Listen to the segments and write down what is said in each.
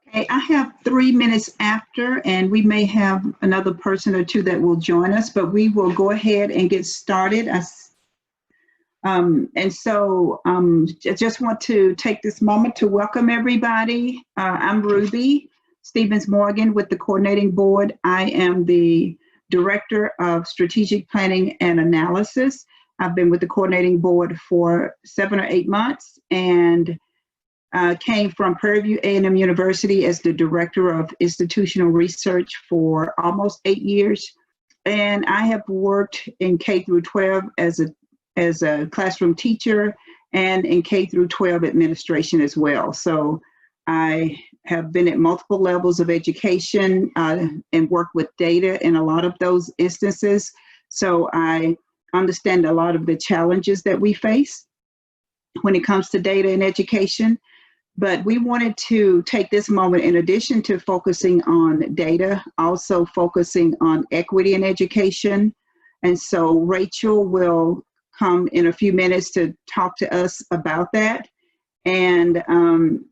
Okay, I have 3 minutes after, and we may have another person or two that will join us, but we will go ahead and get started. I just want to take this moment to welcome everybody. I'm Ruby Stevens Morgan with the Coordinating Board. I am the Director of Strategic Planning and Analysis. I've been with the Coordinating Board for 7 or 8 months and came from Prairie View A&M University as the Director of Institutional Research for almost 8 years. And I have worked in K through 12 as a classroom teacher and in K through 12 administration as well. So I have been at multiple levels of education and worked with data in a lot of those instances. So I understand a lot of the challenges that we face when it comes to data in education. But we wanted to take this moment, in addition to focusing on data, also focusing on equity in education. And so Rachel will come in a few minutes to talk to us about that and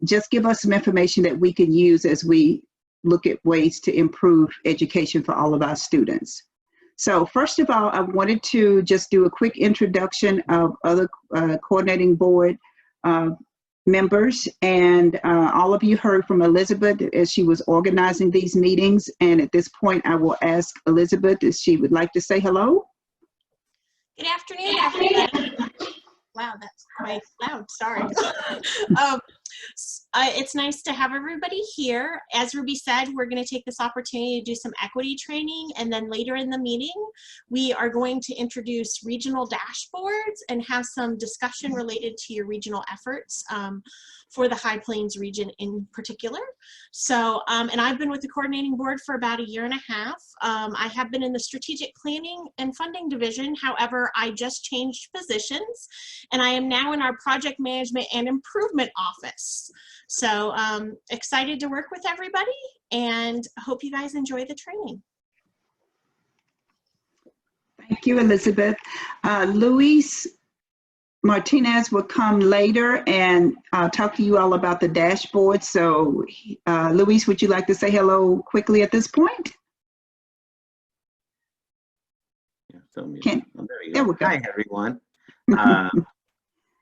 just give us some information that we can use as we look at ways to improve education for all of our students. So first of all, I wanted to just do a quick introduction of other coordinating board members, and all of you heard from Elizabeth as she was organizing these meetings. And at this point, I will ask Elizabeth if she would like to say hello. Good afternoon, everybody. Wow, that's quite loud, sorry. It's nice to have everybody here. As Ruby said, we're going to take this opportunity to do some equity training, and then later in the meeting, we are going to introduce regional dashboards and have some discussion related to your regional efforts for the High Plains region in particular. So, and I've been with the coordinating board for about 1.5 years. I have been in the strategic planning and funding division. However, I just changed positions and I am now in our project management and improvement office. So excited to work with everybody and hope you guys enjoy the training. Thank you, Elizabeth. Luis Martinez will come later and talk to you all about the dashboard. So Luis, would you like to say hello quickly at this point? Yeah, so there we go. Hi, everyone.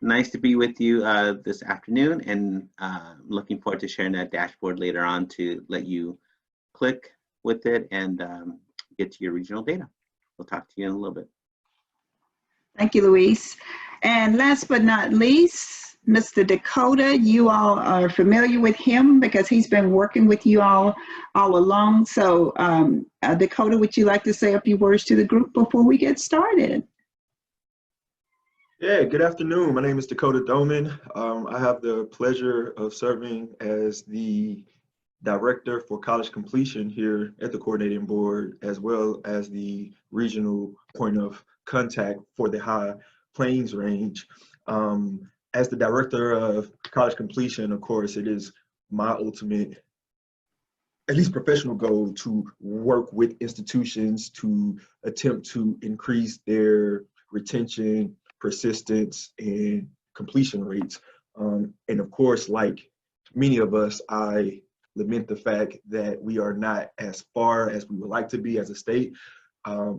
Nice to be with you this afternoon, and looking forward to sharing that dashboard later on to let you click with it and get to your regional data. We'll talk to you in a little bit. Thank you, Luis. And last but not least, Mr. Dakota, you all are familiar with him because he's been working with you all along. So Dakota, would you like to say a few words to the group before we get started? Yeah, good afternoon. My name is Dakota Doman. I have the pleasure of serving as the Director for College Completion here at the Coordinating Board, as well as the regional point of contact for the High Plains range. As the Director of College Completion, of course, it is my ultimate, at least professional goal, to work with institutions to attempt to increase their retention, persistence, and completion rates. And of course, like many of us, I lament the fact that we are not as far as we would like to be as a state,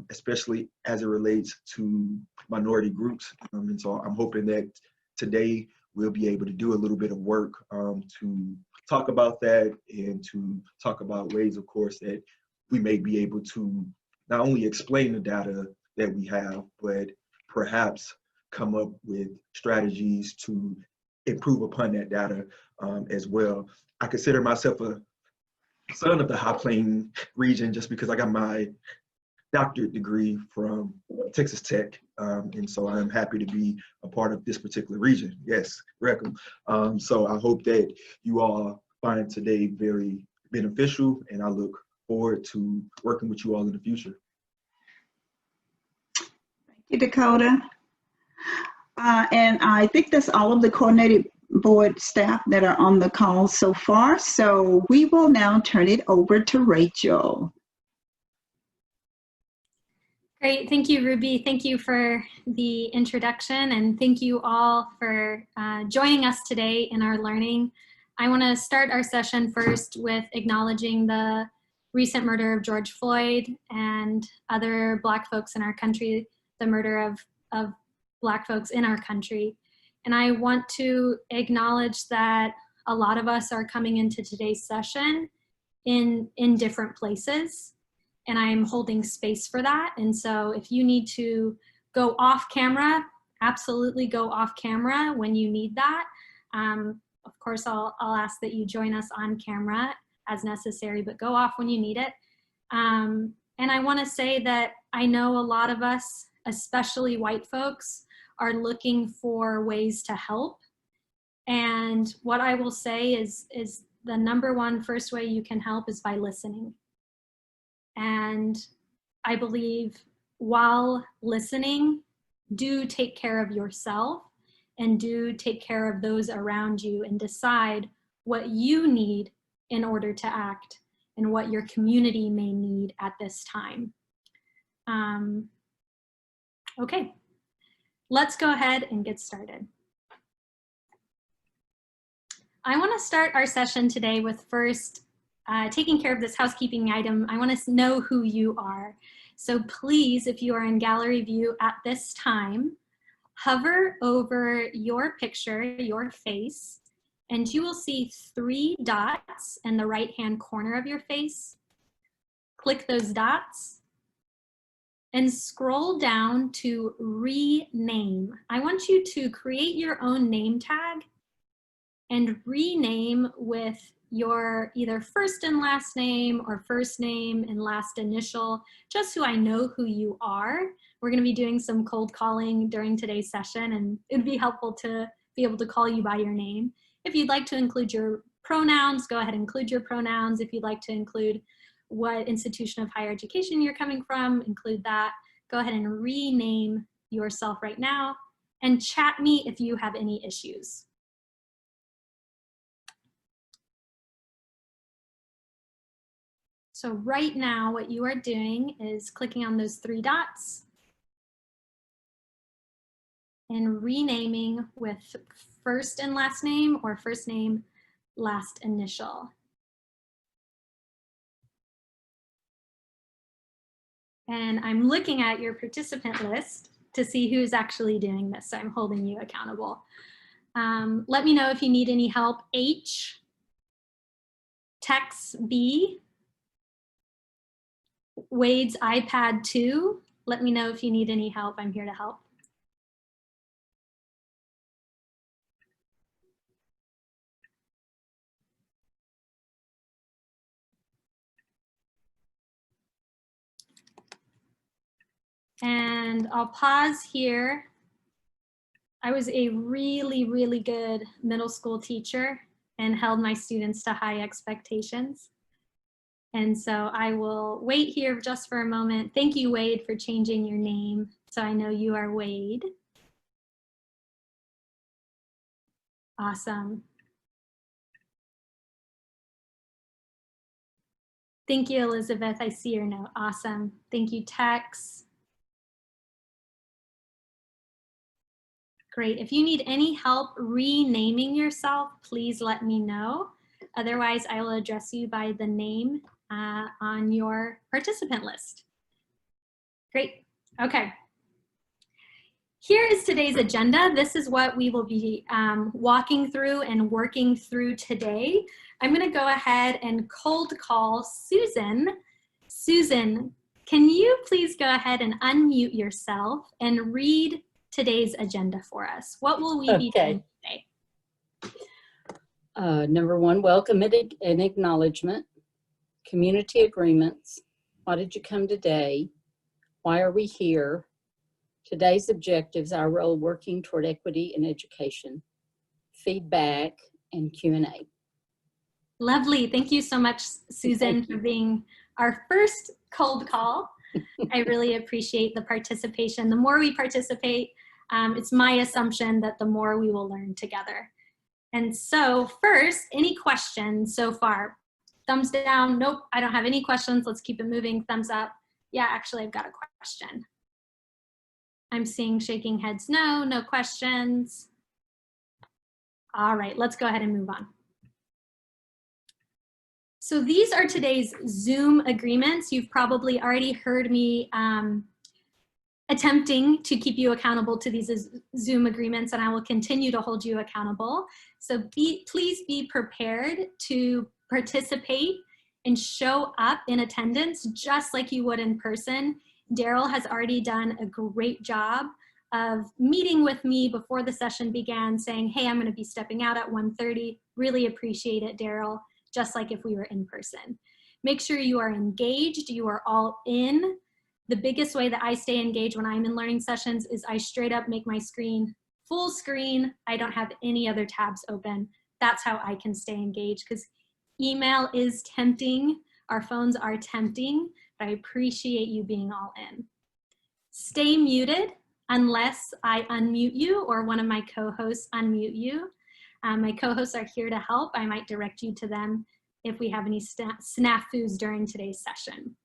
especially as it relates to minority groups. And so I'm hoping that today we'll be able to do a little bit of work to talk about that and to talk about ways, of course, that we may be able to not only explain the data that we have, but perhaps come up with strategies to improve upon that data as well. I consider myself a son of the High Plains region just because I got my doctorate degree from Texas Tech. And so I'm happy to be a part of this particular region. Yes, Reckham. So I hope that you all find today very beneficial, and I look forward to working with you all in the future. Thank you, Dakota. And I think that's all of the coordinated board staff that are on the call so far. So we will now turn it over to Rachel. Great, thank you, Ruby. Thank you for the introduction, and thank you all for joining us today in our learning. I want to start our session first with acknowledging the recent murder of George Floyd and other Black folks in our country, the murder of Black folks in our country. And I want to acknowledge that a lot of us are coming into today's session in different places, and I'm holding space for that. And so if you need to go off camera, absolutely go off camera when you need that. Of course, I'll ask that you join us on camera as necessary, but go off when you need it. And I want to say that I know a lot of us, especially white folks, are looking for ways to help. And what I will say is the number one first way you can help is by listening. And I believe while listening, do take care of yourself and do take care of those around you and decide what you need in order to act and what your community may need at this time. Okay, let's go ahead and get started. I want to start our session today with first taking care of this housekeeping item. I want to know who you are. So please, if you are in gallery view at this time, hover over your picture, your face, and you will see 3 dots in the right-hand corner of your face. Click those dots and scroll down to rename. I want you to create your own name tag and rename with your either first and last name or first name and last initial, just so I know who you are. We're going to be doing some cold calling during today's session, and it'd be helpful to be able to call you by your name. If you'd like to include your pronouns, go ahead and include your pronouns. If you'd like to include what institution of higher education you're coming from, include that. Go ahead and rename yourself right now and chat me if you have any issues. So right now, what you are doing is clicking on those 3 dots and renaming with first and last name or first name, last initial. And I'm looking at your participant list to see who's actually doing this. So I'm holding you accountable. Let me know if you need any help. H, Tex B, Wade's iPad 2. Let me know if you need any help. I'm here to help. And I'll pause here. I was a really, really good middle school teacher and held my students to high expectations. And so I will wait here just for a moment. Thank you, Wade, for changing your name. So I know you are Wade. Awesome. Thank you, Elizabeth. I see your note. Awesome. Thank you, Tex. Great. If you need any help renaming yourself, please let me know. Otherwise, I will address you by the name on your participant list. Great. Okay. Here is today's agenda. This is what we will be walking through and working through today. I'm going to go ahead and cold call Susan. Susan, can you please go ahead and unmute yourself and read today's agenda for us? What will we be doing today? Number 1, welcome and acknowledgement, community agreements, why did you come today, why are we here, today's objectives, our role working toward equity in education, feedback, and Q&A. Lovely. Thank you so much, Susan, for being our first cold call. I really appreciate the participation. The more we participate, it's my assumption that the more we will learn together. And so first, any questions so far? Thumbs down. Nope, I don't have any questions. Let's keep it moving. Thumbs up. Yeah, actually, I've got a question. I'm seeing shaking heads. No, no questions. All right, let's go ahead and move on. So these are today's Zoom agreements. You've probably already heard me attempting to keep you accountable to these Zoom agreements, and I will continue to hold you accountable. So please be prepared to participate and show up in attendance just like you would in person. Daryl has already done a great job of meeting with me before the session began, saying, hey, I'm going to be stepping out at 1:30. Really appreciate it, Daryl, just like if we were in person. Make sure you are engaged, you are all in. The biggest way that I stay engaged when I'm in learning sessions is I straight up make my screen full screen. I don't have any other tabs open. That's how I can stay engaged, because email is tempting. Our phones are tempting, but I appreciate you being all in. Stay muted unless I unmute you or one of my co-hosts unmute you. My co-hosts are here to help. I might direct you to them if we have any snafus during today's session.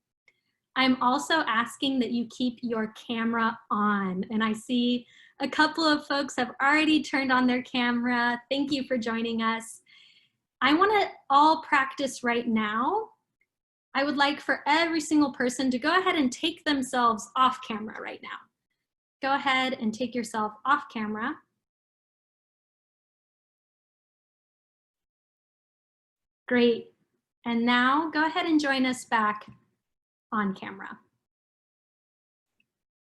I'm also asking that you keep your camera on, and I see a couple of folks have already turned on their camera. Thank you for joining us. I want to all practice right now. I would like for every single person to go ahead and take themselves off camera right now. Go ahead and take yourself off camera. Great. And now go ahead and join us back on camera.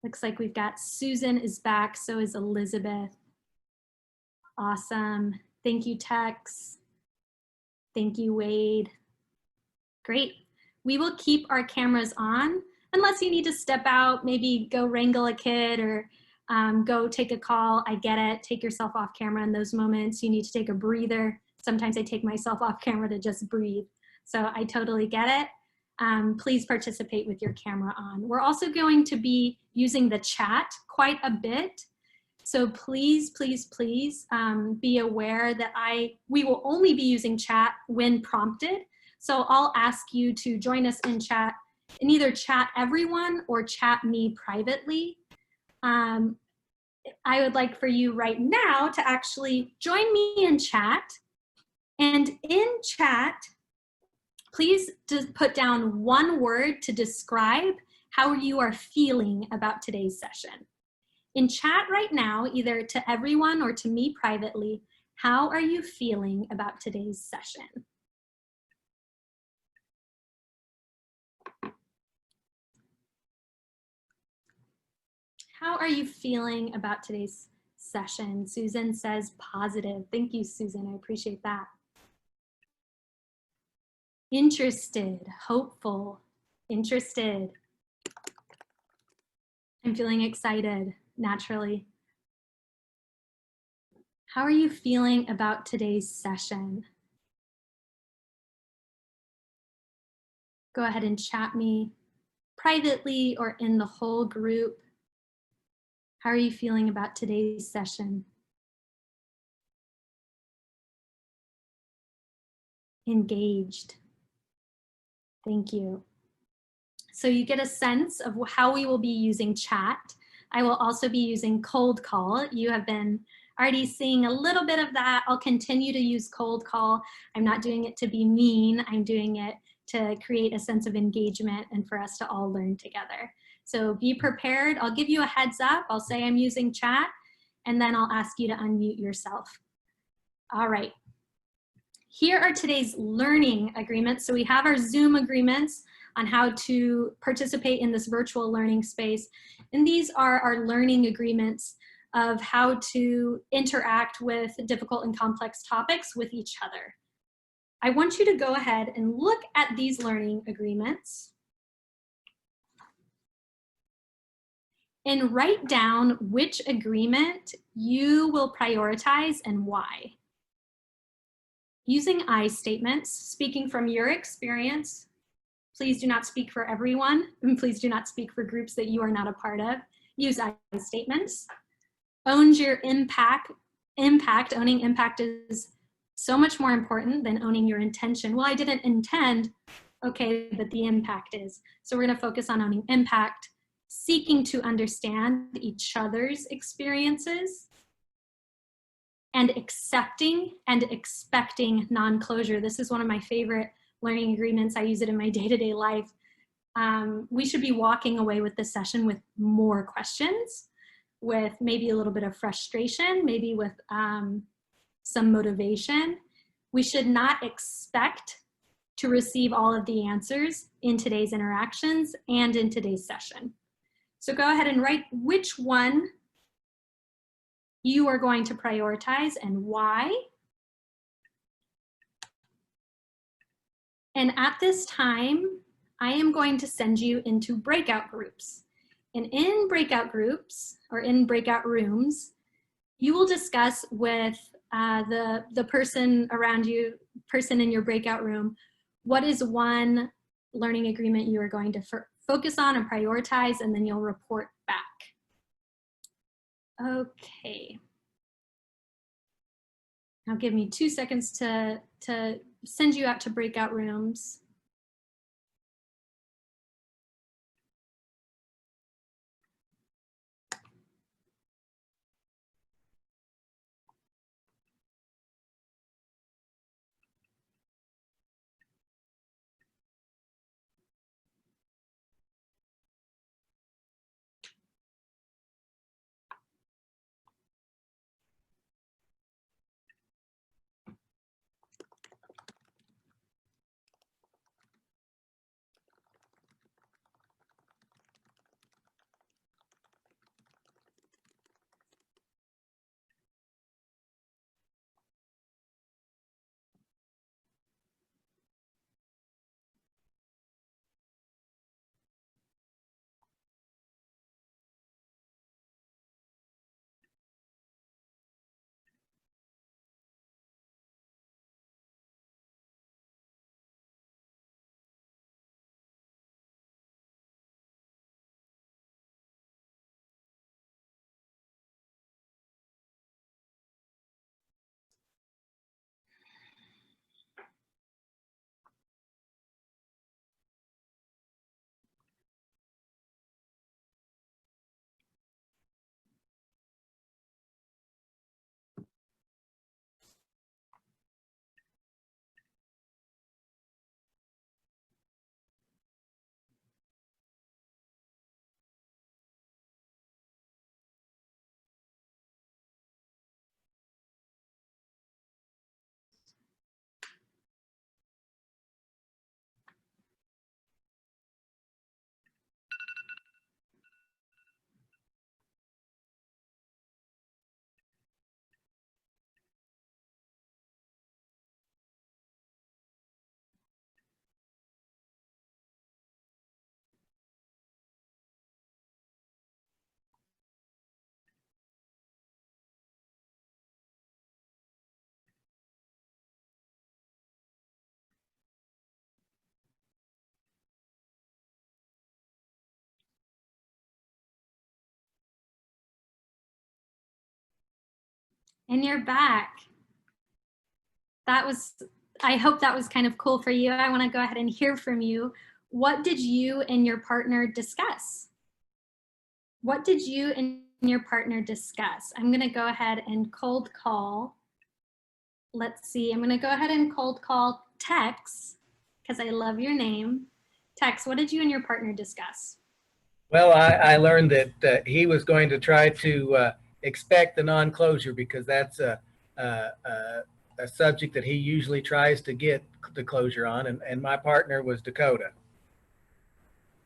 Looks like we've got Susan is back, so is Elizabeth. Awesome. Thank you, Tex. Thank you, Wade. Great. We will keep our cameras on unless you need to step out, maybe go wrangle a kid or go take a call. I get it. Take yourself off camera in those moments. You need to take a breather. Sometimes I take myself off camera to just breathe. So I totally get it. Please participate with your camera on. We're also going to be using the chat quite a bit. So please, please, please be aware that we will only be using chat when prompted. So I'll ask you to join us in chat and either chat everyone or chat me privately. I would like for you right now to actually join me in chat. And in chat, please just put down one word to describe how you are feeling about today's session. In chat right now, either to everyone or to me privately, how are you feeling about today's session? How are you feeling about today's session? Susan says positive. Thank you, Susan. I appreciate that. Interested, hopeful, interested. I'm feeling excited, naturally. How are you feeling about today's session? Go ahead and chat me privately or in the whole group. How are you feeling about today's session? Engaged. Thank you. So you get a sense of how we will be using chat. I will also be using cold call. You have been already seeing a little bit of that. I'll continue to use cold call. I'm not doing it to be mean. I'm doing it to create a sense of engagement and for us to all learn together. So be prepared. I'll give you a heads up. I'll say I'm using chat, and then I'll ask you to unmute yourself. All right. Here are today's learning agreements. So we have our Zoom agreements on how to participate in this virtual learning space. And these are our learning agreements of how to interact with difficult and complex topics with each other. I want you to go ahead and look at these learning agreements and write down which agreement you will prioritize and why. Using I statements, speaking from your experience. Please do not speak for everyone, and please do not speak for groups that you are not a part of. Use I statements. Own your impact. Owning impact is so much more important than owning your intention. Well, I didn't intend, okay, but the impact is. So we're gonna focus on owning impact, seeking to understand each other's experiences, and accepting and expecting non-closure. This is one of my favorite learning agreements. I use it in my day-to-day life. We should be walking away with this session with more questions, with maybe a little bit of frustration, maybe with some motivation. We should not expect to receive all of the answers in today's interactions and in today's session. So go ahead and write which one you are going to prioritize and why. And at this time, I am going to send you into breakout groups. And in breakout groups, or in breakout rooms, you will discuss with the person around you, person in your breakout room, what is one learning agreement you are going to focus on and prioritize, and then you'll report back. Okay. Now give me 2 seconds to send you out to breakout rooms. And you're back. I hope that was kind of cool for you. I want to go ahead and hear from you. What did you and your partner discuss? What did you and your partner discuss? I'm going to go ahead and cold call. Let's see, I'm going to go ahead and cold call Tex, because I love your name. Tex, what did you and your partner discuss? Well, I learned that he was going to try to expect the non-closure, because that's a subject that he usually tries to get the closure on, and my partner was Dakota.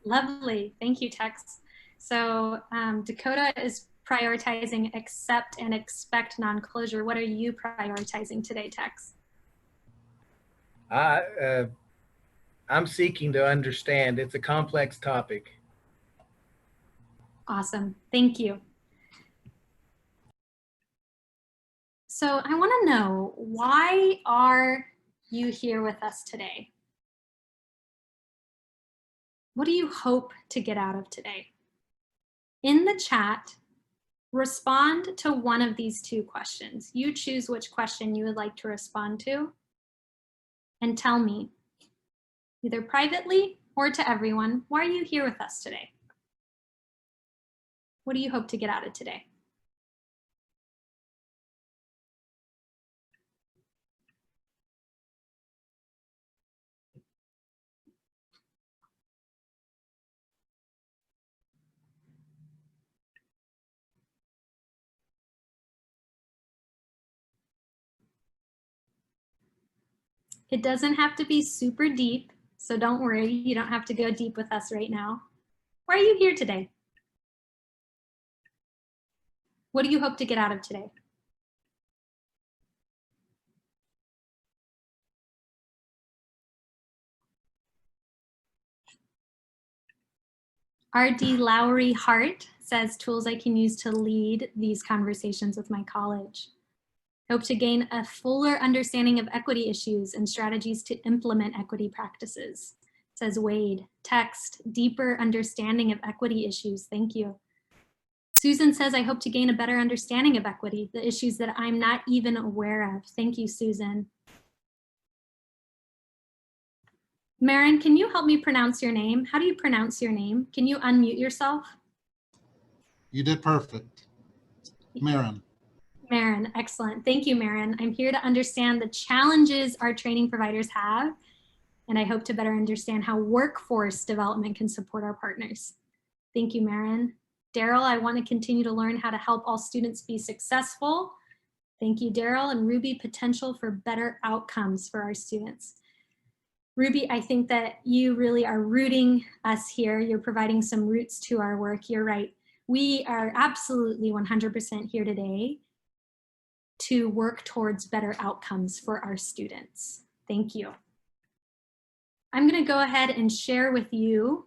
Lovely, thank you, Tex. So Dakota is prioritizing accept and expect non-closure. What are you prioritizing today, Tex? I'm seeking to understand. It's a complex topic. Awesome, thank you. So I want to know, why are you here with us today? What do you hope to get out of today? In the chat, respond to one of these two questions. You choose which question you would like to respond to, and tell me, either privately or to everyone, why are you here with us today? What do you hope to get out of today? It doesn't have to be super deep, so don't worry, you don't have to go deep with us right now. Why are you here today? What do you hope to get out of today? R.D. Lowry Hart says tools I can use to lead these conversations with my college. Hope to gain a fuller understanding of equity issues and strategies to implement equity practices. Says Wade. Text, deeper understanding of equity issues. Thank you. Susan says, I hope to gain a better understanding of equity, the issues that I'm not even aware of. Thank you, Susan. Marin, can you help me pronounce your name? How do you pronounce your name? Can you unmute yourself? You did perfect. Marin. Marin, excellent. Thank you, Marin. I'm here to understand the challenges our training providers have, and I hope to better understand how workforce development can support our partners. Thank you, Marin. Daryl, I want to continue to learn how to help all students be successful. Thank you, Daryl. And Ruby, potential for better outcomes for our students. Ruby, I think that you really are rooting us here. You're providing some roots to our work. You're right. We are absolutely 100% here today to work towards better outcomes for our students. Thank you. I'm going to go ahead and share with you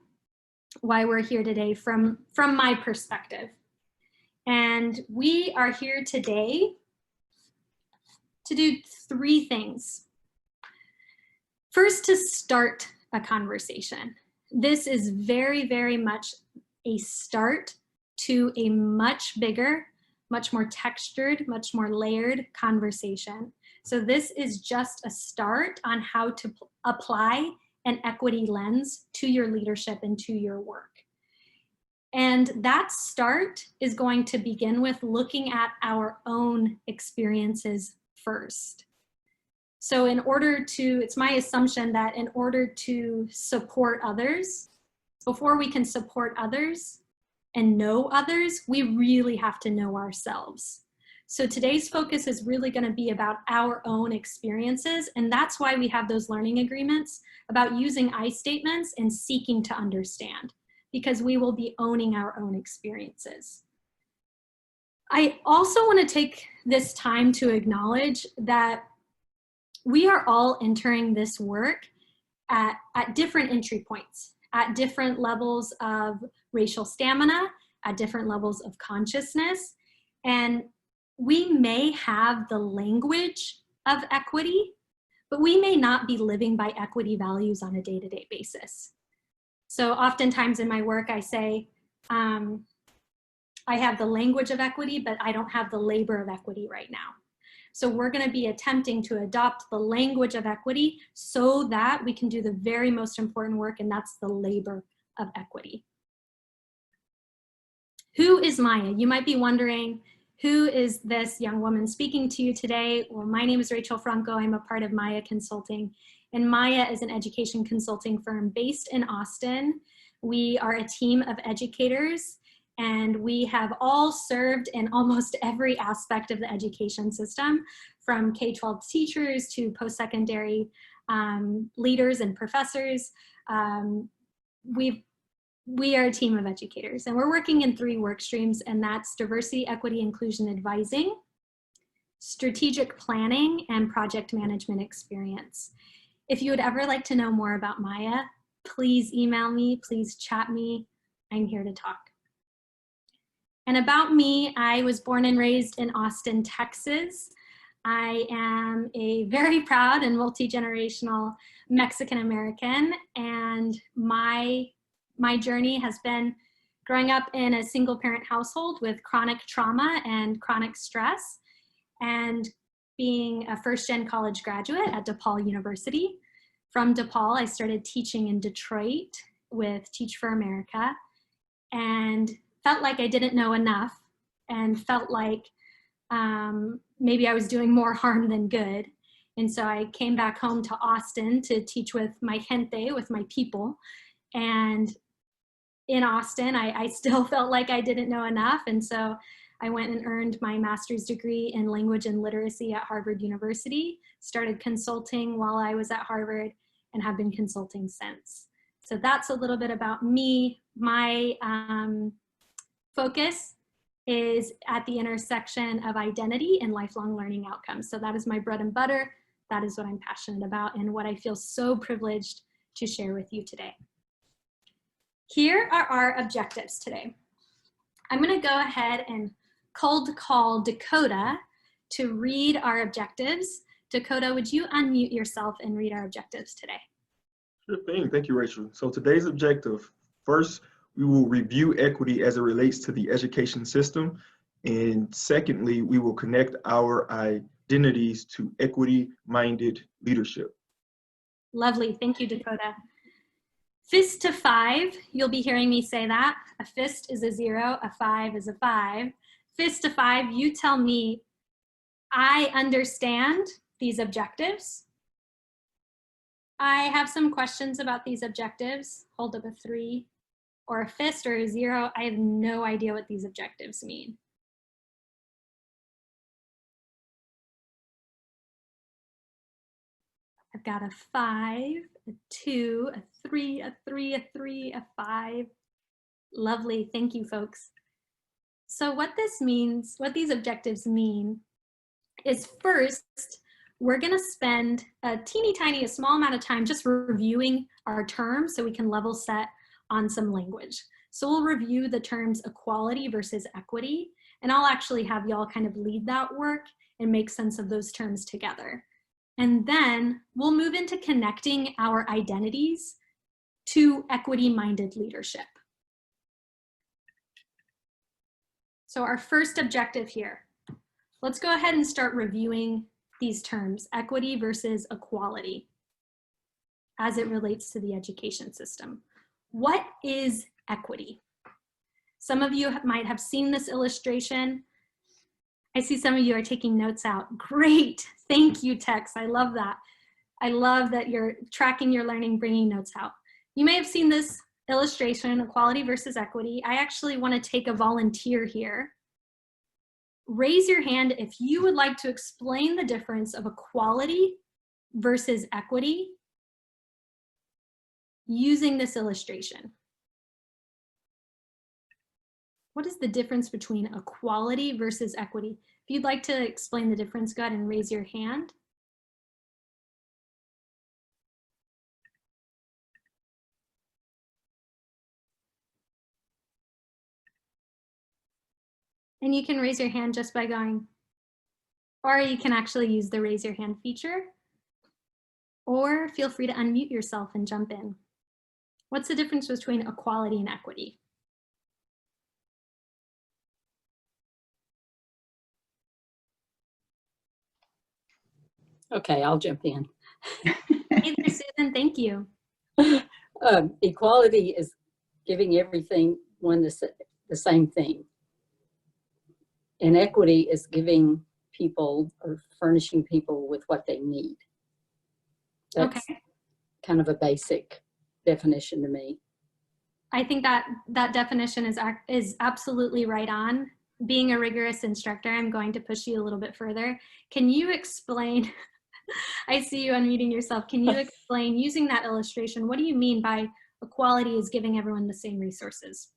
why we're here today from my perspective. And we are here today to do 3 things. First, to start a conversation. This is very, very much a start to a much bigger, much more textured, much more layered conversation. So this is just a start on how to apply an equity lens to your leadership and to your work. And that start is going to begin with looking at our own experiences first. So in order to, it's my assumption that in order to support others, before we can support others and know others, we really have to know ourselves. So today's focus is really going to be about our own experiences, and that's why we have those learning agreements about using I statements and seeking to understand, because we will be owning our own experiences. I also want to take this time to acknowledge that we are all entering this work at different entry points, at different levels of racial stamina, at different levels of consciousness, and we may have the language of equity, but we may not be living by equity values on a day-to-day basis. So oftentimes in my work, I say, I have the language of equity, but I don't have the labor of equity right now. So we're going to be attempting to adopt the language of equity so that we can do the very most important work, and that's the labor of equity. Who is Maya? You might be wondering, who is this young woman speaking to you today? Well, my name is Rachel Franco. I'm a part of Maya Consulting, and Maya is an education consulting firm based in Austin. We are a team of educators, and we have all served in almost every aspect of the education system, from K-12 teachers to post-secondary leaders and professors. We are a team of educators, and we're working in 3 work streams, and that's diversity, equity, inclusion advising, strategic planning, and project management experience. If you would ever like to know more about Maya, please email me, please chat me. I'm here to talk. And about me, I was born and raised in Austin, Texas. I am a very proud and multi-generational Mexican American, and my journey has been growing up in a single parent household with chronic trauma and chronic stress, and being a first-gen college graduate at DePaul University. From DePaul, I started teaching in Detroit with Teach for America, and felt like I didn't know enough, and felt like maybe I was doing more harm than good. And so I came back home to Austin to teach with my gente, with my people. And in Austin, I still felt like I didn't know enough. And so I went and earned my master's degree in language and literacy at Harvard University, started consulting while I was at Harvard, and have been consulting since. So that's a little bit about me. My focus is at the intersection of identity and lifelong learning outcomes. So that is my bread and butter. That is what I'm passionate about and what I feel so privileged to share with you today. Here are our objectives today. I'm going to go ahead and cold call Dakota to read our objectives. Dakota, would you unmute yourself and read our objectives today? Sure thing. Thank you, Rachel. So today's objective, first, we will review equity as it relates to the education system. And secondly, we will connect our identities to equity-minded leadership. Lovely. Thank you, Dakota. Fist to 5. You'll be hearing me say that. A fist is a 0, a 5 is a 5. Fist to 5, you tell me, I understand these objectives. I have some questions about these objectives. Hold up a 3 or a fist or a 0. I have no idea what these objectives mean. I've got a 5, a 2, a 3, a 3, a 3, a 5. Lovely. Thank you, folks. So what this means, what these objectives mean is, first, we're going to spend a teeny tiny, a small amount of time just reviewing our terms so we can level set on some language. So we'll review the terms equality versus equity, and I'll actually have y'all kind of lead that work and make sense of those terms together. And then we'll move into connecting our identities to equity-minded leadership. So our first objective here, let's go ahead and start reviewing these terms, equity versus equality, as it relates to the education system. What is equity? Some of you might have seen this illustration. I see some of you are taking notes out. Great, thank you, Tex, I love that. I love that you're tracking your learning, bringing notes out. You may have seen this illustration, equality versus equity. I actually want to take a volunteer here. Raise your hand if you would like to explain the difference of equality versus equity using this illustration. What is the difference between equality versus equity? If you'd like to explain the difference, go ahead and raise your hand. And you can raise your hand just by going, or you can actually use the raise your hand feature, or feel free to unmute yourself and jump in. What's the difference between equality and equity? Okay, I'll jump in. Hey there, Susan, thank you. Equality is giving everything the same thing. And equity is giving people or furnishing people with what they need. That's Okay. kind of a basic definition to me. I think that that definition is absolutely right on. Being a rigorous instructor, I'm going to push you a little bit further. Can you explain, I see you unmuting yourself. Can you explain, using that illustration, what do you mean by equality is giving everyone the same resources?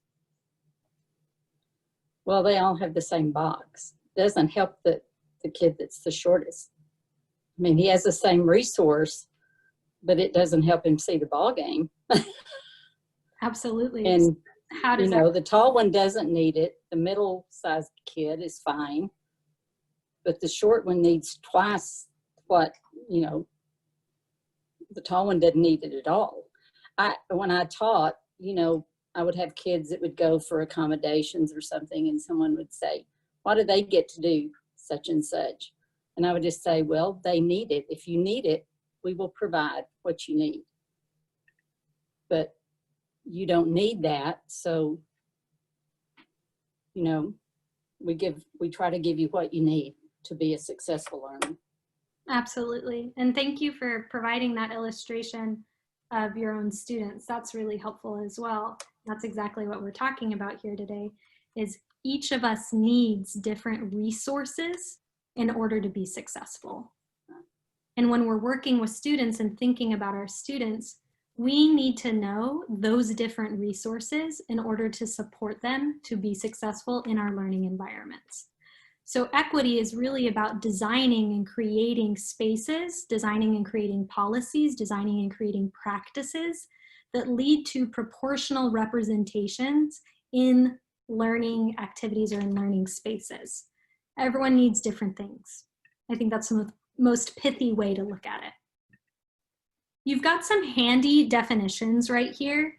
Well, they all have the same box. It doesn't help the kid that's the shortest. I mean, he has the same resource, but it doesn't help him see the ball game. Absolutely. And how does the tall one doesn't need it. The middle-sized kid is fine, but the short one needs twice what, the tall one doesn't need it at all. When I taught, I would have kids that would go for accommodations or something, and someone would say, why do they get to do such and such? And I would just say, well, they need it. If you need it, we will provide what you need. But you don't need that, so, we try to give you what you need to be a successful learner. Absolutely. And thank you for providing that illustration of your own students. That's really helpful as well. That's exactly what we're talking about here today, is each of us needs different resources in order to be successful. And when we're working with students and thinking about our students, we need to know those different resources in order to support them to be successful in our learning environments. So equity is really about designing and creating spaces, designing and creating policies, designing and creating practices that lead to proportional representations in learning activities or in learning spaces. Everyone needs different things. I think that's the most pithy way to look at it. You've got some handy definitions right here.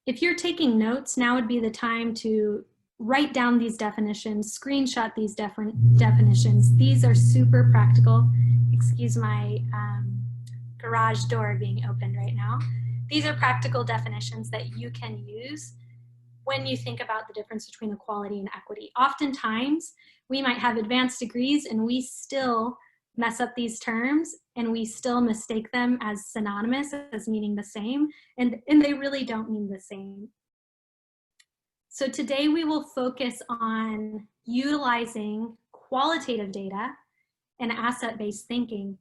If you're taking notes, now would be the time to write down these definitions, screenshot these definitions. These are super practical. Excuse my garage door being opened right now. These are practical definitions that you can use when you think about the difference between equality and equity. Oftentimes, we might have advanced degrees and we still mess up these terms and we still mistake them as synonymous, as meaning the same, and they really don't mean the same. So today we will focus on utilizing qualitative data and asset-based thinking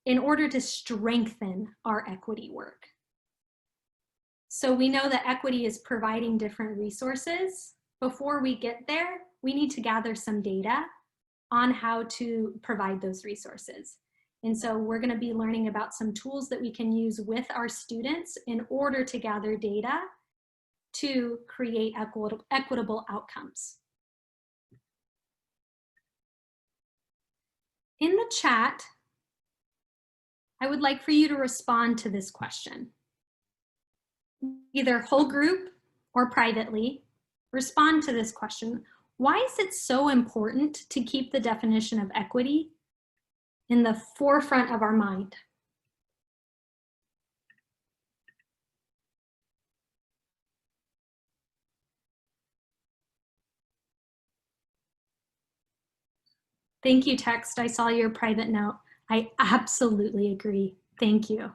in order to strengthen our equity work. So we know that equity is providing different resources. Before we get there, we need to gather some data on how to provide those resources. And so we're going to be learning about some tools that we can use with our students in order to gather data to create equitable outcomes. In the chat, I would like for you to respond to this question. Either whole group or privately, respond to this question. Why is it so important to keep the definition of equity in the forefront of our mind? Thank you, text. I saw your private note. I absolutely agree. Thank you.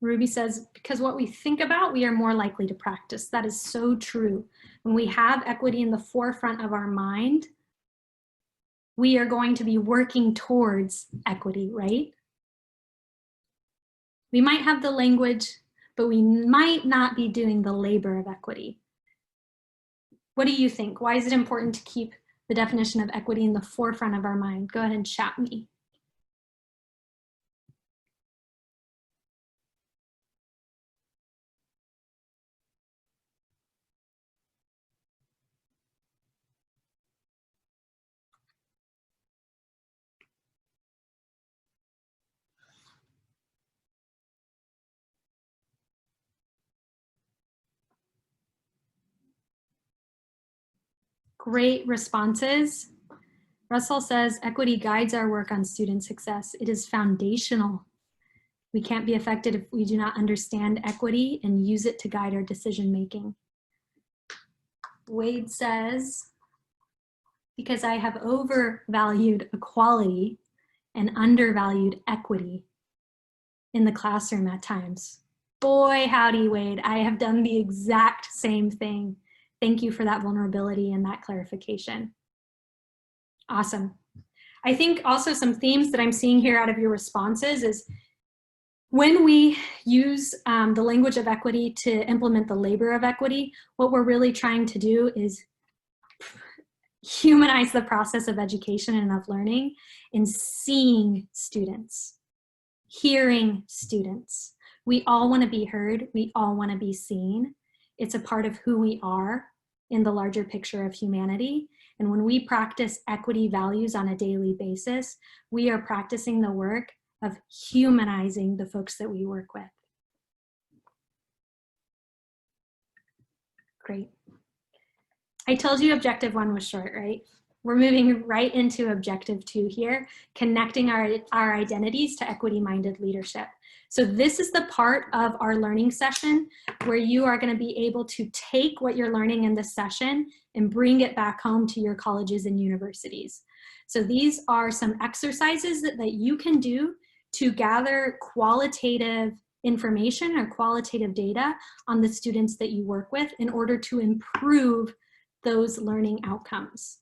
Ruby says, because what we think about, we are more likely to practice. That is so true. When we have equity in the forefront of our mind, we are going to be working towards equity, right? We might have the language, but we might not be doing the labor of equity. What do you think? Why is it important to keep the definition of equity in the forefront of our mind? Go ahead and chat me. Great responses. Russell says, equity guides our work on student success. It is foundational. We can't be effective if we do not understand equity and use it to guide our decision making. Wade says, because I have overvalued equality and undervalued equity in the classroom at times. Boy, howdy, Wade, I have done the exact same thing. Thank you for that vulnerability and that clarification. Awesome. I think also some themes that I'm seeing here out of your responses is when we use the language of equity to implement the labor of equity, what we're really trying to do is humanize the process of education and of learning in seeing students, hearing students. We all want to be heard. We all want to be seen. It's a part of who we are in the larger picture of humanity. And when we practice equity values on a daily basis, we are practicing the work of humanizing the folks that we work with. Great. I told you objective 1 was short, right? We're moving right into objective 2 here, connecting our identities to equity-minded leadership. So this is the part of our learning session where you are going to be able to take what you're learning in this session and bring it back home to your colleges and universities. So these are some exercises that you can do to gather qualitative information or qualitative data on the students that you work with in order to improve those learning outcomes.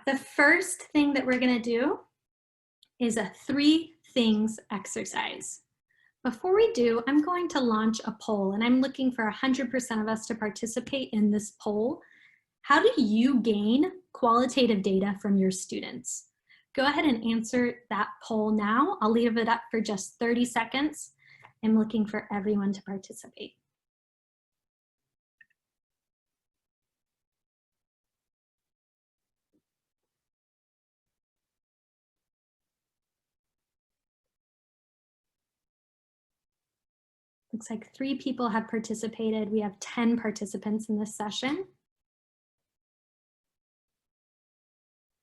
The first thing that we're going to do is a 3 things exercise. Before we do, I'm going to launch a poll, and I'm looking for 100% of us to participate in this poll. How do you gain qualitative data from your students? Go ahead and answer that poll now. I'll leave it up for just 30 seconds. I'm looking for everyone to participate. Looks like 3 people have participated. We have 10 participants in this session.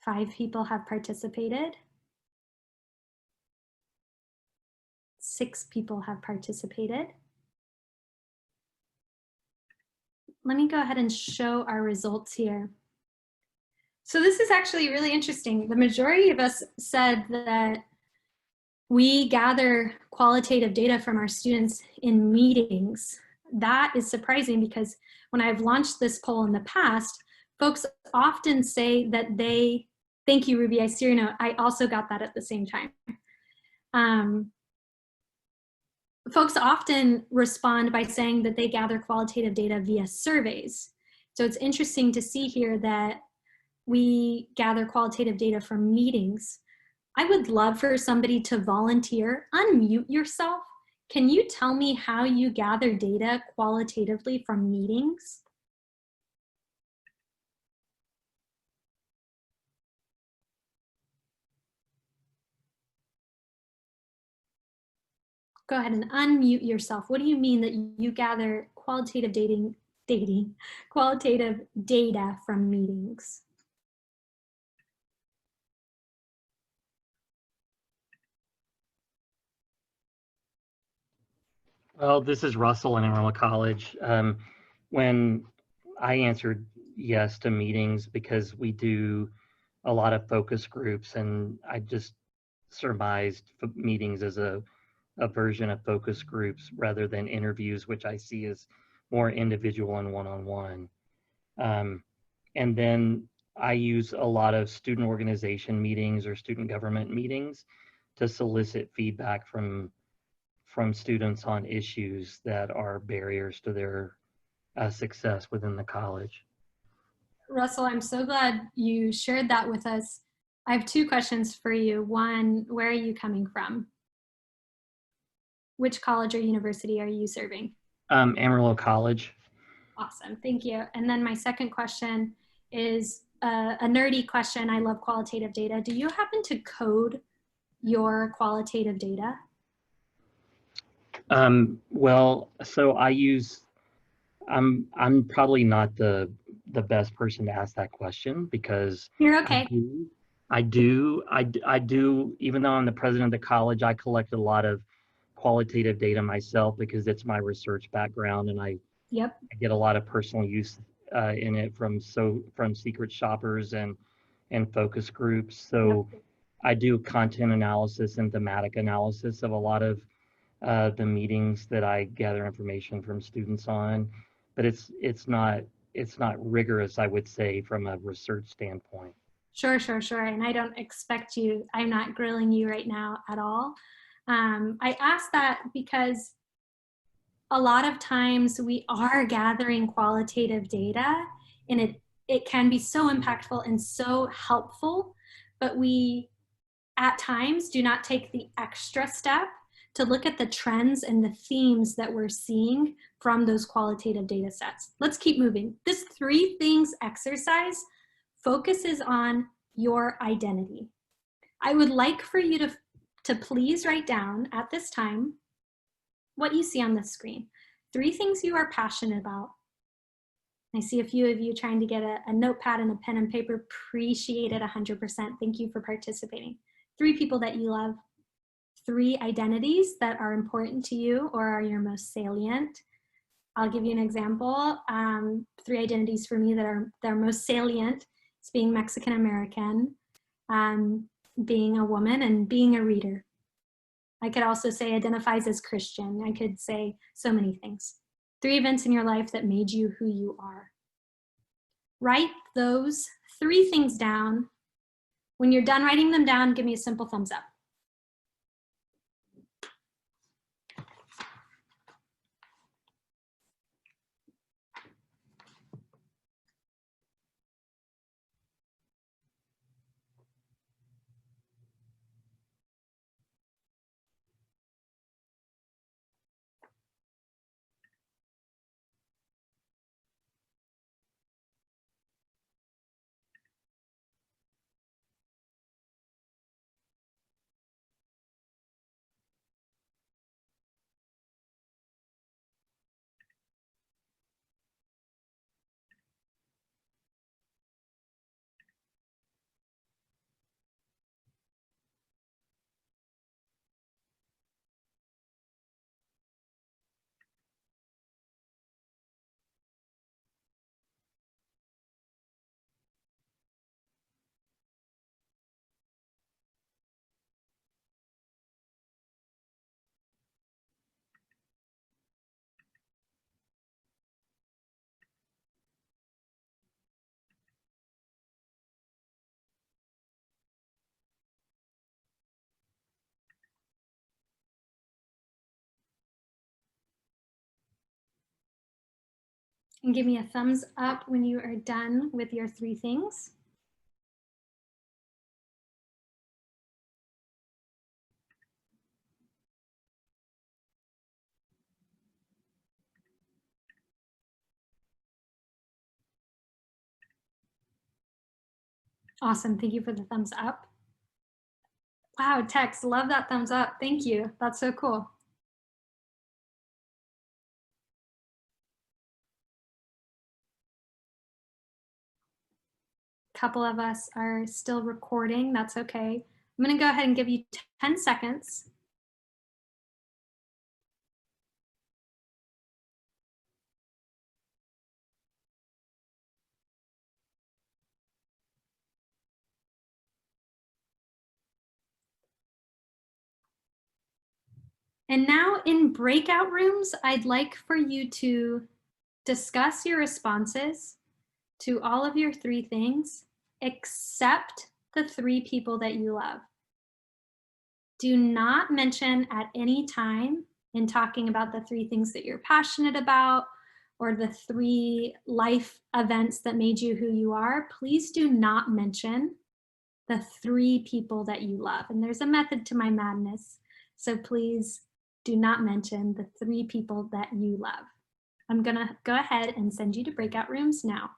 5 people have participated. 6 people have participated. Let me go ahead and show our results here. So this is actually really interesting. The majority of us said that we gather qualitative data from our students in meetings. That is surprising because when I've launched this poll in the past, folks often say that they, thank you, Ruby, I see your note. I also got that at the same time. Folks often respond by saying that they gather qualitative data via surveys. So it's interesting to see here that we gather qualitative data from meetings. I would love for somebody to volunteer, unmute yourself. Can you tell me how you gather data qualitatively from meetings? Go ahead and unmute yourself. What do you mean that you gather qualitative qualitative data from meetings? Well, this is Russell in Amarillo College. When I answered yes to meetings because we do a lot of focus groups, and I just surmised meetings as a version of focus groups rather than interviews, which I see as more individual and one-on-one. And then I use a lot of student organization meetings or student government meetings to solicit feedback from students on issues that are barriers to their success within the college. Russell, I'm so glad you shared that with us. I have 2 questions for you. One, where are you coming from? Which college or university are you serving? Amarillo College. Awesome, thank you. And then my second question is a nerdy question. I love qualitative data. Do you happen to code your qualitative data? Well, so I use, I'm probably not the best person to ask that question because You're okay. I do, even though I'm the president of the college, I collected a lot of qualitative data myself because it's my research background, and I get a lot of personal use in it from secret shoppers and focus groups. So I do content analysis and thematic analysis of a lot of the meetings that I gather information from students on, but it's not rigorous, I would say, from a research standpoint. Sure. And I don't expect you, I'm not grilling you right now at all. I ask that because a lot of times we are gathering qualitative data, and it can be so impactful and so helpful, but we at times do not take the extra step to look at the trends and the themes that we're seeing from those qualitative data sets. Let's keep moving. This 3 things exercise focuses on your identity. I would like for you to please write down at this time what you see on the screen. 3 things you are passionate about. I see a few of you trying to get a notepad and a pen and paper. Appreciate it 100%. Thank you for participating. 3 people that you love. 3 identities that are important to you or are your most salient. I'll give you an example. 3 identities for me that are most salient is being Mexican American, being a woman, and being a reader. I could also say identifies as Christian. I could say so many things. 3 events in your life that made you who you are. Write those 3 things down. When you're done writing them down, give me a simple thumbs up. And give me a thumbs up when you are done with your 3 things. Awesome, thank you for the thumbs up. Wow, Tex, love that thumbs up. Thank you, that's so cool. Couple of us are still recording, that's okay. I'm gonna go ahead and give you 10 seconds. And now in breakout rooms, I'd like for you to discuss your responses to all of your 3 things, except the 3 people that you love. Do not mention at any time in talking about the 3 things that you're passionate about or the 3 life events that made you who you are. Please do not mention the 3 people that you love. And there's a method to my madness. So please do not mention the 3 people that you love. I'm gonna go ahead and send you to breakout rooms now.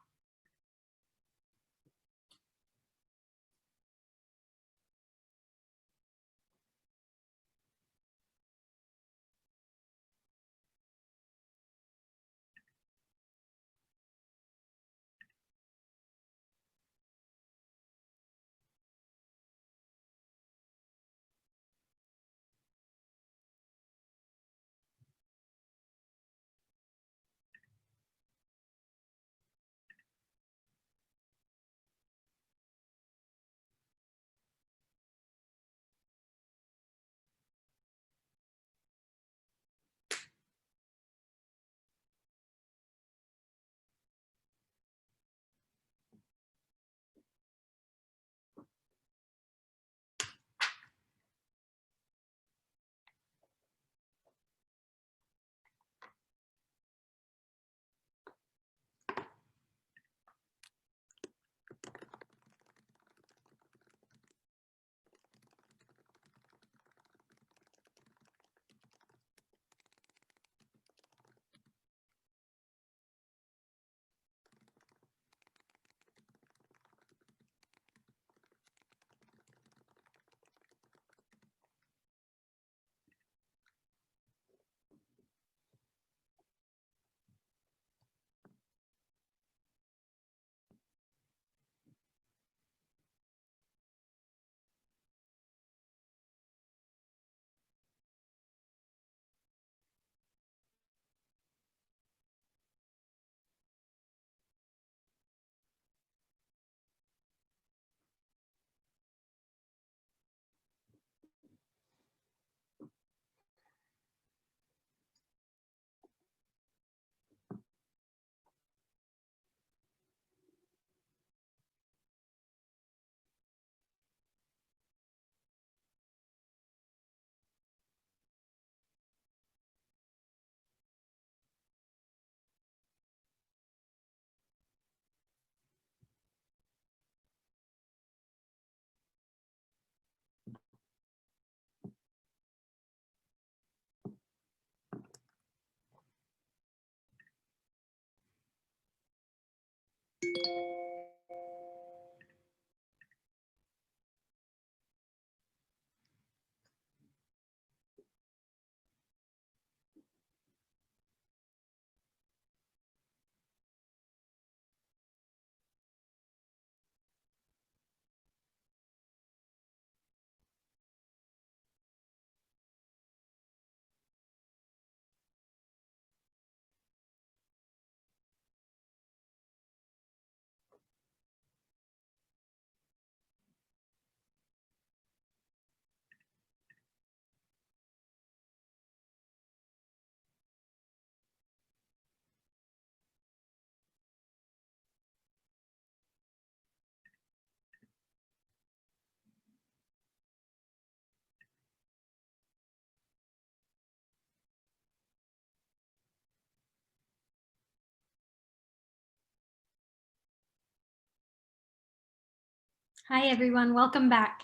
Hi, everyone. Welcome back.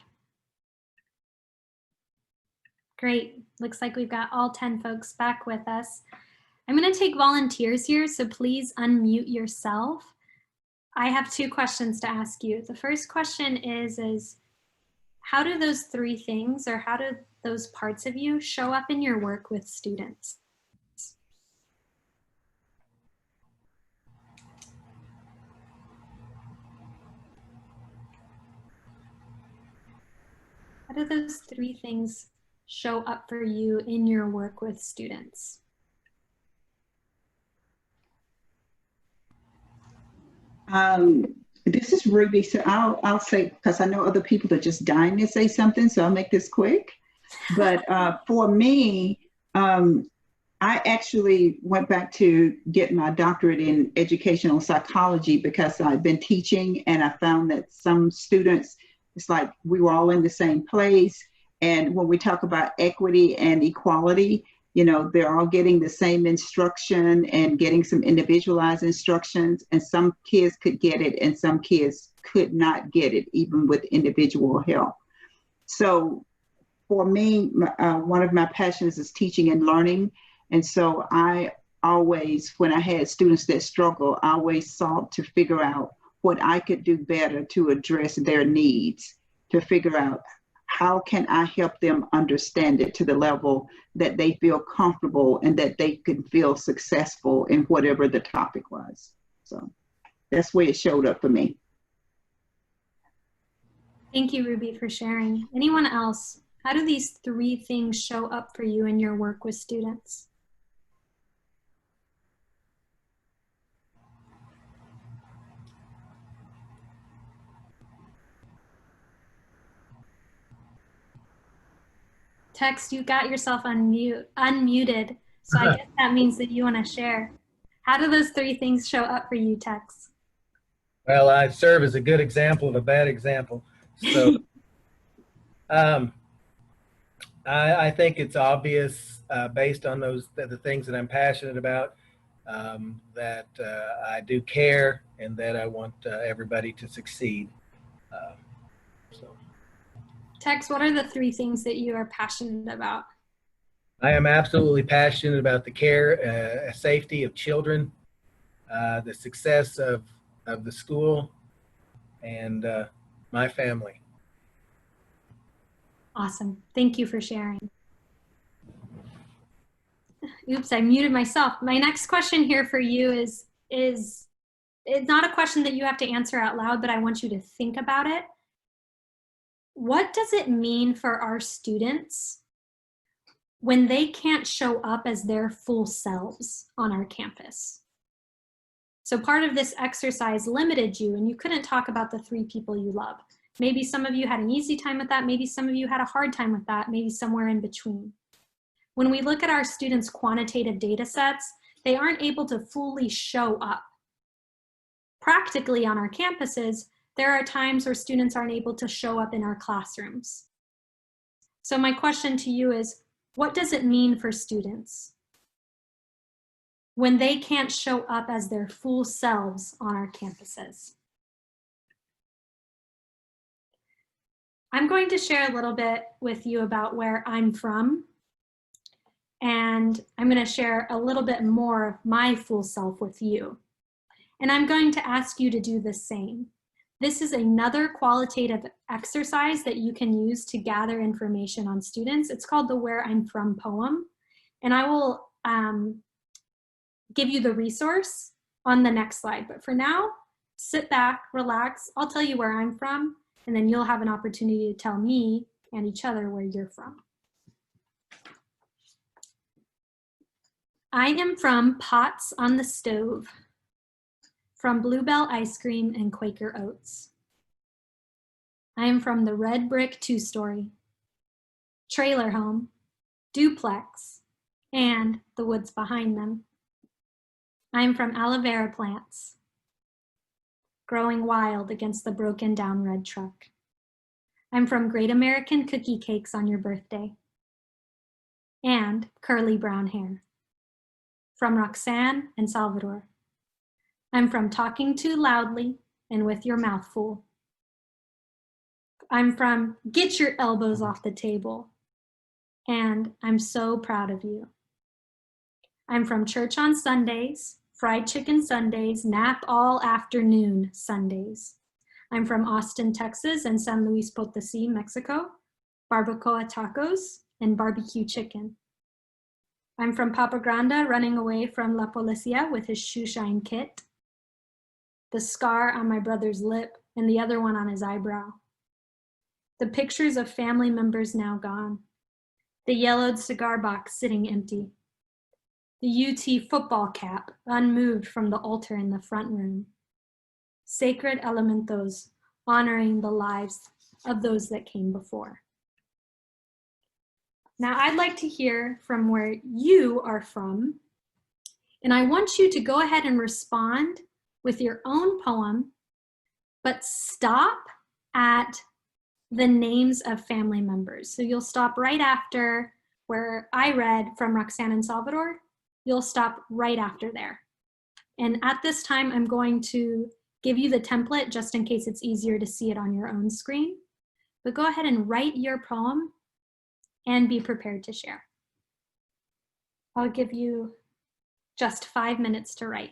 Great. Looks like we've got all 10 folks back with us. I'm going to take volunteers here, so please unmute yourself. I have 2 questions to ask you. The first question is how do those 3 things, or how do those parts of you show up in your work with students? How do those 3 things show up for you in your work with students? This is Ruby, so I'll say, because I know other people are just dying to say something, so I'll make this quick. But for me, I actually went back to get my doctorate in educational psychology because I've been teaching, and I found that some students, it's like we were all in the same place. And when we talk about equity and equality, you know, they're all getting the same instruction and getting some individualized instructions. And some kids could get it and some kids could not get it, even with individual help. So for me, one of my passions is teaching and learning. And so I always, when I had students that struggle, I always sought to figure out what I could do better to address their needs, to figure out how can I help them understand it to the level that they feel comfortable and that they can feel successful in whatever the topic was. So that's where it showed up for me. Thank you, Ruby, for sharing. Anyone else? How do these 3 things show up for you in your work with students? Tex, you got yourself unmuted, so I guess that means that you want to share. How do those 3 things show up for you, Tex? Well, I serve as a good example of a bad example. So I think it's obvious based on the things that I'm passionate about, that I do care and that I want everybody to succeed. So Tex, what are the 3 things that you are passionate about? I am absolutely passionate about the care, safety of children, the success of the school, and my family. Awesome. Thank you for sharing. Oops, I muted myself. My next question here for you is it's not a question that you have to answer out loud, but I want you to think about it. What does it mean for our students when they can't show up as their full selves on our campus? So part of this exercise limited you, and you couldn't talk about the 3 people you love. Maybe some of you had an easy time with that. Maybe some of you had a hard time with that. Maybe somewhere in between. When we look at our students' quantitative data sets, they aren't able to fully show up. Practically on our campuses, there are times where students aren't able to show up in our classrooms. So my question to you is, what does it mean for students when they can't show up as their full selves on our campuses? I'm going to share a little bit with you about where I'm from, and I'm going to share a little bit more of my full self with you. And I'm going to ask you to do the same. This is another qualitative exercise that you can use to gather information on students. It's called the Where I'm From poem. And I will give you the resource on the next slide. But for now, sit back, relax. I'll tell you where I'm from, and then you'll have an opportunity to tell me and each other where you're from. I am from Pots on the Stove, from Bluebell Ice Cream and Quaker Oats. I am from the red brick 2-story, trailer home, duplex, and the woods behind them. I am from aloe vera plants, growing wild against the broken down red truck. I'm from Great American Cookie Cakes on your birthday, and curly brown hair. From Roxanne and Salvador. I'm from Talking Too Loudly and With Your Mouth Full. I'm from Get Your Elbows Off the Table, and I'm so proud of you. I'm from Church on Sundays, Fried Chicken Sundays, Nap All Afternoon Sundays. I'm from Austin, Texas, and San Luis Potosí, Mexico, barbacoa tacos and barbecue chicken. I'm from Papa Grande, running away from La Policia with his shoe shine kit, the scar on my brother's lip and the other one on his eyebrow, the pictures of family members now gone, the yellowed cigar box sitting empty, the UT football cap unmoved from the altar in the front room, sacred elementos honoring the lives of those that came before. Now I'd like to hear from where you are from, and I want you to go ahead and respond with your own poem, but stop at the names of family members. So you'll stop right after where I read from Roxanne and Salvador. You'll stop right after there. And at this time, I'm going to give you the template just in case it's easier to see it on your own screen. But go ahead and write your poem and be prepared to share. I'll give you just 5 minutes to write.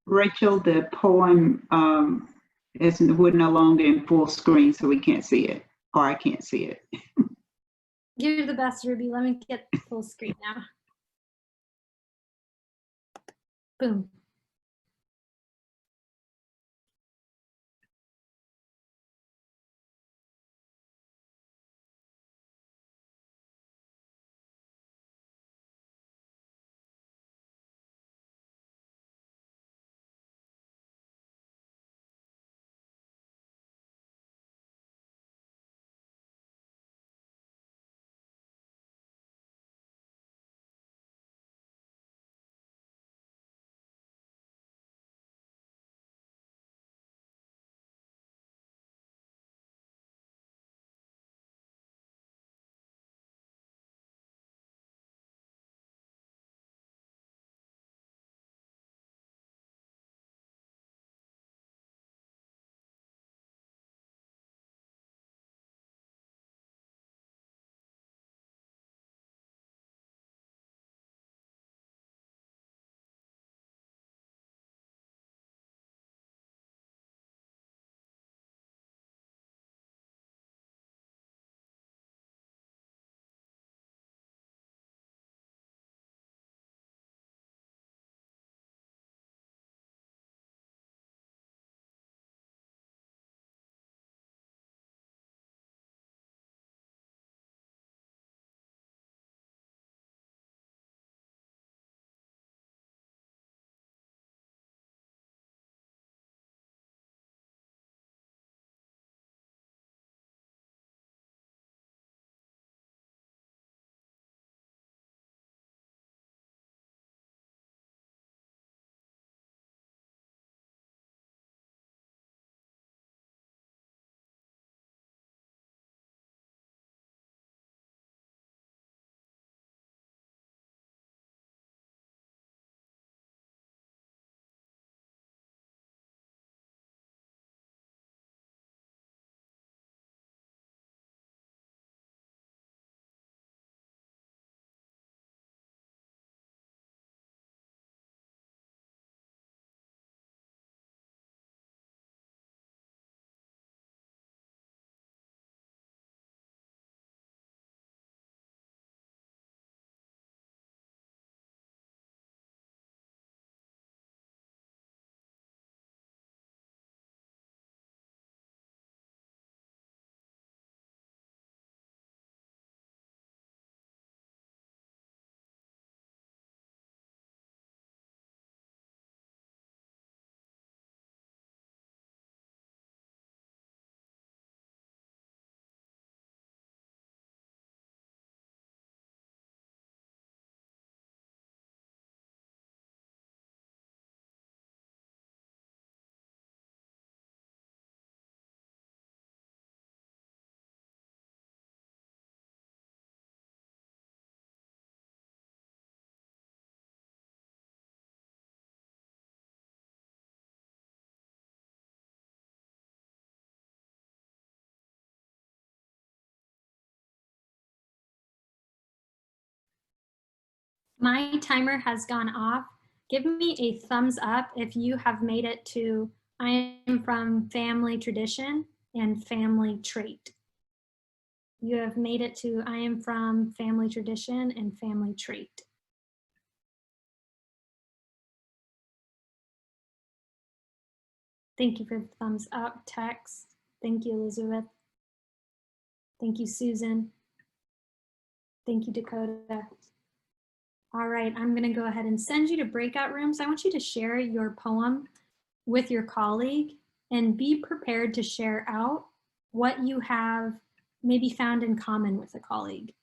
Rachel, the poem we're no longer in full screen, so we can't see it, or I can't see it. You're the best, Ruby. Let me get full screen now. Boom. My timer has gone off. Give me a thumbs up if you have made it to I am from family tradition and family trait. You have made it to I am from family tradition and family trait. Thank you for the thumbs up, Tex. Thank you, Elizabeth. Thank you, Susan. Thank you, Dakota. All right, I'm going to go ahead and send you to breakout rooms. I want you to share your poem with your colleague and be prepared to share out what you have maybe found in common with a colleague.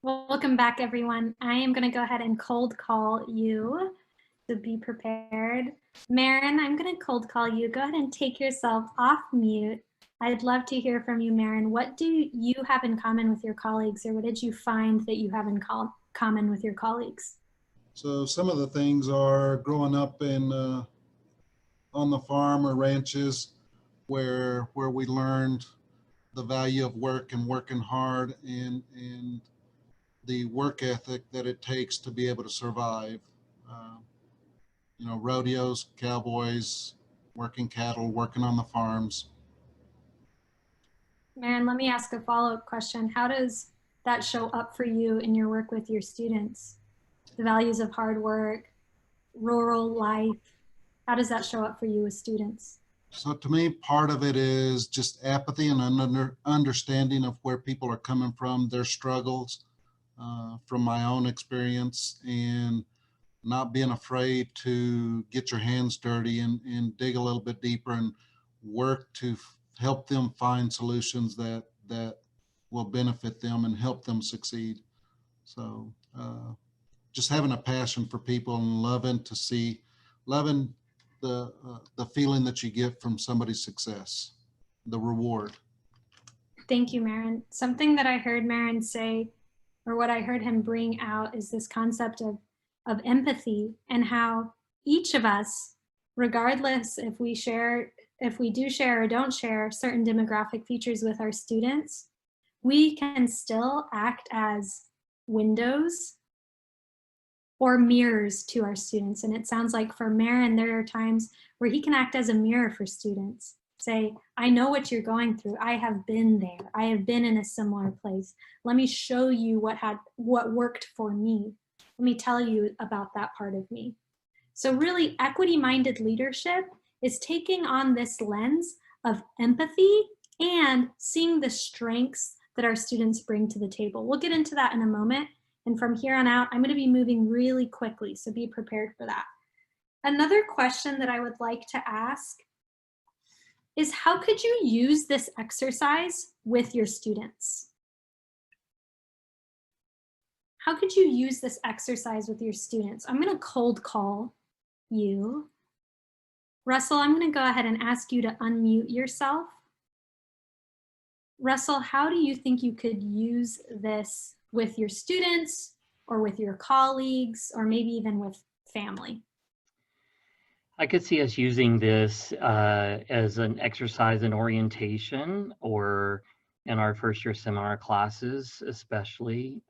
Welcome back, everyone. I am going to go ahead and cold call you, to be prepared. Marin, I'm going to cold call you. Go ahead and take yourself off mute. I'd love to hear from you, Marin. What do you have in common with your colleagues, or what did you find that you have in common with your colleagues? So some of the things are growing up in on the farm or ranches where we learned the value of work and working hard and the work ethic that it takes to be able to survive. Uh, you know, rodeos, cowboys, working cattle, working on the farms. Marin, let me ask a follow-up question. How does that show up for you in your work with your students? The values of hard work, rural life, how does that show up for you with students? So to me, part of it is just apathy and understanding of where people are coming from, their struggles, from my own experience, and not being afraid to get your hands dirty and dig a little bit deeper and work to help them find solutions that will benefit them and help them succeed. So just having a passion for people and loving the feeling that you get from somebody's success, the reward. Thank you, Marin. Something that I heard Marin say, or what I heard him bring out, is this concept of empathy, and how each of us, regardless if we do share or don't share certain demographic features with our students, we can still act as windows or mirrors to our students. And it sounds like for Marin, there are times where he can act as a mirror for students. Say, I know what you're going through. I have been there. I have been in a similar place. Let me show you what worked for me. Let me tell you about that part of me. So really, equity-minded leadership is taking on this lens of empathy and seeing the strengths that our students bring to the table. We'll get into that in a moment. And from here on out, I'm going to be moving really quickly, so be prepared for that. Another question that I would like to ask is, how could you use this exercise with your students? How could you use this exercise with your students? I'm going to cold call you. Russell, I'm going to go ahead and ask you to unmute yourself. Russell, how do you think you could use this with your students or with your colleagues or maybe even with family? I could see us using this as an exercise in orientation or in our first year seminar classes, especially.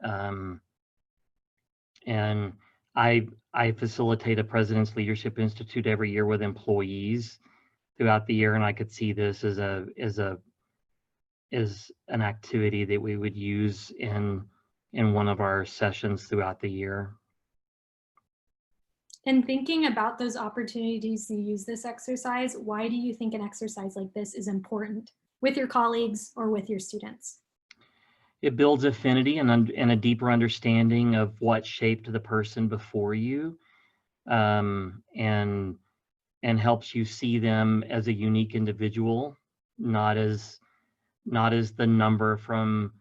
And I facilitate a President's Leadership Institute every year with employees throughout the year, and I could see this as an activity that we would use in one of our sessions throughout the year. And thinking about those opportunities to use this exercise, why do you think an exercise like this is important with your colleagues or with your students? It builds affinity and a deeper understanding of what shaped the person before you, and helps you see them as a unique individual, not as the number from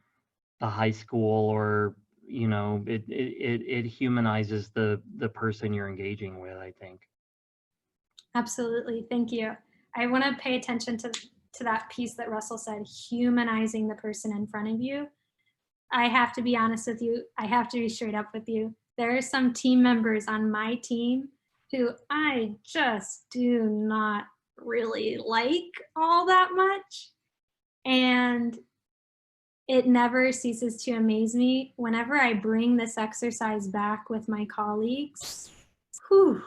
the high school, or it humanizes the person you're engaging with, I think. Absolutely, thank you. I want to pay attention to that piece that Russell said, humanizing the person in front of you. I have to be honest with you. I have to be straight up with you. There are some team members on my team who I just do not really like all that much. And it never ceases to amaze me whenever I bring this exercise back with my colleagues. Whew,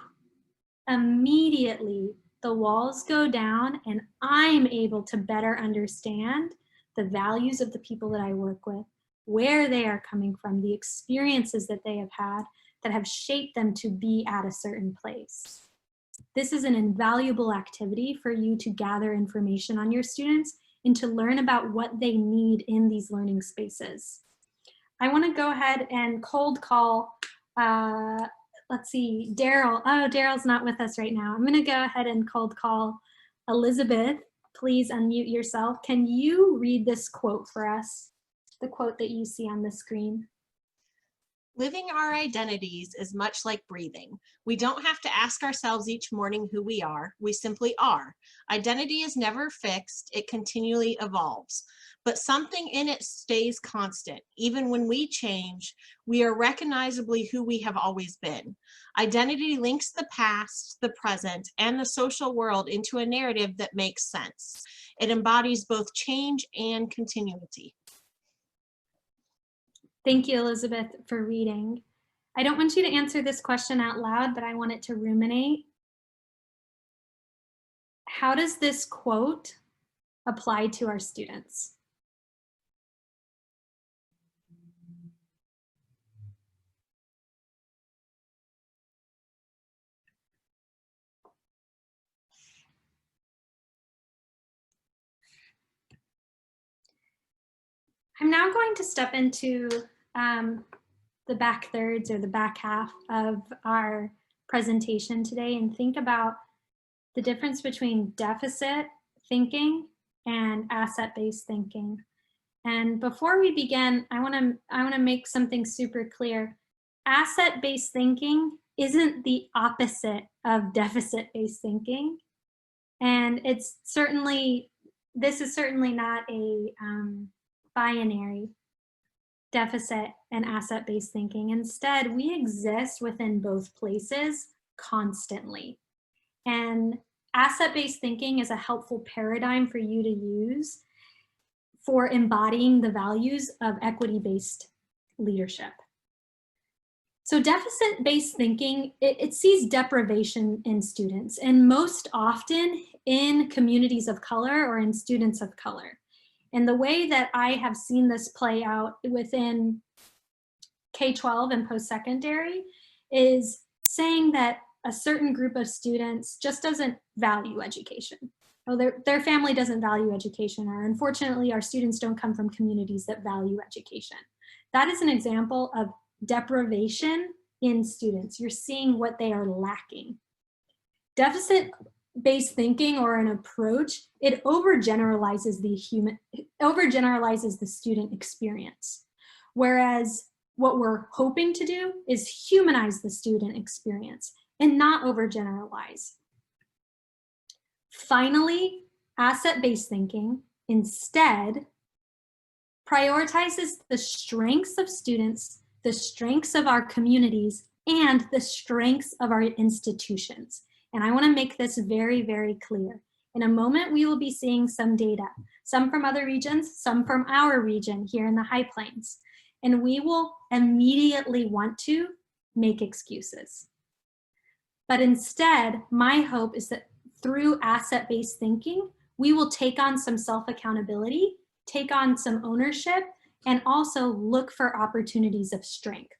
immediately the walls go down and I'm able to better understand the values of the people that I work with, where they are coming from, the experiences that they have had that have shaped them to be at a certain place. This is an invaluable activity for you to gather information on your students and to learn about what they need in these learning spaces. I want to go ahead and cold call, let's see, Daryl. Oh, Daryl's not with us right now. I'm going to go ahead and cold call Elizabeth. Please unmute yourself. Can you read this quote for us? The quote that you see on the screen. Living our identities is much like breathing. We don't have to ask ourselves each morning who we are. We simply are. Identity is never fixed. It continually evolves. But something in it stays constant. Even when we change, we are recognizably who we have always been. Identity links the past, the present, and the social world into a narrative that makes sense. It embodies both change and continuity. Thank you, Elizabeth, for reading. I don't want you to answer this question out loud, but I want it to ruminate. How does this quote apply to our students? I'm now going to step into the back thirds or the back half of our presentation today and think about the difference between deficit thinking and asset-based thinking. And before we begin, I want to make something super clear. Asset-based thinking isn't the opposite of deficit-based thinking. And this is certainly not a binary, deficit and asset-based thinking. Instead, we exist within both places constantly. And asset-based thinking is a helpful paradigm for you to use for embodying the values of equity-based leadership. So deficit-based thinking, it sees deprivation in students, and most often in communities of color or in students of color. And the way that I have seen this play out within K-12 and post-secondary is saying that a certain group of students just doesn't value education. Or their family doesn't value education, or unfortunately our students don't come from communities that value education. That is an example of deprivation in students. You're seeing what they are lacking. Deficit-based thinking, or an approach, it overgeneralizes the student experience. Whereas what we're hoping to do is humanize the student experience and not overgeneralize. Finally, asset-based thinking instead prioritizes the strengths of students, the strengths of our communities, and the strengths of our institutions. And I want to make this very, very clear. In a moment, we will be seeing some data, some from other regions, some from our region here in the High Plains. And we will immediately want to make excuses. But instead, my hope is that through asset-based thinking, we will take on some self-accountability, take on some ownership, and also look for opportunities of strength.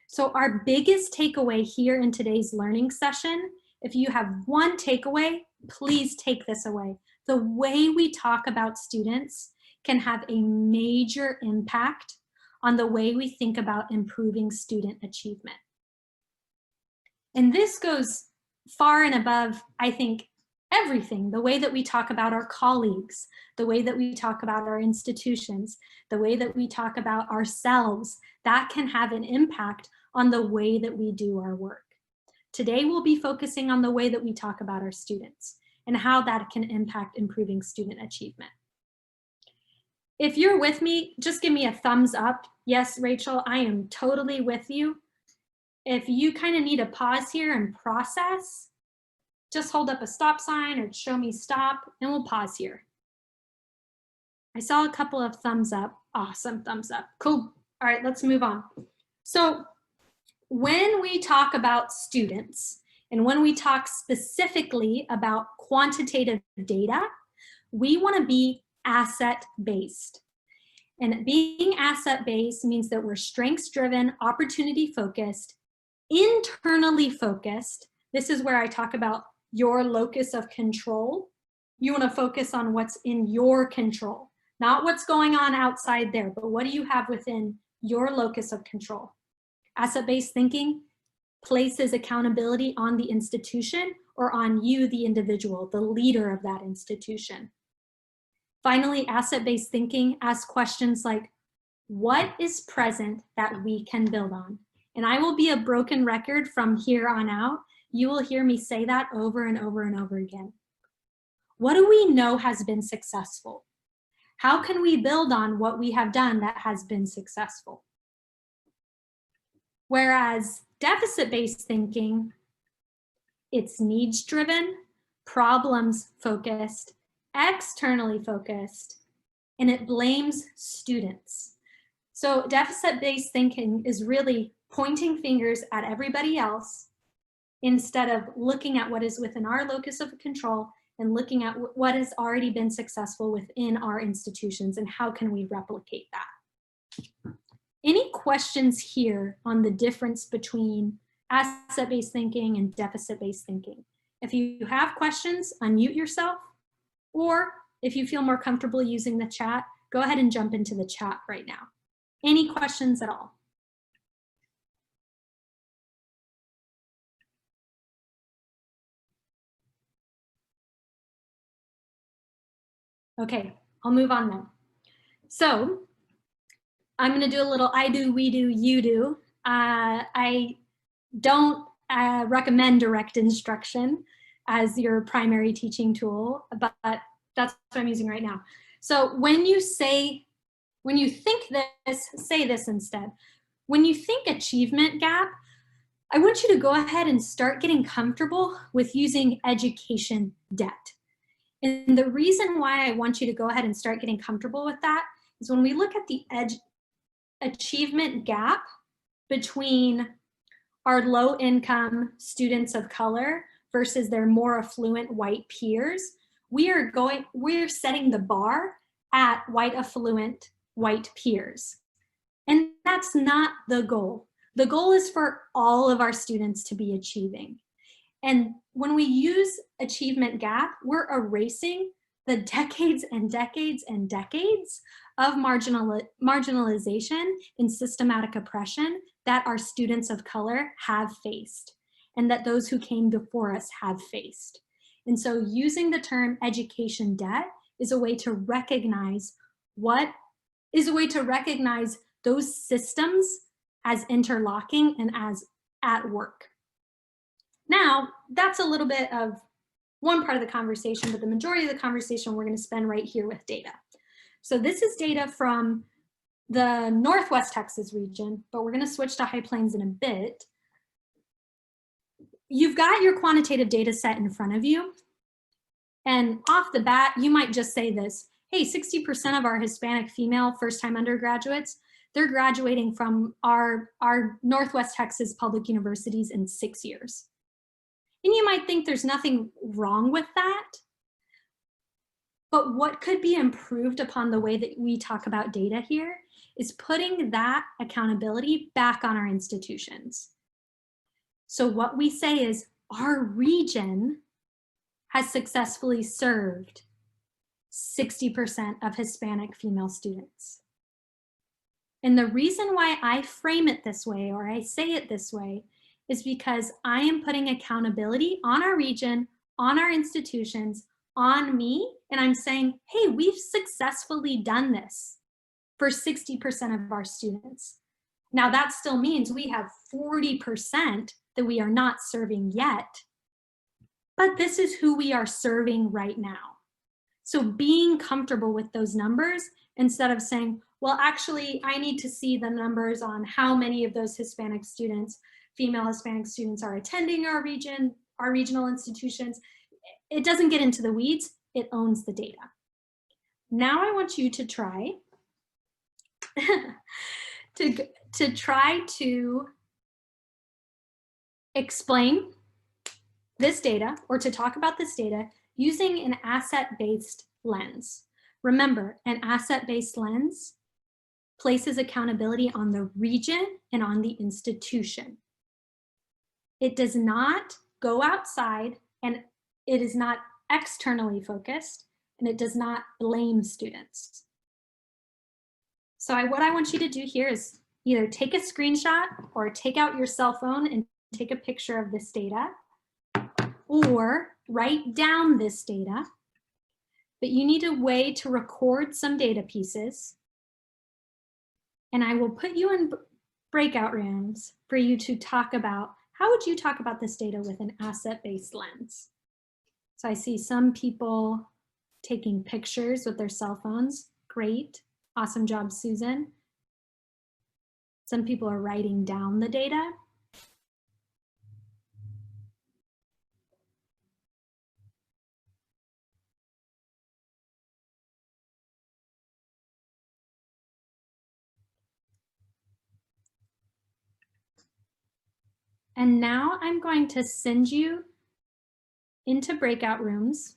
So our biggest takeaway here in today's learning session, if you have one takeaway, please take this away. The way we talk about students can have a major impact on the way we think about improving student achievement. And this goes far and above, I think, everything, the way that we talk about our colleagues, the way that we talk about our institutions, the way that we talk about ourselves, that can have an impact on the way that we do our work. Today, we'll be focusing on the way that we talk about our students and how that can impact improving student achievement. If you're with me, just give me a thumbs up. Yes, Rachel, I am totally with you. If you kind of need a pause here and process, just hold up a stop sign or show me stop, and we'll pause here. I saw a couple of thumbs up. Awesome, thumbs up. Cool. All right, let's move on. So when we talk about students, and when we talk specifically about quantitative data, we want to be asset-based. And being asset-based means that we're strengths-driven, opportunity-focused, internally focused. This is where I talk about your locus of control. You want to focus on what's in your control, not what's going on outside there, but what do you have within your locus of control. Asset-based thinking places accountability on the institution or on you, the individual, the leader of that institution. Finally, asset-based thinking asks questions like, What is present that we can build on? And I will be a broken record from here on out. You will hear me say that over and over and over again. What do we know has been successful? How can we build on what we have done that has been successful? Whereas deficit-based thinking, it's needs-driven, problems-focused, externally focused, and it blames students. So deficit-based thinking is really pointing fingers at everybody else instead of looking at what is within our locus of control and looking at what has already been successful within our institutions and how can we replicate that. Any questions here on the difference between asset-based thinking and deficit-based thinking? If you have questions, unmute yourself, or if you feel more comfortable using the chat, go ahead and jump into the chat right now. Any questions at all? Okay, I'll move on then. So I'm gonna do a little I do, we do, you do. I don't recommend direct instruction as your primary teaching tool, but that's what I'm using right now. So when you think this, say this instead. When you think achievement gap, I want you to go ahead and start getting comfortable with using education debt. And the reason why I want you to go ahead and start getting comfortable with that is when we look at the achievement gap between our low income students of color versus their more affluent white peers, we're setting the bar at white affluent white peers. And that's not the goal. The goal is for all of our students to be achieving. And when we use achievement gap, we're erasing the decades and decades and decades of marginalization and systematic oppression that our students of color have faced and that those who came before us have faced. And so using the term education debt is a way to recognize those systems as interlocking and as at work. Now, that's a little bit of one part of the conversation, but the majority of the conversation we're going to spend right here with data. So this is data from the Northwest Texas region, but we're going to switch to High Plains in a bit. You've got your quantitative data set in front of you. And off the bat, you might just say this, hey, 60% of our Hispanic female first-time undergraduates, they're graduating from our Northwest Texas public universities in 6 years. And you might think there's nothing wrong with that. But what could be improved upon the way that we talk about data here is putting that accountability back on our institutions. So what we say is our region has successfully served 60% of Hispanic female students. And the reason why I frame it this way, or I say it this way, is because I am putting accountability on our region, on our institutions, on me, and I'm saying, hey, we've successfully done this for 60% of our students. Now that still means we have 40% that we are not serving yet, but this is who we are serving right now. So being comfortable with those numbers instead of saying, well, actually, I need to see the numbers on how many of those Hispanic students, female Hispanic students are attending our region, our regional institutions. It doesn't get into the weeds, it owns the data. Now I want you to try to try to explain this data or to talk about this data using an asset-based lens. Remember, an asset-based lens places accountability on the region and on the institution. It does not go outside, and it is not externally focused, and it does not blame students. So what I want you to do here is either take a screenshot or take out your cell phone and take a picture of this data, or write down this data, but you need a way to record some data pieces And I will put you in breakout rooms for you to talk about, how would you talk about this data with an asset-based lens? So I see some people taking pictures with their cell phones. Great. Awesome job, Susan. Some people are writing down the data. And now I'm going to send you into breakout rooms.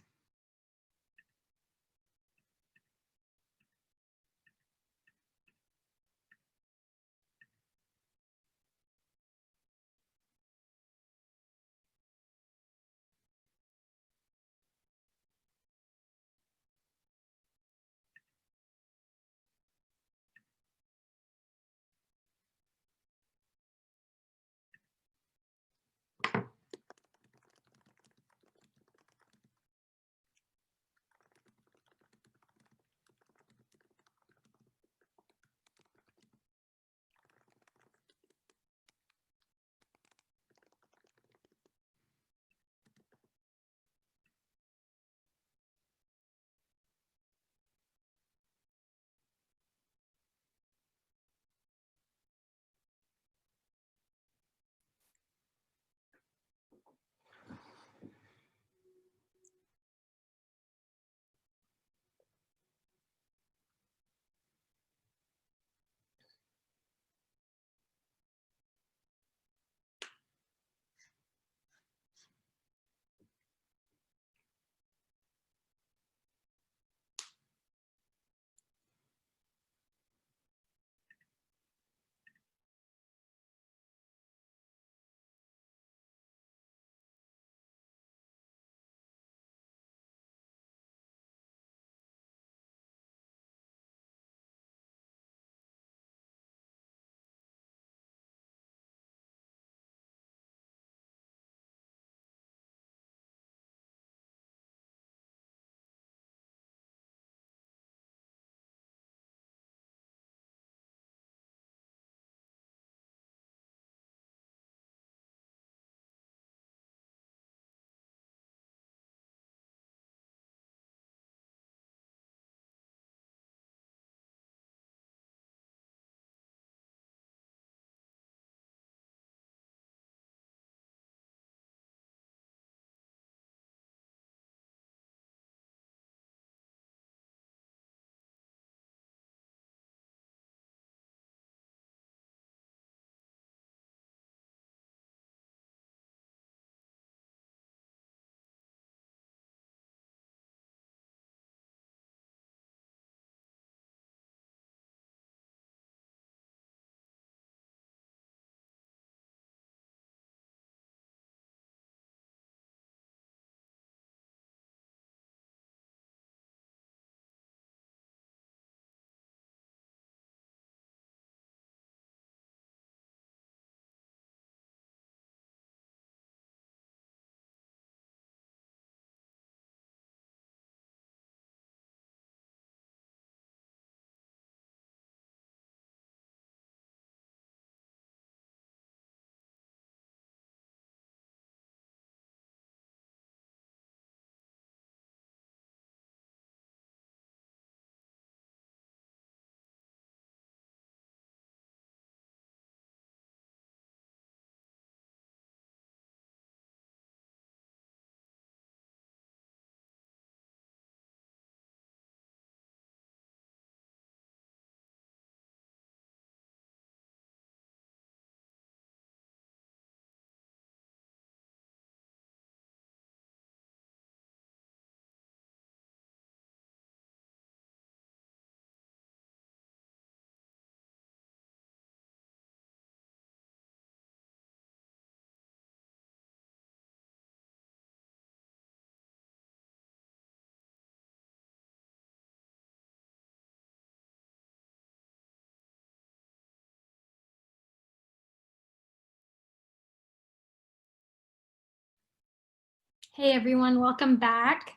Hey everyone, welcome back.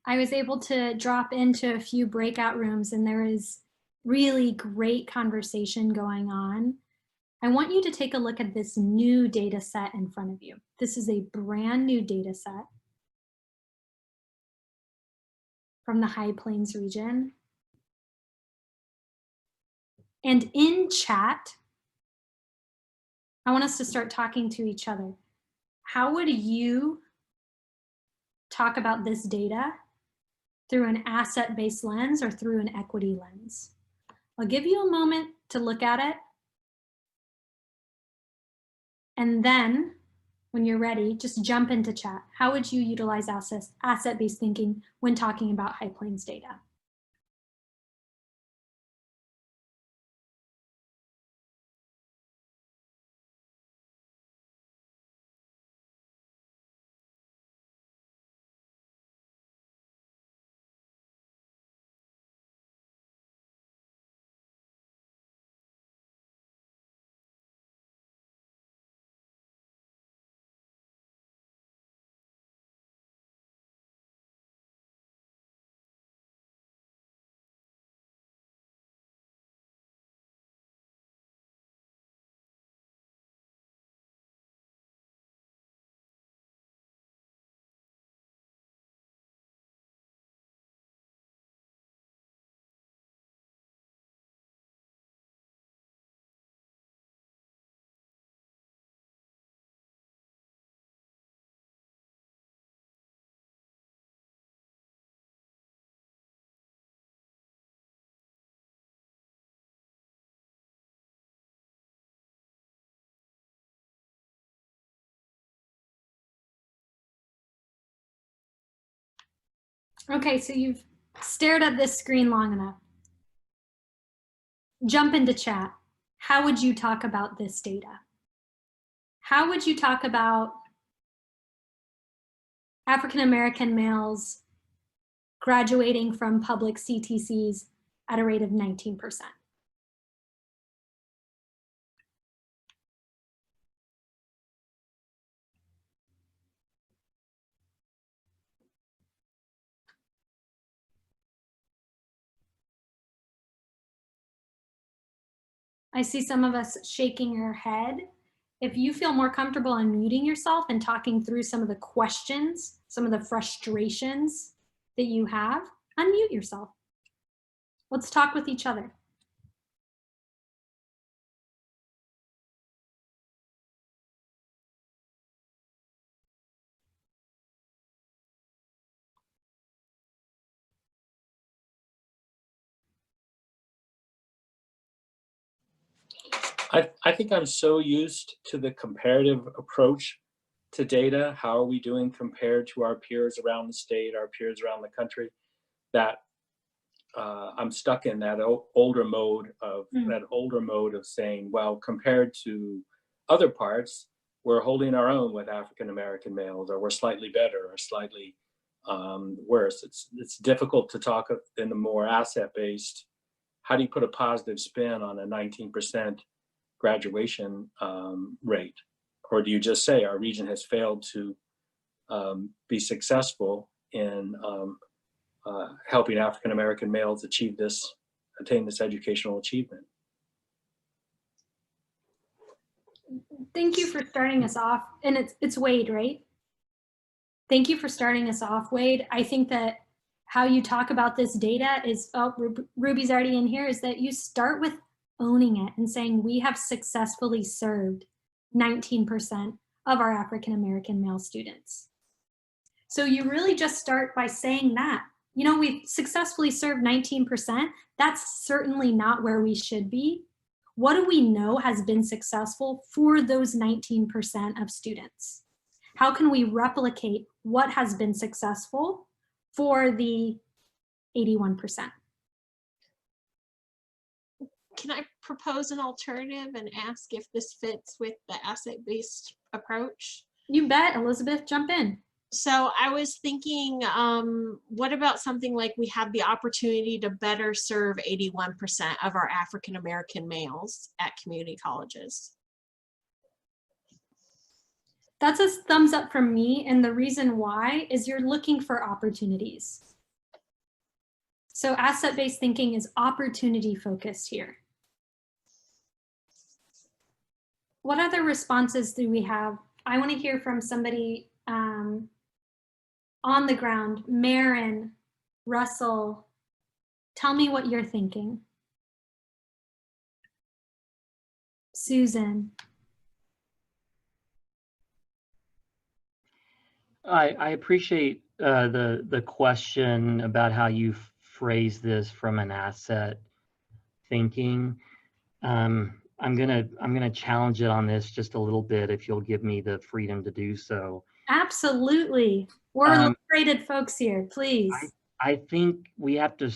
I was able to drop into a few breakout rooms and there is really great conversation going on, I want you to take a look at this new data set in front of you. This is a brand new data set from the High Plains region. And in chat, I want us to start talking to each other. How would you talk about this data through an asset-based lens or through an equity lens? I'll give you a moment to look at it. And then when you're ready, just jump into chat. How would you utilize asset-based thinking when talking about High Plains data? Okay, so you've stared at this screen long enough. Jump into chat. How would you talk about this data? How would you talk about African American males graduating from public CTCs at a rate of 19%? I see some of us shaking your head. If you feel more comfortable unmuting yourself and talking through some of the questions, some of the frustrations that you have, unmute yourself. Let's talk with each other. I think I'm so used to the comparative approach to data. How are we doing compared to our peers around the state, our peers around the country, that I'm stuck in that older mode of saying, well, compared to other parts, we're holding our own with African American males, or we're slightly better or slightly worse. It's difficult to talk in a more asset-based. How do you put a positive spin on a 19% graduation rate? Or do you just say our region has failed to be successful in helping African American males attain this educational achievement? Thank you for starting us off. And it's Wade, right? Thank you for starting us off, Wade. I think that how you talk about this data is, oh, Ruby's already in here, is that you start with owning it and saying we have successfully served 19% of our African American male students. So you really just start by saying that. You know, we've successfully served 19%. That's certainly not where we should be. What do we know has been successful for those 19% of students? How can we replicate what has been successful for the 81%? Can I propose an alternative and ask if this fits with the asset-based approach? You bet, Elizabeth, jump in. So I was thinking, what about something like we have the opportunity to better serve 81% of our African American males at community colleges? That's a thumbs up from me. And the reason why is you're looking for opportunities. So asset-based thinking is opportunity focused here. What other responses do we have? I want to hear from somebody on the ground. Marin, Russell, tell me what you're thinking. Susan. I appreciate the question about how you phrase this from an asset thinking. I'm gonna challenge it on this just a little bit if you'll give me the freedom to do so. Absolutely. We're liberated folks here, please. I think we have to.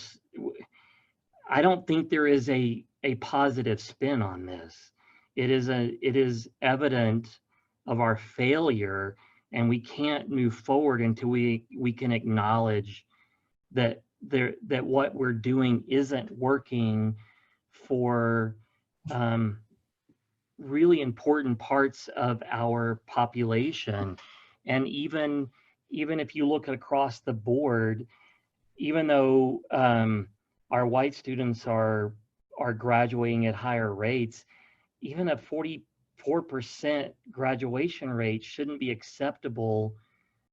I don't think there is a positive spin on this. It is evident of our failure, and we can't move forward until we can acknowledge that what we're doing isn't working for really important parts of our population. And even if you look across the board, even though our white students are graduating at higher rates, even a 44% graduation rate shouldn't be acceptable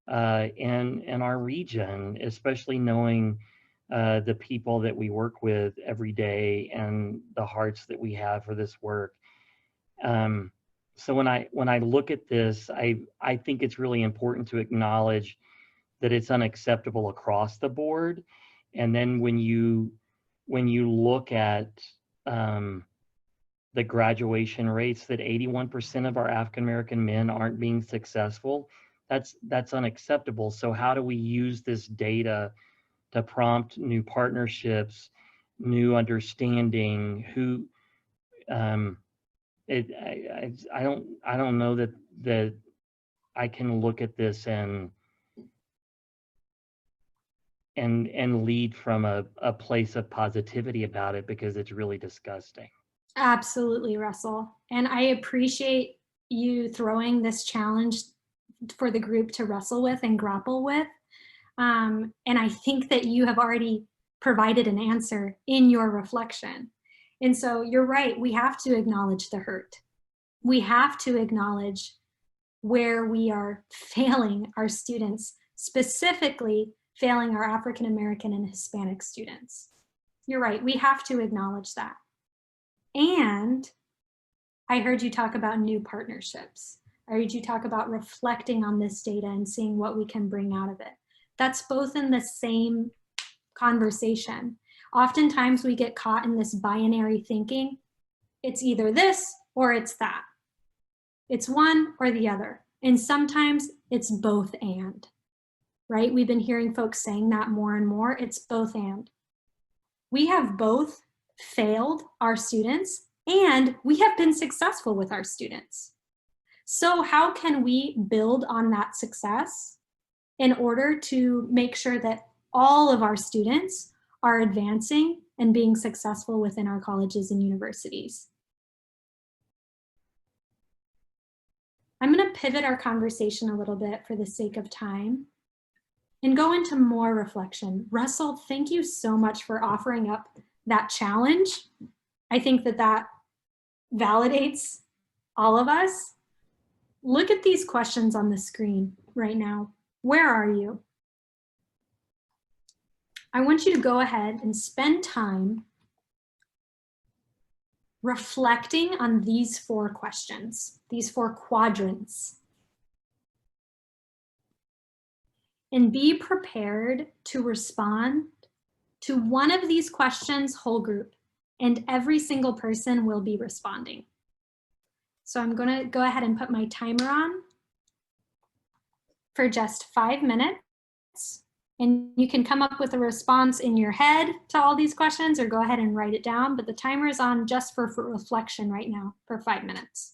in our region, especially knowing the people that we work with every day and the hearts that we have for this work. So when I look at this, I think it's really important to acknowledge that it's unacceptable across the board. And then when you look at the graduation rates, that 81% of our African American men aren't being successful, that's unacceptable. So how do we use this data to prompt new partnerships, new understanding? I don't know that I can look at this and lead from a place of positivity about it, because it's really disgusting. Absolutely, Russell. And I appreciate you throwing this challenge for the group to wrestle with and grapple with. And I think that you have already provided an answer in your reflection. And so you're right, we have to acknowledge the hurt. We have to acknowledge where we are failing our students, specifically failing our African American and Hispanic students. You're right, we have to acknowledge that. And I heard you talk about new partnerships. I heard you talk about reflecting on this data and seeing what we can bring out of it. That's both in the same conversation. Oftentimes we get caught in this binary thinking. It's either this or it's that. It's one or the other. And sometimes it's both and, right? We've been hearing folks saying that more and more. It's both and. We have both failed our students and we have been successful with our students. So how can we build on that success in order to make sure that all of our students are advancing and being successful within our colleges and universities? I'm going to pivot our conversation a little bit for the sake of time and go into more reflection. Russell, thank you so much for offering up that challenge. I think that validates all of us. Look at these questions on the screen right now. Where are you? I want you to go ahead and spend time reflecting on these 4 questions, these 4 quadrants. And be prepared to respond to one of these questions, whole group, and every single person will be responding. So I'm going to go ahead and put my timer on for just 5 minutes. And you can come up with a response in your head to all these questions or go ahead and write it down, but the timer is on just for reflection right now for 5 minutes.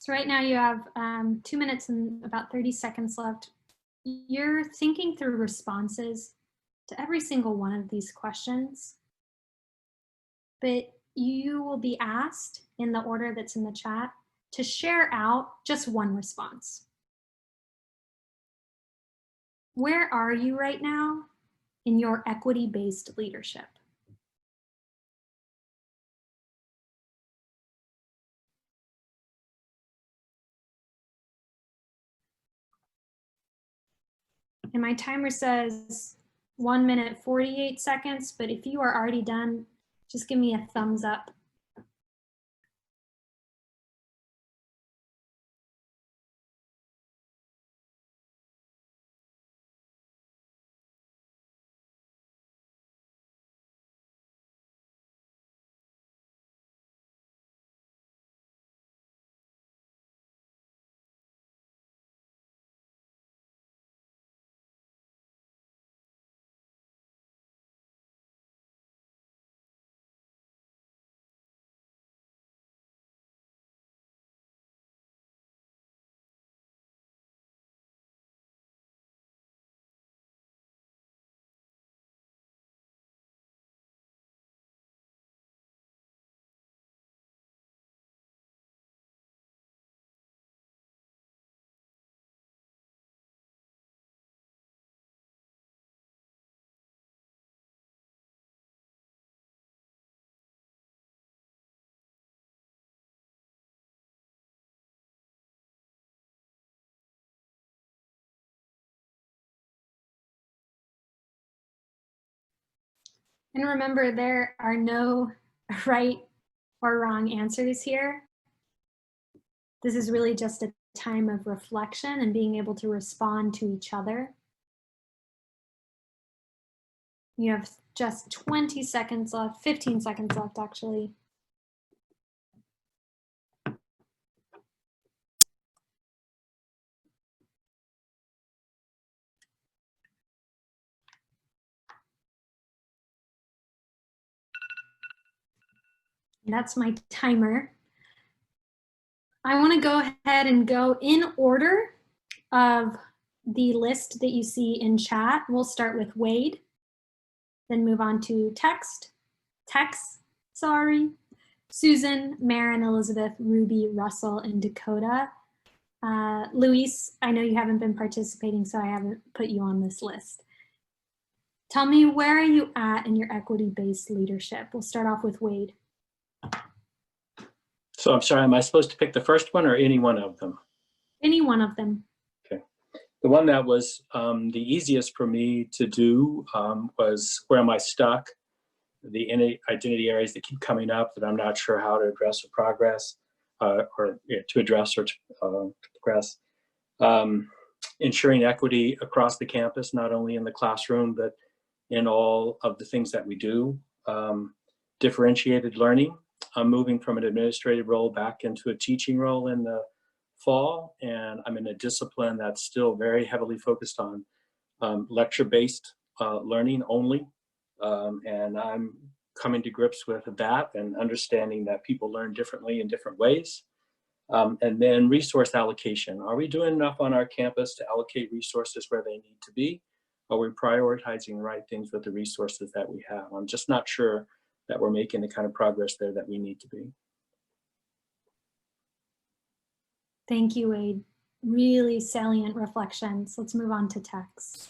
So right now you have 2 minutes and about 30 seconds left. You're thinking through responses to every single one of these questions, but you will be asked in the order that's in the chat to share out just one response. Where are you right now in your equity-based leadership? And my timer says 1 minute, 48 seconds, but if you are already done, just give me a thumbs up. And remember, there are no right or wrong answers here. This is really just a time of reflection and being able to respond to each other. You have just 20 seconds left, 15 seconds left actually. And that's my timer. I want to go ahead and go in order of the list that you see in chat. We'll start with Wade, then move on to Tex, Susan, Maren, Elizabeth, Ruby, Russell, and Dakota. Luis, I know you haven't been participating, so I haven't put you on this list. Tell me, where are you at in your equity-based leadership? We'll start off with Wade. So I'm sorry, am I supposed to pick the first one or any one of them? Any one of them. Okay. The one that was the easiest for me to do was where am I stuck? The identity areas that keep coming up that I'm not sure how to address or progress, to address or to progress. Ensuring equity across the campus, not only in the classroom, but in all of the things that we do. Differentiated learning. I'm moving from an administrative role back into a teaching role in the fall, and I'm in a discipline that's still very heavily focused on lecture-based learning only. And I'm coming to grips with that and understanding that people learn differently in different ways. And then resource allocation. Are we doing enough on our campus to allocate resources where they need to be? Are we prioritizing the right things with the resources that we have? I'm just not sure that we're making the kind of progress there that we need to be. Thank you, Wade. Really salient reflections. Let's move on to Tex.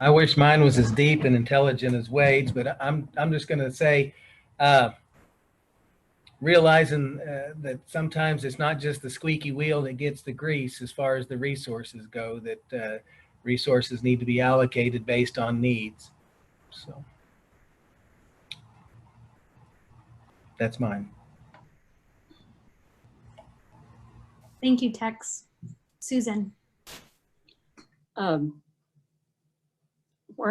I wish mine was as deep and intelligent as Wade's, but I'm just going to say, realizing that sometimes it's not just the squeaky wheel that gets the grease as far as the resources go, that resources need to be allocated based on needs. So that's mine. Thank you, Tex. Susan. Where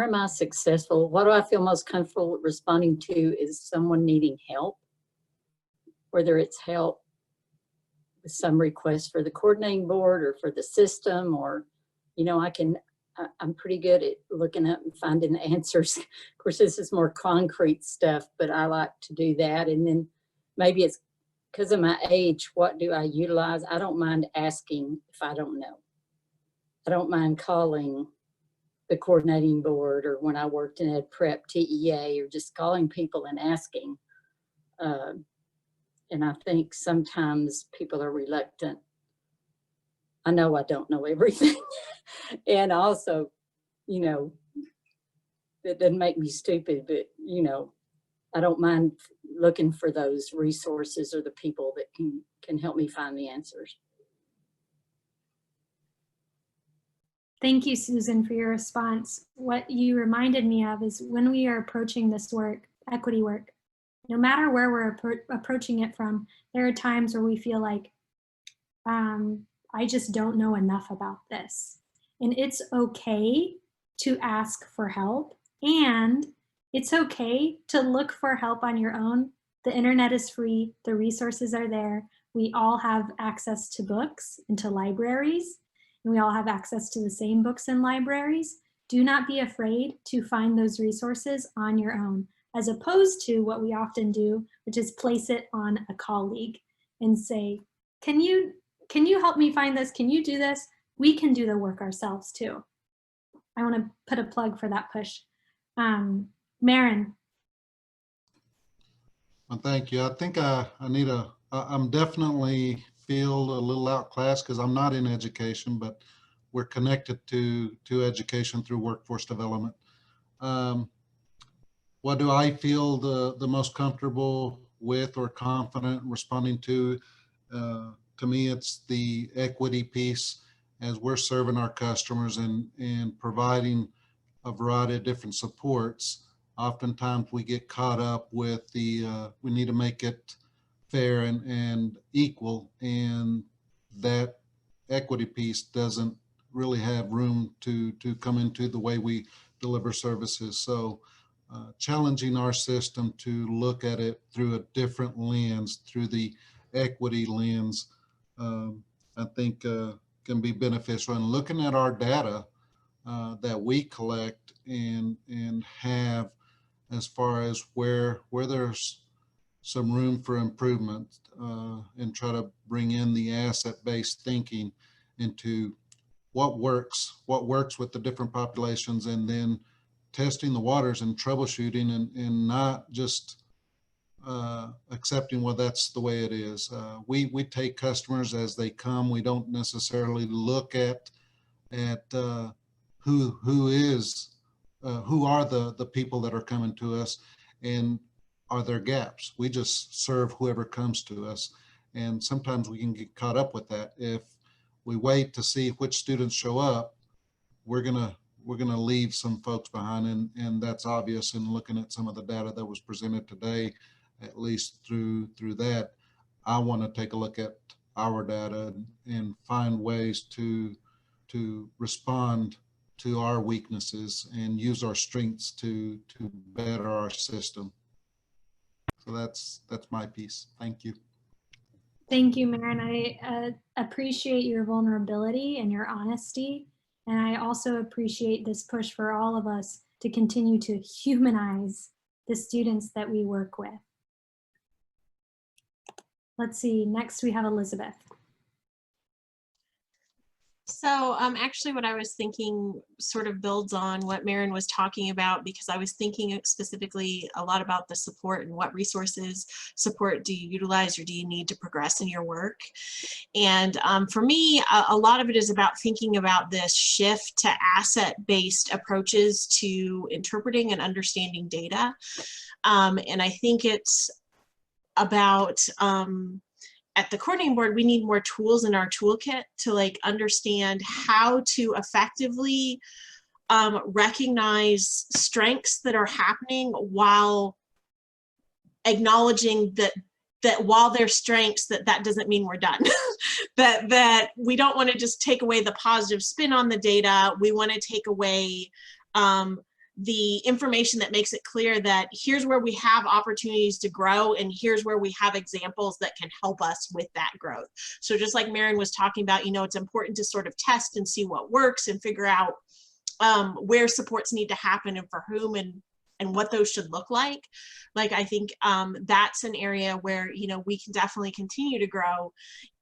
am I successful? What do I feel most comfortable responding to is someone needing help, whether it's help with some request for the coordinating board or for the system, or, you know, I I'm pretty good at looking up and finding the answers. Of course, this is more concrete stuff, but I like to do that. And then maybe it's because of my age, what do I utilize? I don't mind asking if I don't know. I don't mind calling the coordinating board, or when I worked in Ed Prep, TEA, or just calling people and asking. And I think sometimes people are reluctant. I know I don't know everything. And also, you know, it doesn't make me stupid, but, you know, I don't mind looking for those resources or the people that can help me find the answers. Thank you, Susan, for your response. What you reminded me of is when we are approaching this work, equity work, no matter where we're approaching it from, there are times where we feel like, I just don't know enough about this. And it's okay to ask for help, and it's okay to look for help on your own. The internet is free, the resources are there. We all have access to books and to libraries, and we all have access to the same books and libraries. Do not be afraid to find those resources on your own, as opposed to what we often do, which is place it on a colleague and say, can you help me find this? Can you do this? We can do the work ourselves too. I want to put a plug for that push. Maren. Well, thank you. I think I'm definitely feel a little outclassed because I'm not in education, but we're connected to education through workforce development. What do I feel the most comfortable with or confident responding to? To me, it's the equity piece as we're serving our customers and providing a variety of different supports. Oftentimes we get caught up with we need to make it fair and equal, and that equity piece doesn't really have room to come into the way we deliver services. So challenging our system to look at it through a different lens, through the equity lens, I think can be beneficial. And looking at our data that we collect and have as far as where there's some room for improvement, and try to bring in the asset-based thinking into what works with the different populations, and then testing the waters and troubleshooting and not just accepting, well, that's the way it is. We take customers as they come. We don't necessarily look at who are the people that are coming to us and are there gaps. We just serve whoever comes to us. And sometimes we can get caught up with that. If we wait to see which students show up, we're gonna leave some folks behind, and that's obvious in looking at some of the data that was presented today. At least through that, I want to take a look at our data and find ways to respond to our weaknesses and use our strengths to better our system. So that's my piece. Thank you. Thank you, Maren. I appreciate your vulnerability and your honesty. And I also appreciate this push for all of us to continue to humanize the students that we work with. Let's see, next we have Elizabeth. So actually what I was thinking sort of builds on what Maren was talking about, because I was thinking specifically a lot about the support and what resources support do you utilize or do you need to progress in your work. And for me, a lot of it is about thinking about this shift to asset-based approaches to interpreting and understanding data. And I think it's about at the coordinating board, we need more tools in our toolkit to like understand how to effectively recognize strengths that are happening while acknowledging that while they're strengths, that doesn't mean we're done. that we don't want to just take away the positive spin on the data. We want to take away the information that makes it clear that here's where we have opportunities to grow and here's where we have examples that can help us with that growth. So just like Maren was talking about, you know, it's important to sort of test and see what works and figure out where supports need to happen and for whom, and what those should look like. Like, I think that's an area where, you know, we can definitely continue to grow,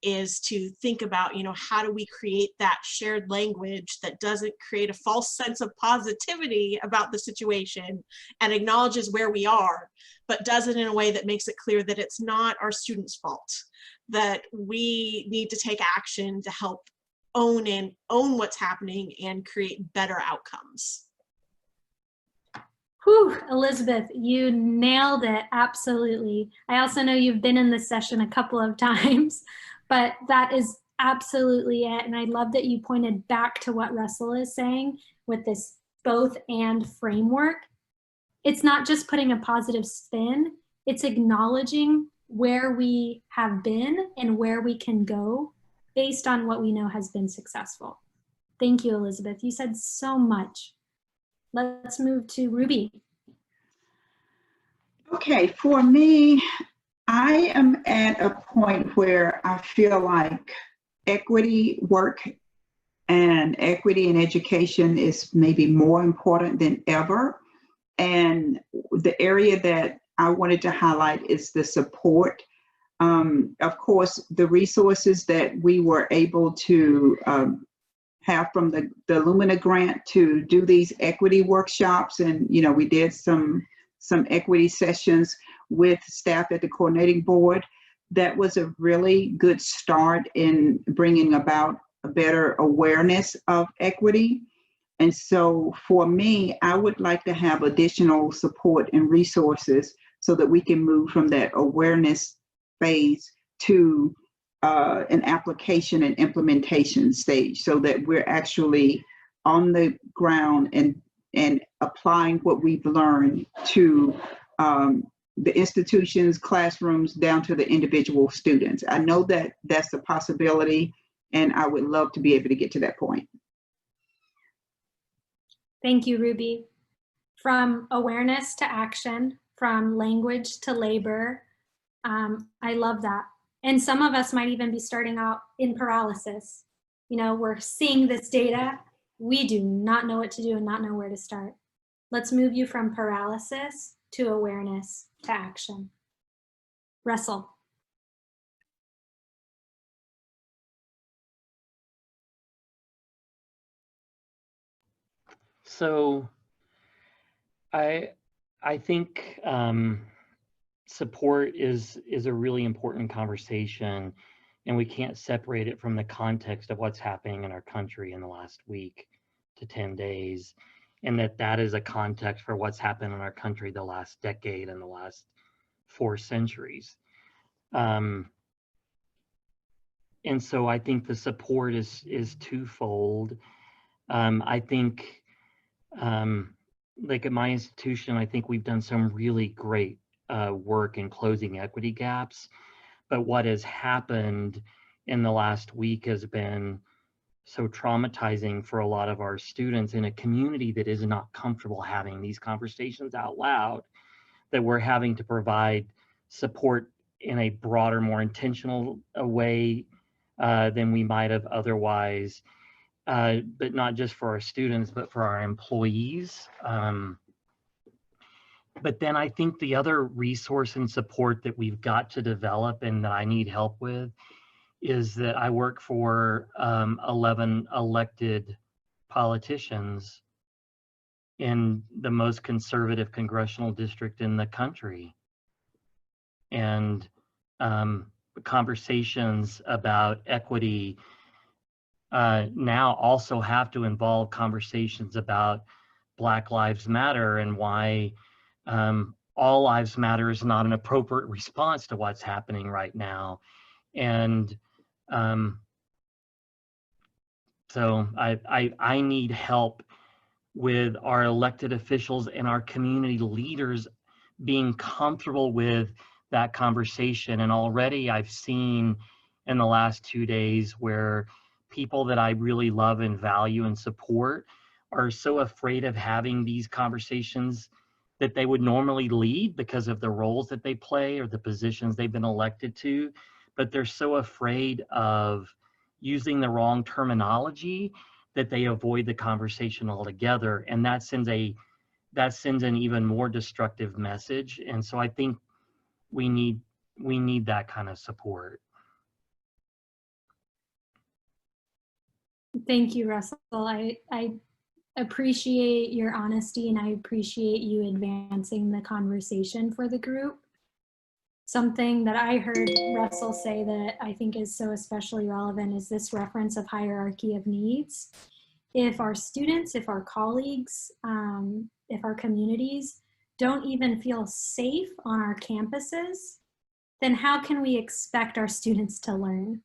is to think about, you know, how do we create that shared language that doesn't create a false sense of positivity about the situation and acknowledges where we are, but does it in a way that makes it clear that it's not our students' fault, that we need to take action to help own what's happening and create better outcomes. Whew, Elizabeth, you nailed it. Absolutely. I also know you've been in this session a couple of times, but that is absolutely it. And I love that you pointed back to what Russell is saying with this both and framework. It's not just putting a positive spin, it's acknowledging where we have been and where we can go based on what we know has been successful. Thank you, Elizabeth. You said so much. Let's move to Ruby. Okay, for me, I am at a point where I feel like equity work and equity in education is maybe more important than ever. And the area that I wanted to highlight is the support. Of course, the resources that we were able to have from the Lumina grant to do these equity workshops. And, you know, we did some equity sessions with staff at the coordinating board. That was a really good start in bringing about a better awareness of equity. And so for me, I would like to have additional support and resources so that we can move from that awareness phase to an application and implementation stage, so that we're actually on the ground and applying what we've learned to the institutions, classrooms, down to the individual students. I know that that's a possibility, and I would love to be able to get to that point. Thank you, Ruby. From awareness to action, from language to labor. I love that. And some of us might even be starting out in paralysis. You know, we're seeing this data. We do not know what to do and not know where to start. Let's move you from paralysis to awareness to action. Russell. So I think support is a really important conversation, and we can't separate it from the context of what's happening in our country in the last week to 10 days, and that is a context for what's happened in our country the last decade and the last 4 centuries. And so I think the support is twofold. I think like at my institution, I think we've done some really great work in closing equity gaps. But what has happened in the last week has been so traumatizing for a lot of our students in a community that is not comfortable having these conversations out loud, that we're having to provide support in a broader, more intentional way than we might have otherwise. But not just for our students, but for our employees. But then I think the other resource and support that we've got to develop and that I need help with is that I work for 11 elected politicians in the most conservative congressional district in the country. And conversations about equity now also have to involve conversations about Black Lives Matter and why all lives matter is not an appropriate response to what's happening right now. And so I need help with our elected officials and our community leaders being comfortable with that conversation. And already I've seen in the last 2 days where people that I really love and value and support are so afraid of having these conversations that they would normally lead because of the roles that they play or the positions they've been elected to, but they're so afraid of using the wrong terminology that they avoid the conversation altogether, and that sends an even more destructive message. And so I think we need that kind of support. Thank you, Russell. I appreciate your honesty, and I appreciate you advancing the conversation for the group. Something that I heard Russell say that I think is so especially relevant is this reference of hierarchy of needs. If our students, if our colleagues, if our communities don't even feel safe on our campuses, then how can we expect our students to learn?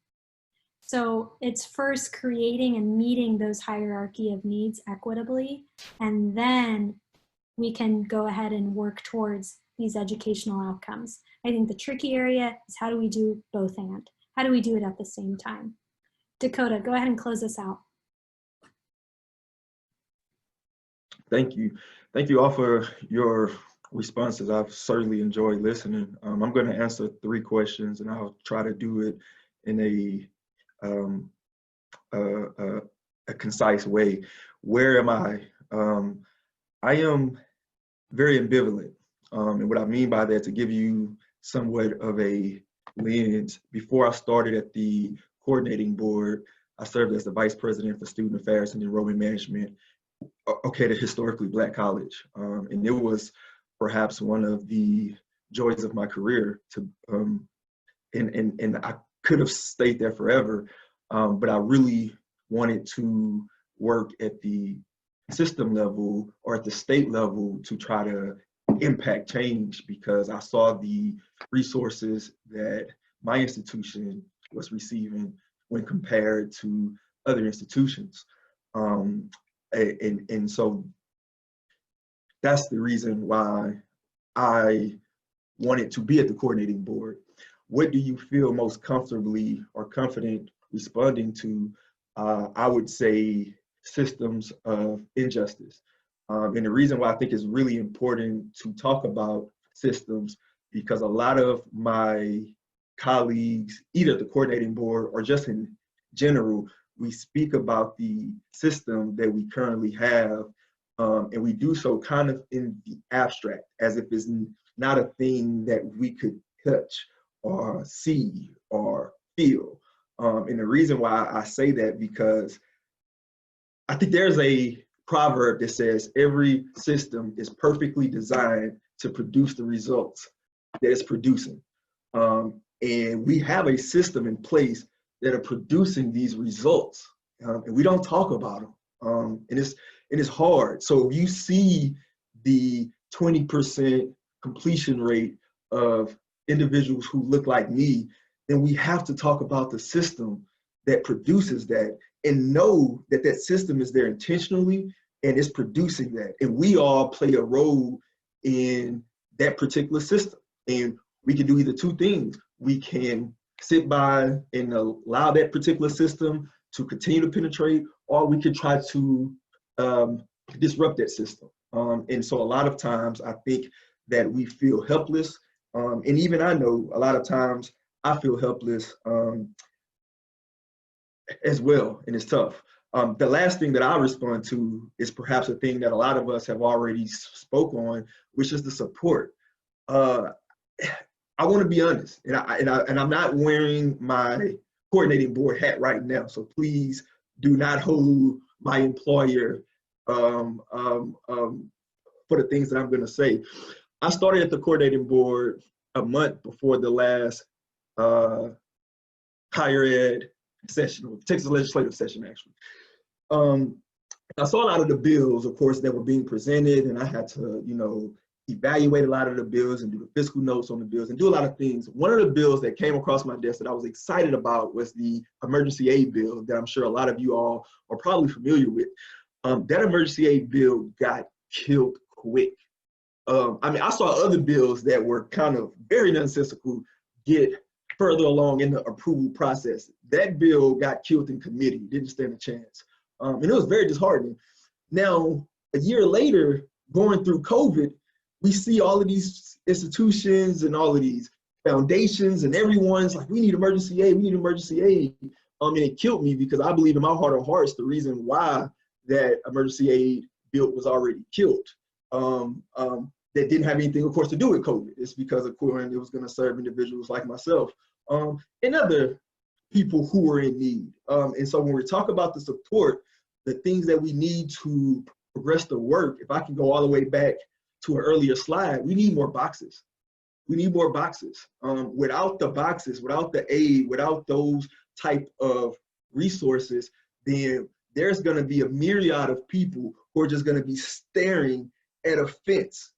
So it's first creating and meeting those hierarchy of needs equitably, and then we can go ahead and work towards these educational outcomes. I think the tricky area is how do we do both and? How do we do it at the same time? Dakota, go ahead and close us out. Thank you. Thank you all for your responses. I've certainly enjoyed listening. I'm going to answer 3 questions, and I'll try to do it in a concise way. Where am I? I am very ambivalent. And what I mean by that, to give you somewhat of a lens, before I started at the coordinating board, I served as the vice president for student affairs and enrollment management, at a historically Black college. And it was perhaps one of the joys of my career to, and I could have stayed there forever, but I really wanted to work at the system level or at the state level to try to impact change, because I saw the resources that my institution was receiving when compared to other institutions. And so that's the reason why I wanted to be at the coordinating board. What do you feel most comfortably or confident responding to? I would say systems of injustice. And the reason why I think it's really important to talk about systems, because a lot of my colleagues, either at the coordinating board or just in general, we speak about the system that we currently have, and we do so kind of in the abstract, as if it's not a thing that we could touch or see or feel. And the reason why I say that, because I think there's a proverb that says every system is perfectly designed to produce the results that it's producing. And we have a system in place that are producing these results, and we don't talk about them. And it's hard. So if you see the 20% completion rate of individuals who look like me, then we have to talk about the system that produces that, and know that that system is there intentionally and it's producing that. And we all play a role in that particular system. And we can do either 2 things. We can sit by and allow that particular system to continue to penetrate, or we could try to disrupt that system. And so a lot of times I think that we feel helpless. And even I know a lot of times I feel helpless as well, and it's tough. The last thing that I respond to is perhaps a thing that a lot of us have already spoke on, which is the support. I want to be honest, and I'm not wearing my coordinating board hat right now, so please do not hold my employer for the things that I'm going to say. I started at the coordinating board a month before the last higher ed session, or Texas legislative session, actually. I saw a lot of the bills, of course, that were being presented, and I had to, evaluate a lot of the bills and do the fiscal notes on the bills and do a lot of things. One of the bills that came across my desk that I was excited about was the emergency aid bill that I'm sure a lot of you all are probably familiar with. That emergency aid bill got killed quick. I saw other bills that were kind of very nonsensical get further along in the approval process. That bill got killed in committee, didn't stand a chance. And it was very disheartening. Now, a year later, going through COVID, we see all of these institutions and all of these foundations, and everyone's like, we need emergency aid, we need emergency aid. And it killed me because I believe in my heart of hearts the reason why that emergency aid bill was already killed. That didn't have anything, of course, to do with COVID. It's because, of course, it was going to serve individuals like myself and other people who were in need. And so when we talk about the support, the things that we need to progress the work, if I can go all the way back to an earlier slide, we need more boxes. We need more boxes. Without the boxes, without the aid, without those type of resources, then there's going to be a myriad of people who are just going to be staring at a fence.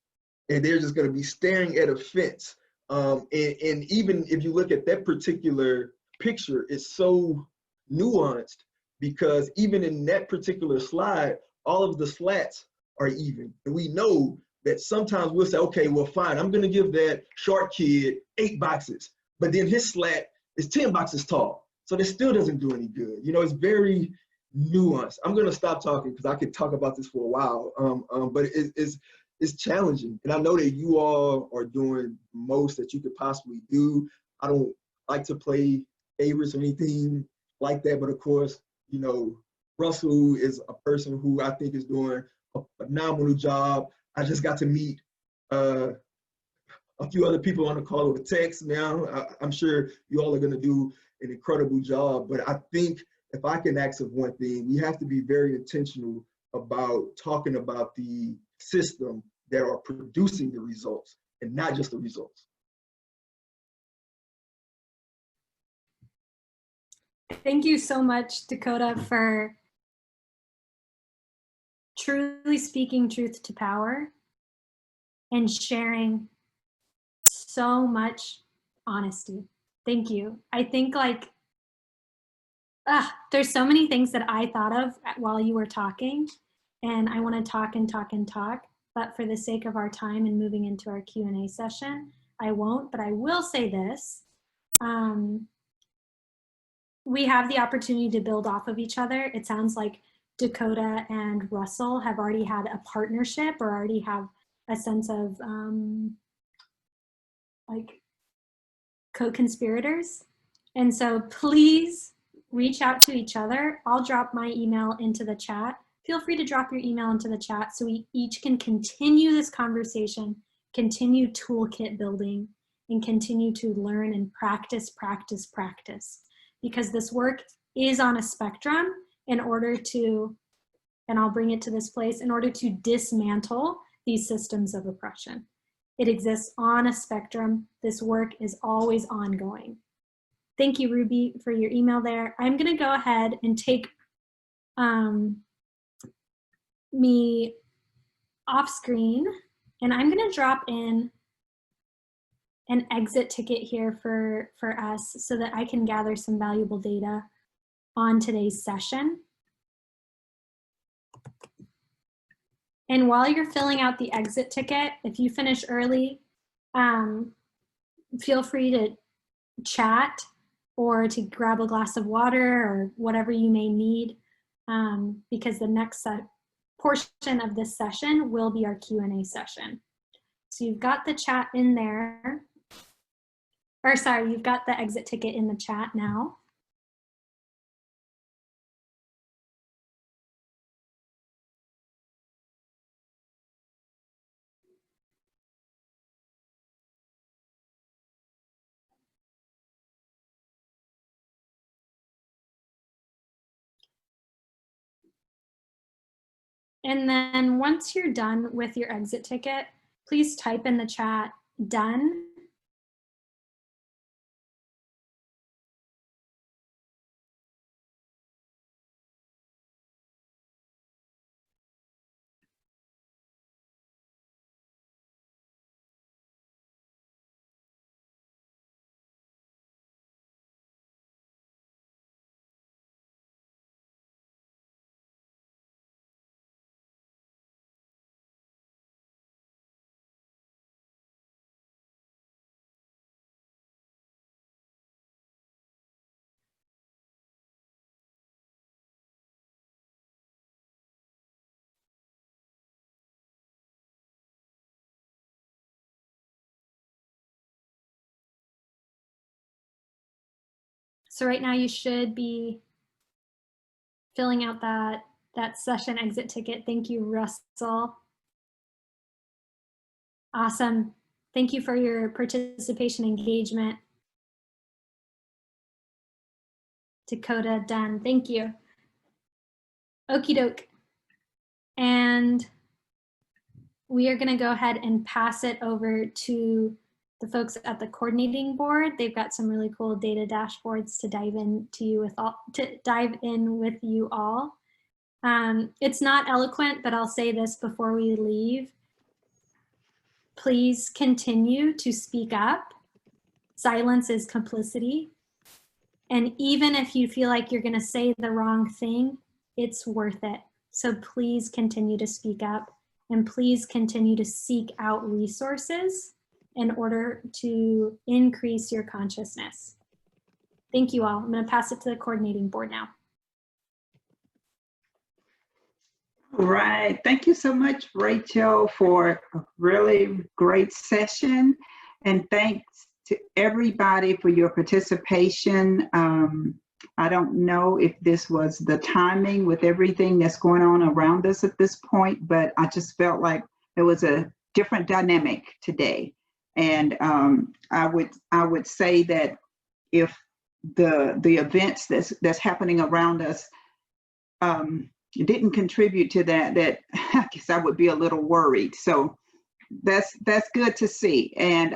And they're just going to be staring at a fence. And even if you look at that particular picture, it's so nuanced because even in that particular slide, all of the slats are even. And we know that sometimes we'll say, okay, well, fine, I'm going to give that short kid 8 boxes, but then his slat is 10 boxes tall. So that still doesn't do any good. You know, it's very nuanced. I'm going to stop talking because I could talk about this for a while, but it's challenging. And I know that you all are doing most that you could possibly do. I don't like to play favorites or anything like that, but of course, you know, Russell is a person who I think is doing a phenomenal job. I just got to meet a few other people on the call over text now. I'm sure you all are going to do an incredible job, but I think if I can ask of one thing, we have to be very intentional about talking about the system that are producing the results and not just the results. Thank you so much, Dakota, for truly speaking truth to power and sharing so much honesty. Thank you. I think there's so many things that I thought of while you were talking, and I want to talk and talk and talk, but for the sake of our time and moving into our Q&A session, I won't, but I will say this. We have the opportunity to build off of each other. It sounds like Dakota and Russell have already had a partnership or already have a sense of like co-conspirators. And so please reach out to each other. I'll drop my email into the chat. Feel free to drop your email into the chat so we each can continue this conversation, continue toolkit building, and continue to learn and practice, practice, practice. Because this work is on a spectrum in order to, and I'll bring it to this place, in order to dismantle these systems of oppression. It exists on a spectrum. This work is always ongoing. Thank you, Ruby, for your email there. I'm gonna go ahead and take me off screen, and I'm gonna drop in an exit ticket here for us so that I can gather some valuable data on today's session. And while you're filling out the exit ticket, if you finish early, feel free to chat or to grab a glass of water or whatever you may need, because the next portion of this session will be our Q&A session. So you've got the chat in there, or sorry, you've got the exit ticket in the chat now. And then once you're done with your exit ticket, please type in the chat, done. So right now you should be filling out that session exit ticket. Thank you, Russell. Awesome. Thank you for your participation engagement. Dakota, done. Thank you. Okie doke. And we are going to go ahead and pass it over to the folks at the coordinating board. They've got some really cool data dashboards to dive in with you all. It's not eloquent, but I'll say this before we leave. Please continue to speak up. Silence is complicity. And even if you feel like you're going to say the wrong thing, it's worth it. So please continue to speak up, and please continue to seek out resources in order to increase your consciousness. Thank you all. I'm going to pass it to the coordinating board now. All right. Thank you so much, Rachel, for a really great session. And thanks to everybody for your participation. I don't know if this was the timing with everything that's going on around us at this point, but I just felt like there was a different dynamic today. And I would say that if the events that's happening around us didn't contribute to that, I guess I would be a little worried. So that's good to see. And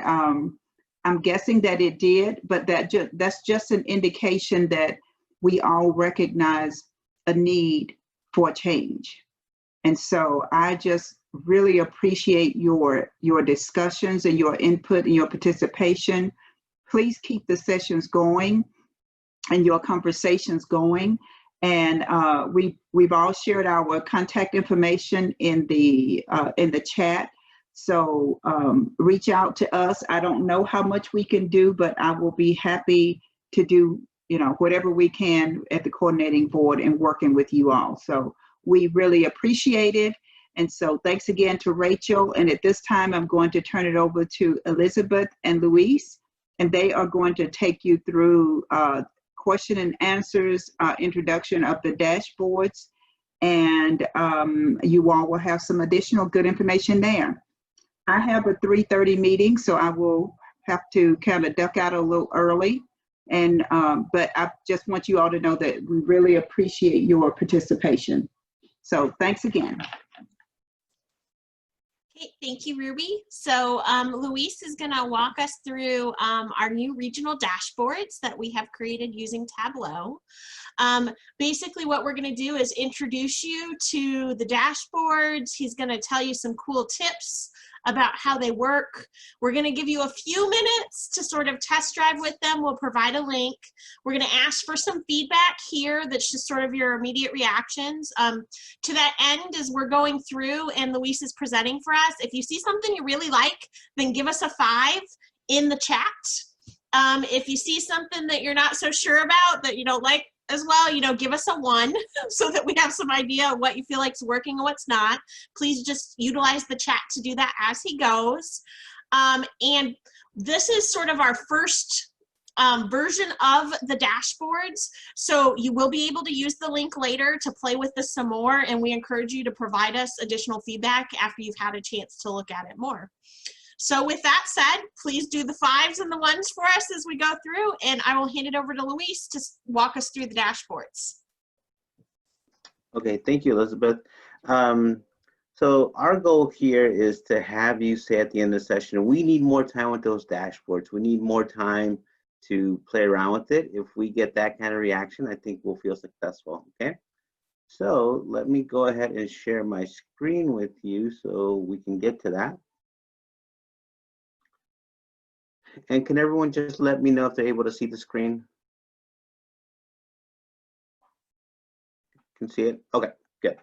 I'm guessing that it did, but that's just an indication that we all recognize a need for change. And so I just really appreciate your discussions and your input and your participation. Please keep the sessions going and your conversations going. And we've all shared our contact information in the chat. So reach out to us. I don't know how much we can do, but I will be happy to do, whatever we can at the coordinating board and working with you all. So we really appreciate it. And so thanks again to Rachel. And at this time, I'm going to turn it over to Elizabeth and Luis, and they are going to take you through question and answers, introduction of the dashboards, and you all will have some additional good information there. I have a 3:30 meeting, so I will have to kind of duck out a little early. And but I just want you all to know that we really appreciate your participation. So thanks again. Okay, thank you, Ruby. So Luis is going to walk us through our new regional dashboards that we have created using Tableau. Basically, what we're going to do is introduce you to the dashboards. He's going to tell you some cool tips about how they work. We're going to give you a few minutes to sort of test drive with them. We'll provide a link. We're going to ask for some feedback here that's just sort of your immediate reactions. To that end, as we're going through and Luis is presenting for us, if you see something you really like, then give us a 5 in the chat. If you see something that you're not so sure about, that you don't like as well, give us a 1 so that we have some idea of what you feel like is working and what's not. Please just utilize the chat to do that as he goes. And this is sort of our first version of the dashboards. So you will be able to use the link later to play with this some more, and we encourage you to provide us additional feedback after you've had a chance to look at it more. So with that said, please do the 5s and the 1s for us as we go through, and I will hand it over to Luis to walk us through the dashboards. Okay, thank you, Elizabeth. So our goal here is to have you say at the end of the session, we need more time with those dashboards. We need more time to play around with it. If we get that kind of reaction, I think we'll feel successful, okay? So let me go ahead and share my screen with you so we can get to that. And can everyone just let me know if they're able to see the screen? Can see it? Okay, good.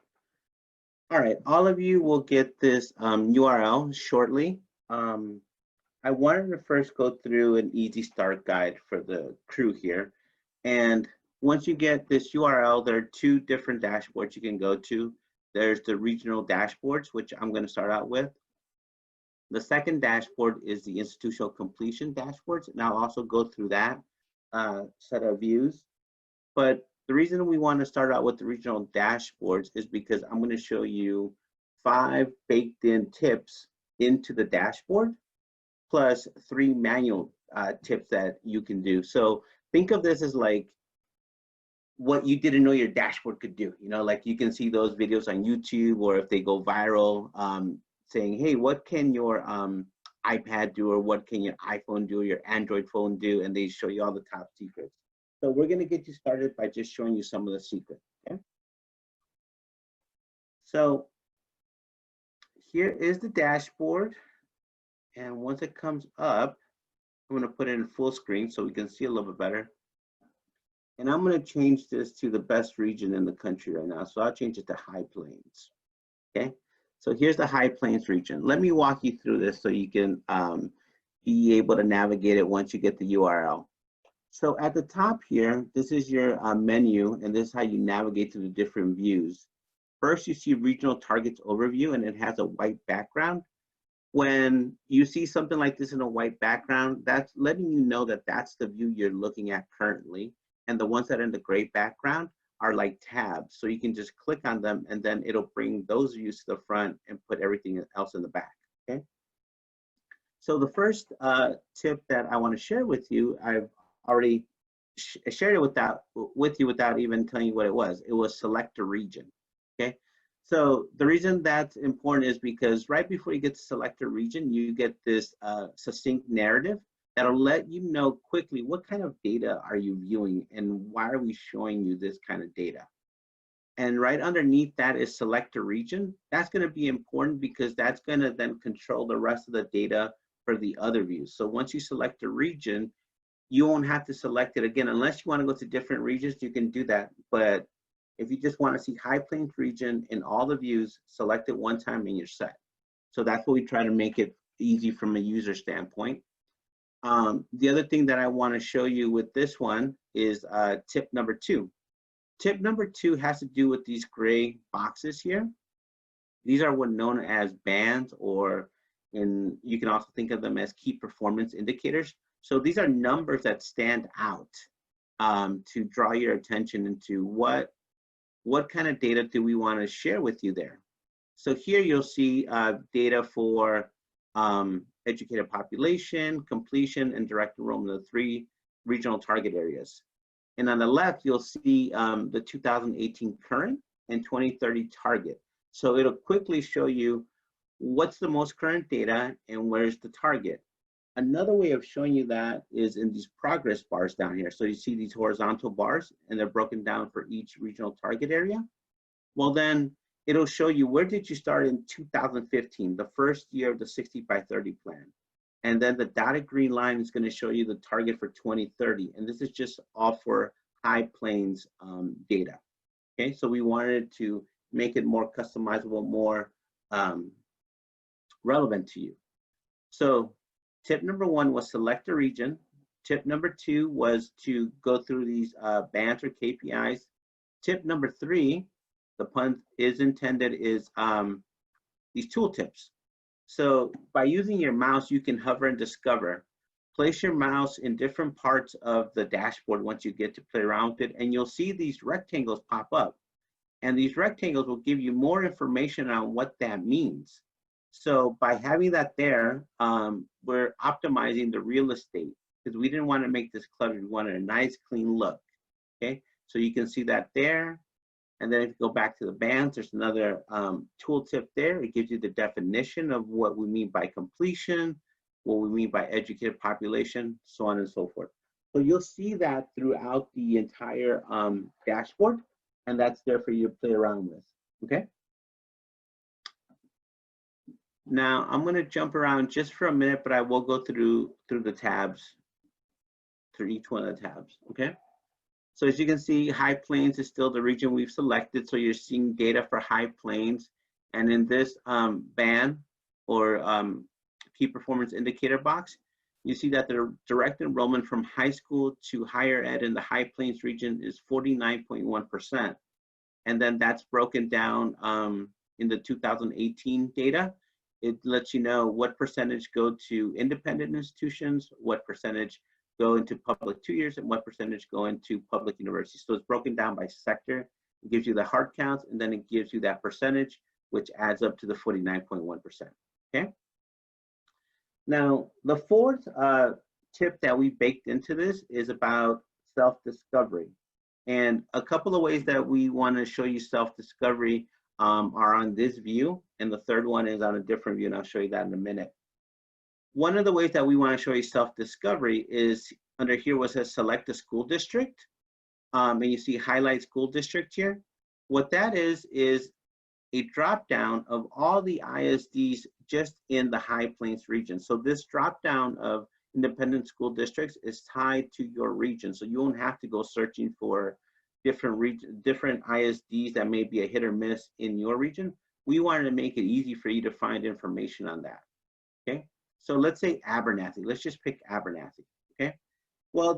All right, all of you will get this URL shortly. I wanted to first go through an easy start guide for the crew here. And once you get this URL, there are 2 different dashboards you can go to. There's the regional dashboards, which I'm going to start out with. The second dashboard is the institutional completion dashboards, and I'll also go through that. set of views. But the reason we want to start out with the regional dashboards is because I'm going to show you 5 baked in tips into the dashboard, plus 3 manual tips that you can do. So think of this as like what you didn't know your dashboard could do. You know, like you can see those videos on YouTube, or if they go viral, saying, hey, what can your iPad do, or what can your iPhone do, or your Android phone do, and they show you all the top secrets. So we're going to get you started by just showing you some of the secrets. Okay. So here is the dashboard. And once it comes up, I'm going to put it in full screen so we can see a little bit better. And I'm going to change this to the best region in the country right now. So I'll change it to High Plains. Okay. So here's the High Plains region. Let me walk you through this so you can be able to navigate it once you get the URL. So at the top here, this is your menu, and this is how you navigate to the different views. First, you see Regional Targets Overview, and it has a white background. When you see something like this in a white background, that's letting you know that that's the view you're looking at currently. And the ones that are in the gray background are like tabs. So you can just click on them, and then it'll bring those views to the front and put everything else in the back, okay? So the first tip that I want to share with you, I've already shared it with you without even telling you what it was. It was select a region, okay? So the reason that's important is because right before you get to select a region, you get this succinct narrative that'll let you know quickly what kind of data are you viewing and why are we showing you this kind of data. And right underneath that is select a region. That's going to be important because that's going to then control the rest of the data for the other views. So once you select a region, you won't have to select it again. Unless you want to go to different regions, you can do that. But if you just want to see High Plains region in all the views, select it one time and you're set. So that's what we try to make it easy from a user standpoint. The other thing that I want to show you with this one is tip number 2. Tip number 2 has to do with these gray boxes here. These are what known as bands, or you can also think of them as key performance indicators. So these are numbers that stand out to draw your attention into what kind of data do we want to share with you there. So here you'll see data for educated population, completion, and direct enrollment of the 3 regional target areas. And on the left, you'll see the 2018 current and 2030 target. So it'll quickly show you what's the most current data and where's the target. Another way of showing you that is in these progress bars down here. So you see these horizontal bars, and they're broken down for each regional target area. Well, then it'll show you where did you start in 2015, the first year of the 60 by 30 plan. And then the dotted green line is going to show you the target for 2030. And this is just all for High Plains data. Okay, so we wanted to make it more customizable, more relevant to you. So tip number 1 was select a region. Tip number 2 was to go through these bands or KPIs. Tip number 3, the pun is intended, is these tooltips. So by using your mouse, you can hover and discover. Place your mouse in different parts of the dashboard once you get to play around with it, and you'll see these rectangles pop up. And these rectangles will give you more information on what that means. So by having that there, we're optimizing the real estate because we didn't want to make this cluttered. We wanted a nice, clean look. Okay, so you can see that there. And then if you go back to the bands, there's another tooltip there. It gives you the definition of what we mean by completion, what we mean by educated population, so on and so forth. So you'll see that throughout the entire dashboard, and that's there for you to play around with, okay? Now, I'm gonna jump around just for a minute, but I will go through the tabs, through each one of the tabs, okay? So as you can see, High Plains is still the region we've selected. So you're seeing data for High Plains. And in this band or key performance indicator box, you see that the direct enrollment from high school to higher ed in the High Plains region is 49.1%. And then that's broken down in the 2018 data. It lets you know what percentage go to independent institutions, what percentage go into public 2 years and what percentage go into public universities. So it's broken down by sector. It gives you the hard counts, and then it gives you that percentage, which adds up to the 49.1%. Okay. Now, the fourth tip that we baked into this is about self-discovery. And a couple of ways that we want to show you self-discovery are on this view, and the third one is on a different view, and I'll show you that in a minute. One of the ways that we want to show you self-discovery is under here where it says select a school district, and you see highlight school district here. What that is a drop down of all the ISDs just in the High Plains region. So this drop down of independent school districts is tied to your region. So you won't have to go searching for different ISDs that may be a hit or miss in your region. We wanted to make it easy for you to find information on that. Okay. So let's say Abernathy. Let's just pick Abernathy. Okay. Well,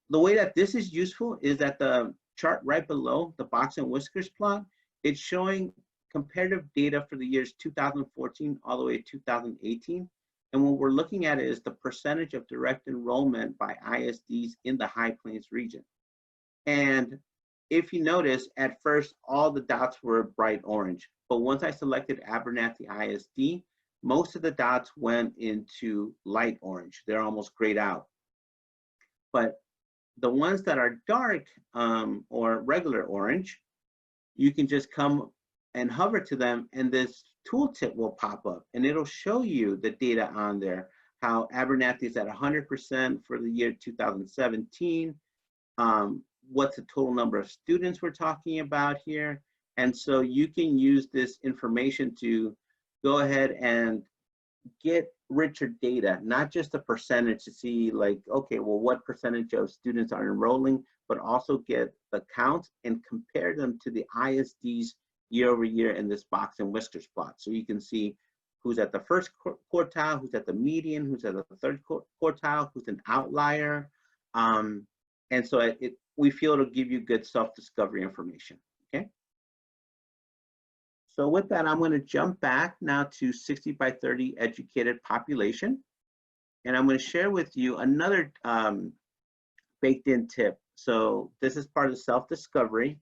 the way that this is useful is that the chart right below the box and whiskers plot, it's showing comparative data for the years 2014 all the way to 2018. And what we're looking at is the percentage of direct enrollment by ISDs in the High Plains region. And if you notice, at first, all the dots were bright orange. But once I selected Abernathy ISD, most of the dots went into light orange. They're almost grayed out. But the ones that are dark or regular orange, you can just come and hover to them, and this tooltip will pop up, and it'll show you the data on there, how Abernathy is at 100% for the year 2017, what's the total number of students we're talking about here. And so you can use this information to go ahead and get richer data, not just the percentage to see like, okay, well, what percentage of students are enrolling, but also get the counts and compare them to the ISDs year over year in this box and whiskers plot. So you can see who's at the first quartile, who's at the median, who's at the third quartile, who's an outlier. And so we feel it'll give you good self-discovery information, okay? So with that, I'm gonna jump back now to 60 by 30 educated population. And I'm gonna share with you another baked in tip. So this is part of self-discovery,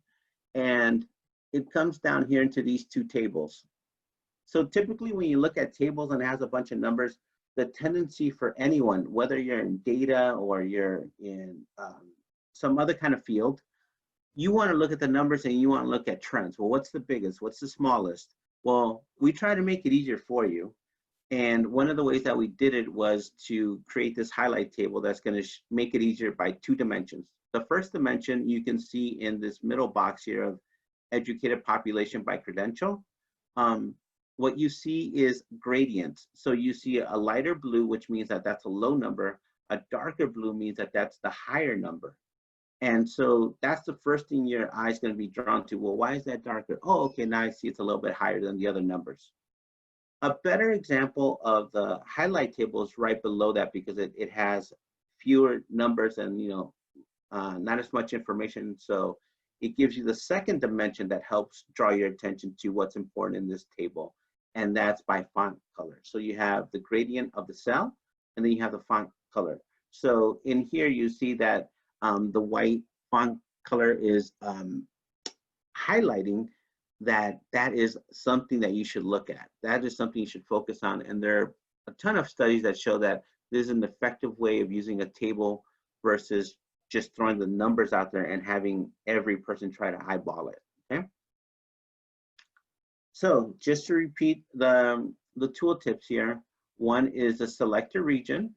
and it comes down here into these two tables. So typically when you look at tables and it has a bunch of numbers, the tendency for anyone, whether you're in data or you're in some other kind of field, you want to look at the numbers and you want to look at trends. Well, what's the biggest? What's the smallest? Well, we try to make it easier for you. And one of the ways that we did it was to create this highlight table that's going to make it easier by 2 dimensions. The first dimension you can see in this middle box here of educated population by credential. What you see is gradients. So you see a lighter blue, which means that that's a low number. A darker blue means that that's the higher number. And so that's the first thing your eye is going to be drawn to. Well, why is that darker? Oh, okay, now I see it's a little bit higher than the other numbers. A better example of the highlight table is right below that because it has fewer numbers and not as much information. So it gives you the second dimension that helps draw your attention to what's important in this table, and that's by font color. So you have the gradient of the cell, and then you have the font color. So in here you see that the white font color is highlighting that is something that you should look at. That is something you should focus on, and there are a ton of studies that show that this is an effective way of using a table versus just throwing the numbers out there and having every person try to eyeball it, okay? So just to repeat the tool tips here, one is the select a region.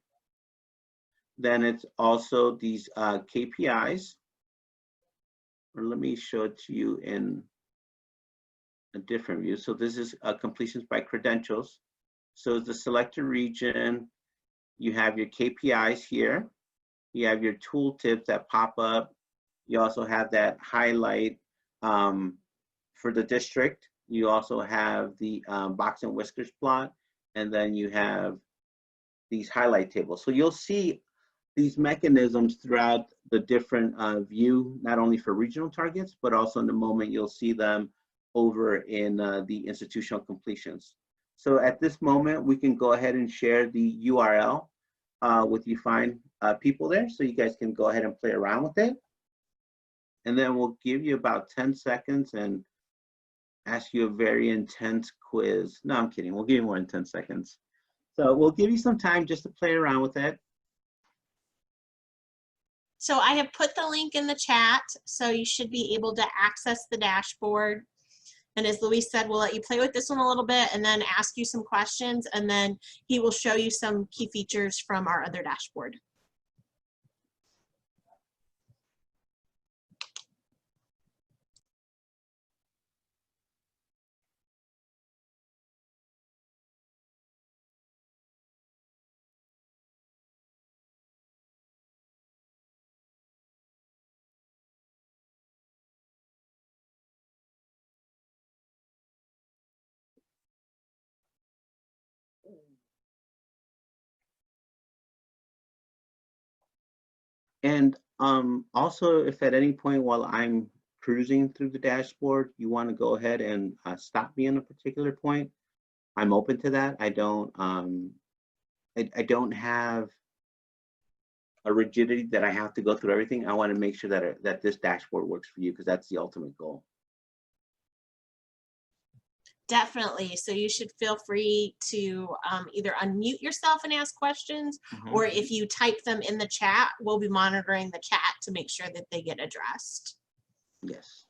Then it's also these KPIs. Or let me show it to you in a different view. So this is completions by credentials. So the select a region, you have your KPIs here. You have your tool tips that pop up. You also have that highlight for the district. You also have the box and whiskers plot, and then you have these highlight tables. So you'll see these mechanisms throughout the different view, not only for regional targets, but also in the moment you'll see them over in the institutional completions. So at this moment, we can go ahead and share the URL with you fine people there, so you guys can go ahead and play around with it. And then we'll give you about 10 seconds and ask you a very intense quiz. No, I'm kidding. We'll give you more than 10 seconds. So we'll give you some time just to play around with it. So I have put the link in the chat, so you should be able to access the dashboard. And as Luis said, we'll let you play with this one a little bit and then ask you some questions, and then he will show you some key features from our other dashboard. And also, if at any point while I'm cruising through the dashboard, you want to go ahead and stop me on a particular point, I'm open to that. I don't have a rigidity that I have to go through everything. I want to make sure that this dashboard works for you, because that's the ultimate goal. Definitely. So you should feel free to either unmute yourself and ask questions, or if you type them in the chat, we'll be monitoring the chat to make sure that they get addressed. Yes.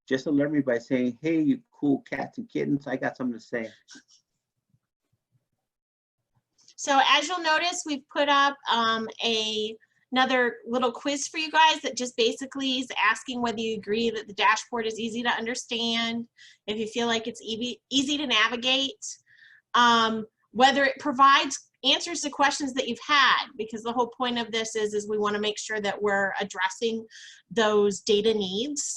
Just alert me by saying, hey, you cool cats and kittens, I got something to say. So as you'll notice, we've put up another little quiz for you guys that just basically is asking whether you agree that the dashboard is easy to understand, if you feel like it's easy to navigate, whether it provides answers to questions that you've had, because the whole point of this is we want to make sure that we're addressing those data needs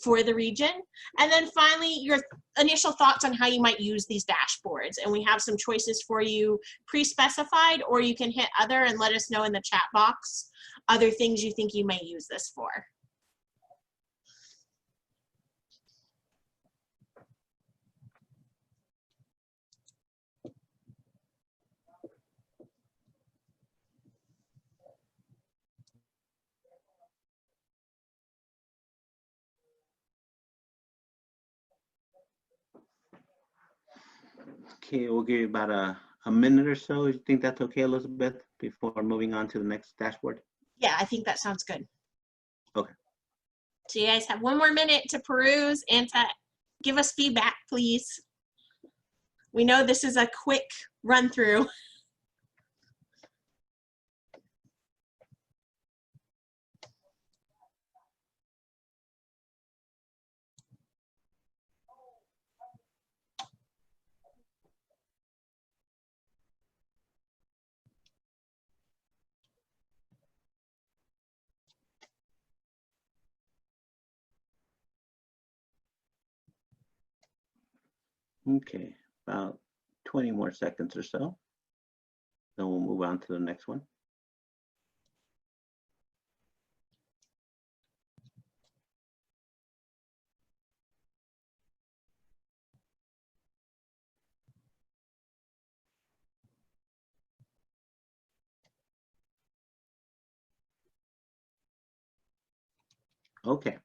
for the region. And then finally, your initial thoughts on how you might use these dashboards. And we have some choices for you pre-specified, or you can hit other and let us know in the chat box other things you think you may use this for. Okay, we'll give you about a minute or so. You think that's okay, Elizabeth, before moving on to the next dashboard? Yeah, I think that sounds good. Okay. So you guys have one more minute to peruse and to give us feedback, please. We know this is a quick run through. Okay, about 20 more seconds or so. Then we'll move on to the next one. Okay,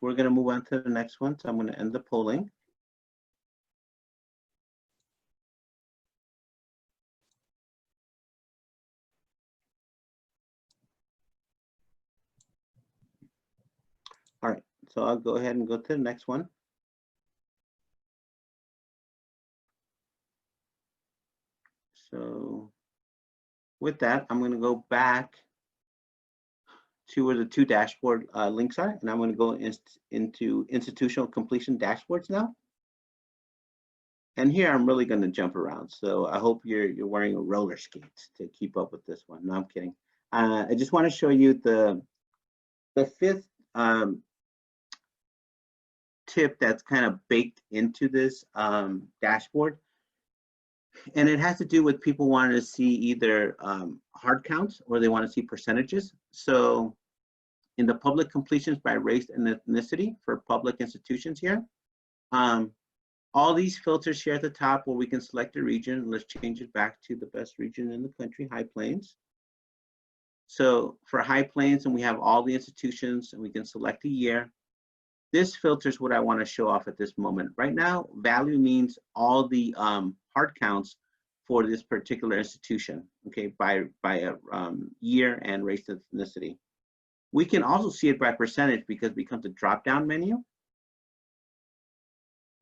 we're going to move on to the next one. So I'm going to end the polling. All right, so I'll go ahead and go to the next one. So with that, I'm going to go back to where the two dashboard links are, and I'm going to go into institutional completion dashboards now. And here I'm really going to jump around. So I hope you're wearing a roller skates to keep up with this one. No, I'm kidding. I just want to show you the fifth tip that's kind of baked into this dashboard. And it has to do with people wanting to see either hard counts or they want to see percentages. So in the public completions by race and ethnicity for public institutions here, All these filters here at the top where we can select a region. Let's change it back to the best region in the country, High Plains. So for High Plains, and we have all the institutions, and we can select a year. This filters what I want to show off at this moment. Right now, value means all the hard counts for this particular institution, okay, by a year and race and ethnicity. We can also see it by percentage because it becomes a drop-down menu.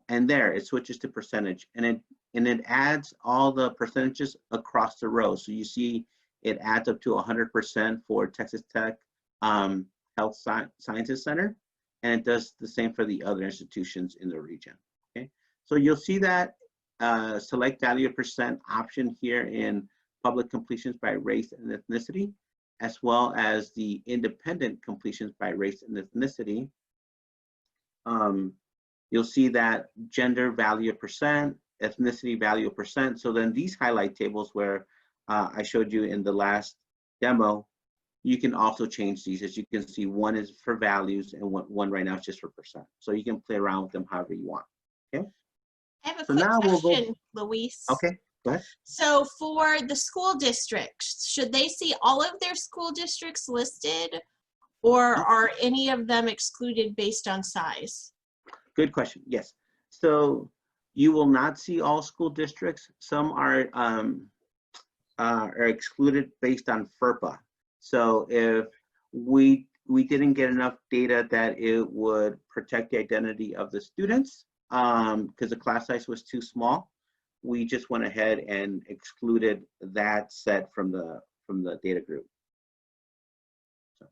And there, it switches to percentage, and it adds all the percentages across the row. So you see it adds up to 100% for Texas Tech Health Sciences Center, and it does the same for the other institutions in the region. Okay, so you'll see that select value percent option here in public completions by race and ethnicity, as well as the independent completions by race and ethnicity. You'll see that gender value percent, ethnicity value percent. So then these highlight tables where I showed you in the last demo, you can also change these. As you can see, one is for values and one right now is just for percent. So you can play around with them however you want. Okay. I have a So quick now we'll question, go. Luis. Okay, go ahead. So for the school districts, should they see all of their school districts listed, or are any of them excluded based on size? Good question. Yes. So you will not see all school districts. Some are excluded based on FERPA. So if we didn't get enough data that it would protect the identity of the students because the class size was too small, we just went ahead and excluded that set from the data group. So.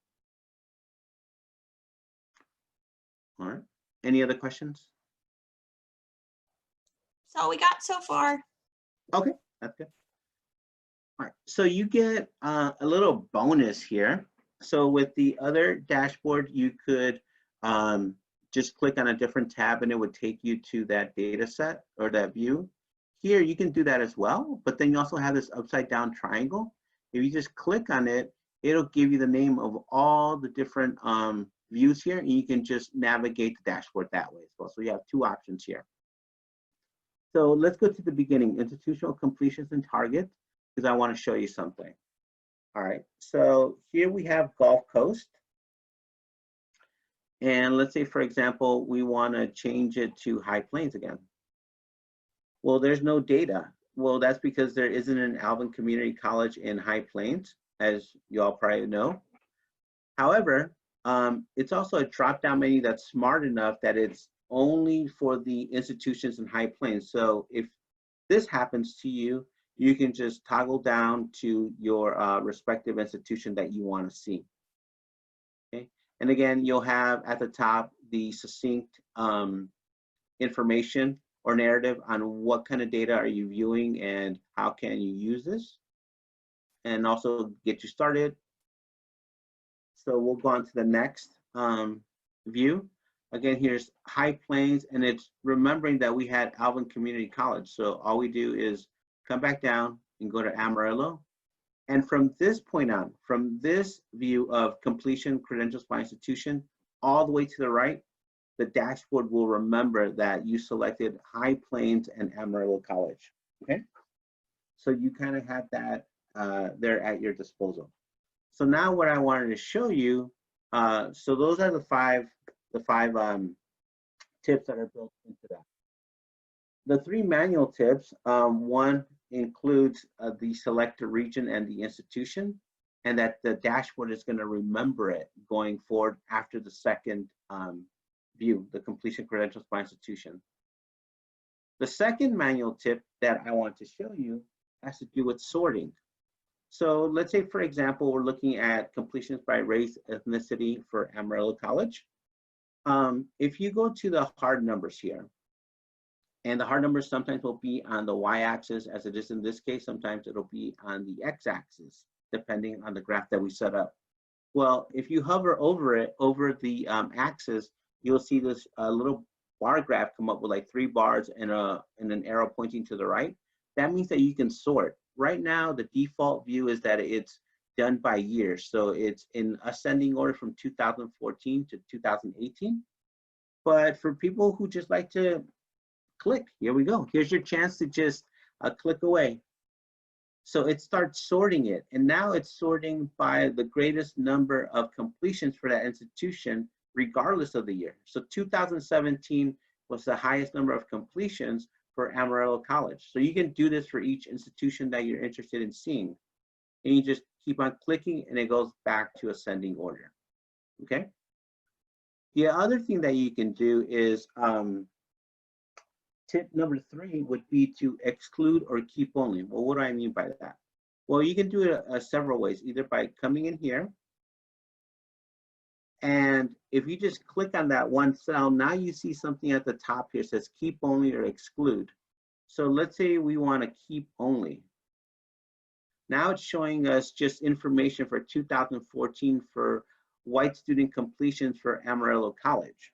All right. Any other questions? That's all we got so far. Okay, that's good. All right, so you get a little bonus here. So with the other dashboard, you could just click on a different tab and it would take you to that data set or that view. Here, you can do that as well, but then you also have this upside down triangle. If you just click on it, it'll give you the name of all the different views here, and you can just navigate the dashboard that way as well. So you have two options here. So let's go to the beginning, institutional completions and targets, because I want to show you something. All right, so here we have Gulf Coast. And let's say, for example, we want to change it to High Plains again. Well, there's no data. Well, that's because there isn't an Alvin Community College in High Plains, as you all probably know. However, it's also a drop-down menu that's smart enough that it's only for the institutions in High Plains. So if this happens to you, you can just toggle down to your respective institution that you want to see. Okay, and again, you'll have at the top the succinct information or narrative on what kind of data are you viewing and how can you use this, and also get you started. So we'll go on to the next view. Again, here's High Plains, and it's remembering that we had Alvin Community College. So all we do is come back down and go to Amarillo. And from this point on, from this view of completion credentials by institution, all the way to the right, the dashboard will remember that you selected High Plains and Amarillo College, okay? So you kind of have that there at your disposal. So now what I wanted to show you, so those are the five tips that are built into that. The three manual tips, one includes the selected region and the institution, and that the dashboard is going to remember it going forward after the second view, the completion credentials by institution. The second manual tip that I want to show you has to do with sorting. So let's say, for example, we're looking at completions by race, ethnicity for Amarillo College. If you go to the hard numbers here, and the hard numbers sometimes will be on the y-axis, as it is in this case. Sometimes it'll be on the x-axis, depending on the graph that we set up. Well, if you hover over it, over the axis, you'll see this little bar graph come up with like 3 bars and an arrow pointing to the right. That means that you can sort. Right now, the default view is that it's done by year. So it's in ascending order from 2014 to 2018. But for people who just like to click. Here we go. Here's your chance to just click away. So it starts sorting it. And now it's sorting by the greatest number of completions for that institution, regardless of the year. So 2017 was the highest number of completions for Amarillo College. So you can do this for each institution that you're interested in seeing. And you just keep on clicking and it goes back to ascending order, okay? The other thing that you can do is, tip number 3 would be to exclude or keep only. Well, what do I mean by that? Well, you can do it several ways, either by coming in here, and if you just click on that one cell, now you see something at the top here says keep only or exclude. So let's say we want to keep only. Now it's showing us just information for 2014 for white student completions for Amarillo College.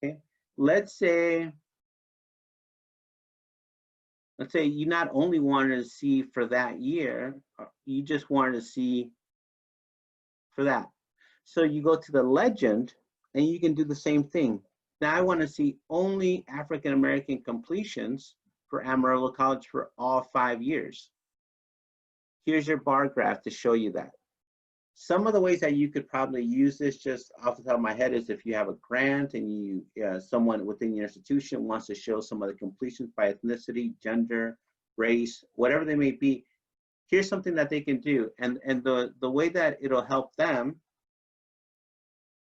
Okay, let's say you not only wanted to see for that year, you just wanted to see for that. So you go to the legend and you can do the same thing. Now I want to see only African American completions for Amarillo College for all 5 years. Here's your bar graph to show you that. Some of the ways that you could probably use this just off the top of my head is if you have a grant and you someone within your institution wants to show some of the completions by ethnicity, gender, race, whatever they may be. Here's something that they can do. And the way that it'll help them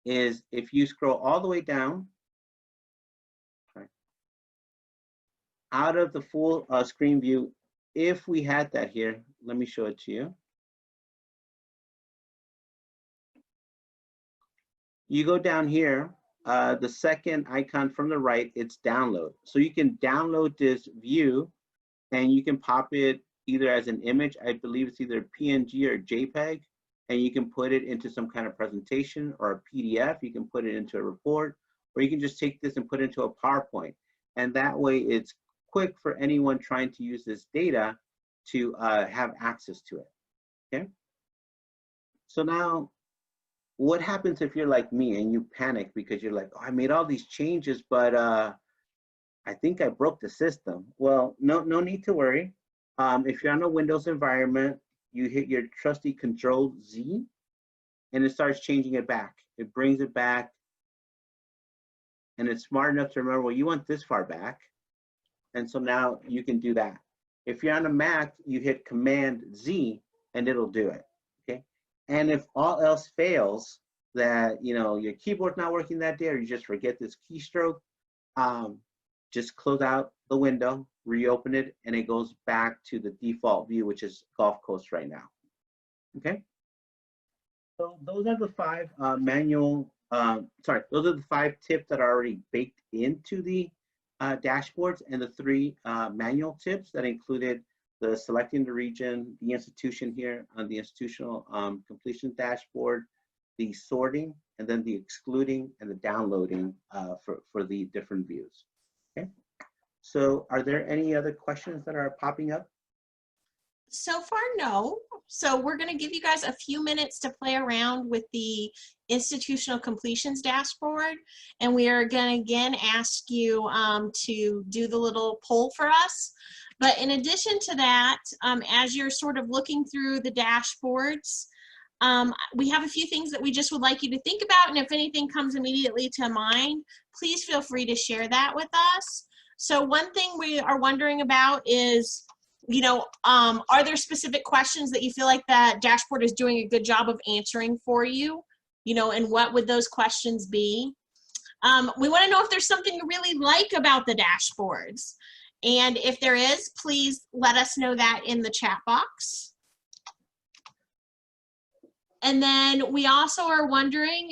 is if you scroll all the way down, out of the full screen view, if we had that here, let me show it to you. You go down here, the second icon from the right, it's download. So you can download this view and you can pop it either as an image, I believe it's either PNG or JPEG, and you can put it into some kind of presentation or a PDF, you can put it into a report, or you can just take this and put it into a PowerPoint. And that way it's quick for anyone trying to use this data to have access to it, okay? So now, what happens if you're like me and you panic because you're like, oh, I made all these changes, but I think I broke the system. Well, no need to worry. If you're on a Windows environment, you hit your trusty Control-Z and it starts changing it back. It brings it back and it's smart enough to remember, well, you want this far back. And so now you can do that. If you're on a Mac, you hit Command-Z and it'll do it, okay? And if all else fails, that your keyboard's not working that day or you just forget this keystroke, just close out the window, reopen it, and it goes back to the default view, which is Gulf Coast right now. Okay. So those are the 5 those are the 5 tips that are already baked into the dashboards, and the 3 manual tips that included the selecting the region, the institution here on the institutional completion dashboard, the sorting, and then the excluding and the downloading for the different views. Okay. So are there any other questions that are popping up? So far, no. So we're going to give you guys a few minutes to play around with the institutional completions dashboard. And we are going to again ask you to do the little poll for us. But in addition to that, as you're sort of looking through the dashboards, we have a few things that we just would like you to think about. And if anything comes immediately to mind, please feel free to share that with us. So one thing we are wondering about is, are there specific questions that you feel like that dashboard is doing a good job of answering for you? And what would those questions be? We want to know if there's something you really like about the dashboards. And if there is, please let us know that in the chat box. And then we also are wondering,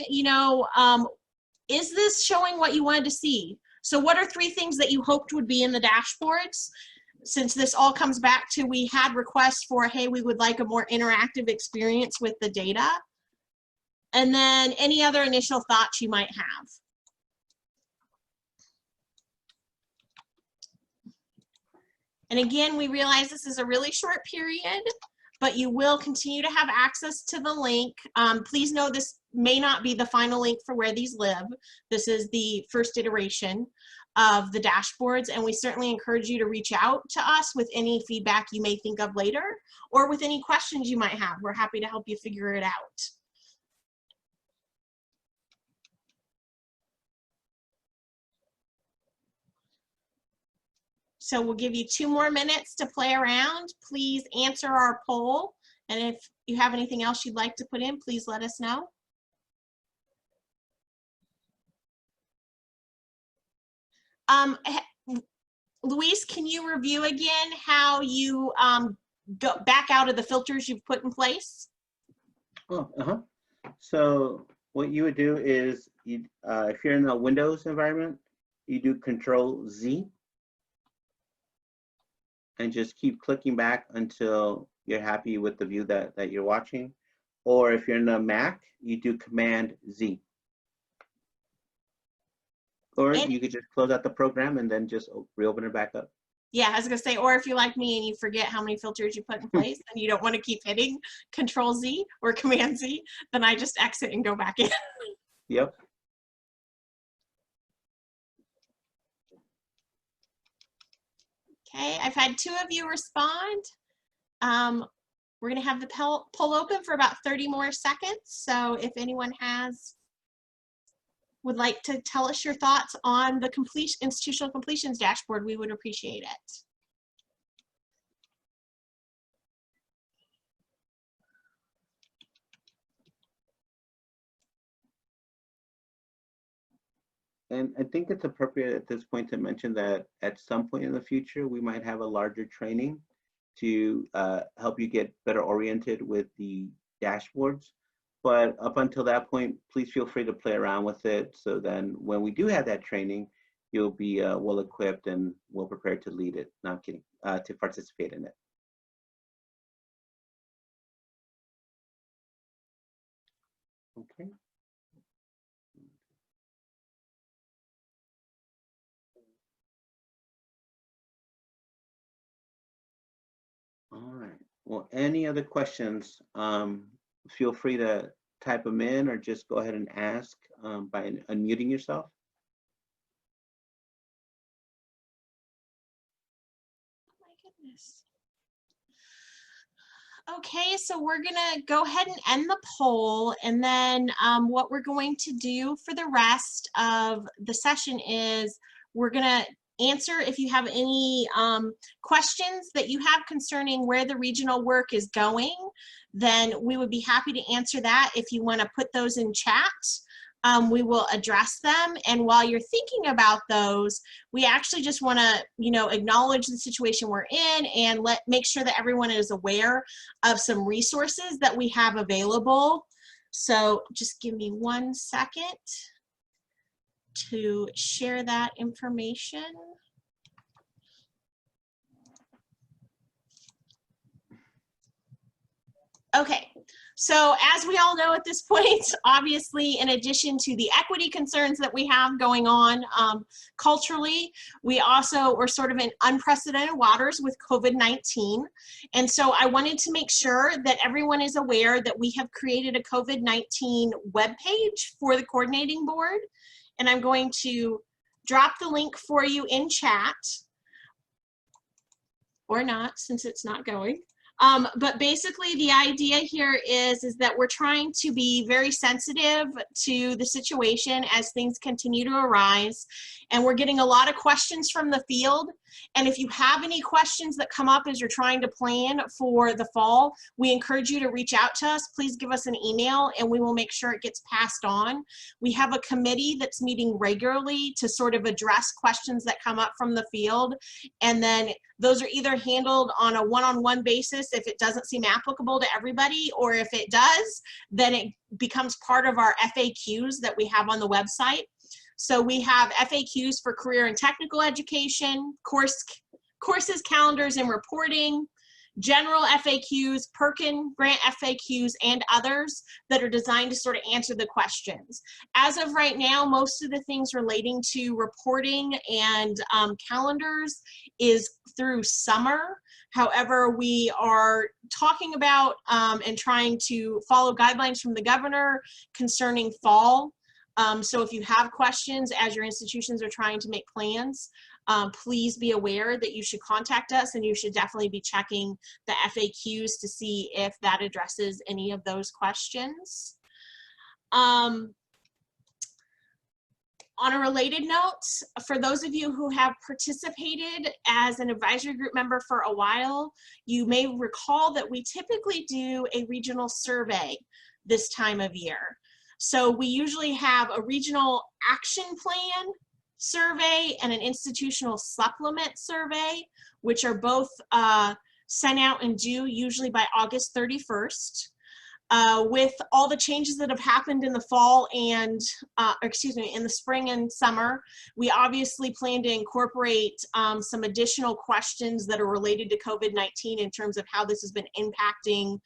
is this showing what you wanted to see? So what are 3 things that you hoped would be in the dashboards? Since this all comes back to, we had requests for, hey, we would like a more interactive experience with the data. And then any other initial thoughts you might have. And again, we realize this is a really short period, but you will continue to have access to the link. Please know this may not be the final link for where these live. This is the first iteration. of the dashboards, and we certainly encourage you to reach out to us with any feedback you may think of later, or with any questions you might have. We're happy to help you figure it out. So we'll give you 2 more minutes to play around. Please answer our poll. And if you have anything else you'd like to put in, please let us know. Luis, can you review again how you go back out of the filters you've put in place? Oh, So what you would do is, if you're in the Windows environment, you do Control-Z and just keep clicking back until you're happy with the view that you're watching. Or if you're in a Mac, you do Command-Z. Or you could just close out the program and then just reopen it back up. Yeah, I was gonna say, or if you're like me and you forget how many filters you put in place and you don't want to keep hitting Control-Z or Command-Z, then I just exit and go back in. Yep. Okay, I've had 2 of you respond. We're gonna have the poll open for about 30 more seconds. So if anyone would like to tell us your thoughts on the institutional completions dashboard, we would appreciate it. And I think it's appropriate at this point to mention that at some point in the future, we might have a larger training to help you get better oriented with the dashboards. But up until that point, please feel free to play around with it. So then when we do have that training, you'll be well equipped and well prepared to lead it. No, I'm kidding, to participate in it. Okay. All right. Well, any other questions? Feel free to type them in or just go ahead and ask by unmuting yourself. Oh my goodness. Okay, so we're gonna go ahead and end the poll, and then what we're going to do for the rest of the session is we're gonna answer if you have any questions that you have concerning where the regional work is going, then we would be happy to answer that. If you want to put those in chat, we will address them. And while you're thinking about those, we actually just want to, acknowledge the situation we're in and make sure that everyone is aware of some resources that we have available. So just give me 1 second to share that information. Okay, so as we all know at this point, obviously, in addition to the equity concerns that we have going on culturally, we also are sort of in unprecedented waters with COVID-19. And so I wanted to make sure that everyone is aware that we have created a COVID-19 webpage for the coordinating board. And I'm going to drop the link for you in chat, or not, since it's not going. But basically the idea here is that we're trying to be very sensitive to the situation as things continue to arise. And we're getting a lot of questions from the field. And if you have any questions that come up as you're trying to plan for the fall, we encourage you to reach out to us. Please give us an email and we will make sure it gets passed on. We have a committee that's meeting regularly to sort of address questions that come up from the field. And then those are either handled on a one-on-one basis if it doesn't seem applicable to everybody, or if it does, then it becomes part of our FAQs that we have on the website. So we have FAQs for career and technical education, courses, calendars, and reporting, general FAQs, Perkin grant FAQs, and others that are designed to sort of answer the questions. As of right now, most of the things relating to reporting and calendars is through summer. However, we are talking about and trying to follow guidelines from the governor concerning fall So if you have questions as your institutions are trying to make plans, please be aware that you should contact us, and you should definitely be checking the FAQs to see if that addresses any of those questions. On a related note, for those of you who have participated as an advisory group member for a while, you may recall that we typically do a regional survey this time of year. So we usually have a regional action plan survey and an institutional supplement survey, which are both sent out and due usually by August 31st. With all the changes that have happened in the fall and, in the spring and summer, we obviously plan to incorporate some additional questions that are related to COVID-19 in terms of how this has been impacting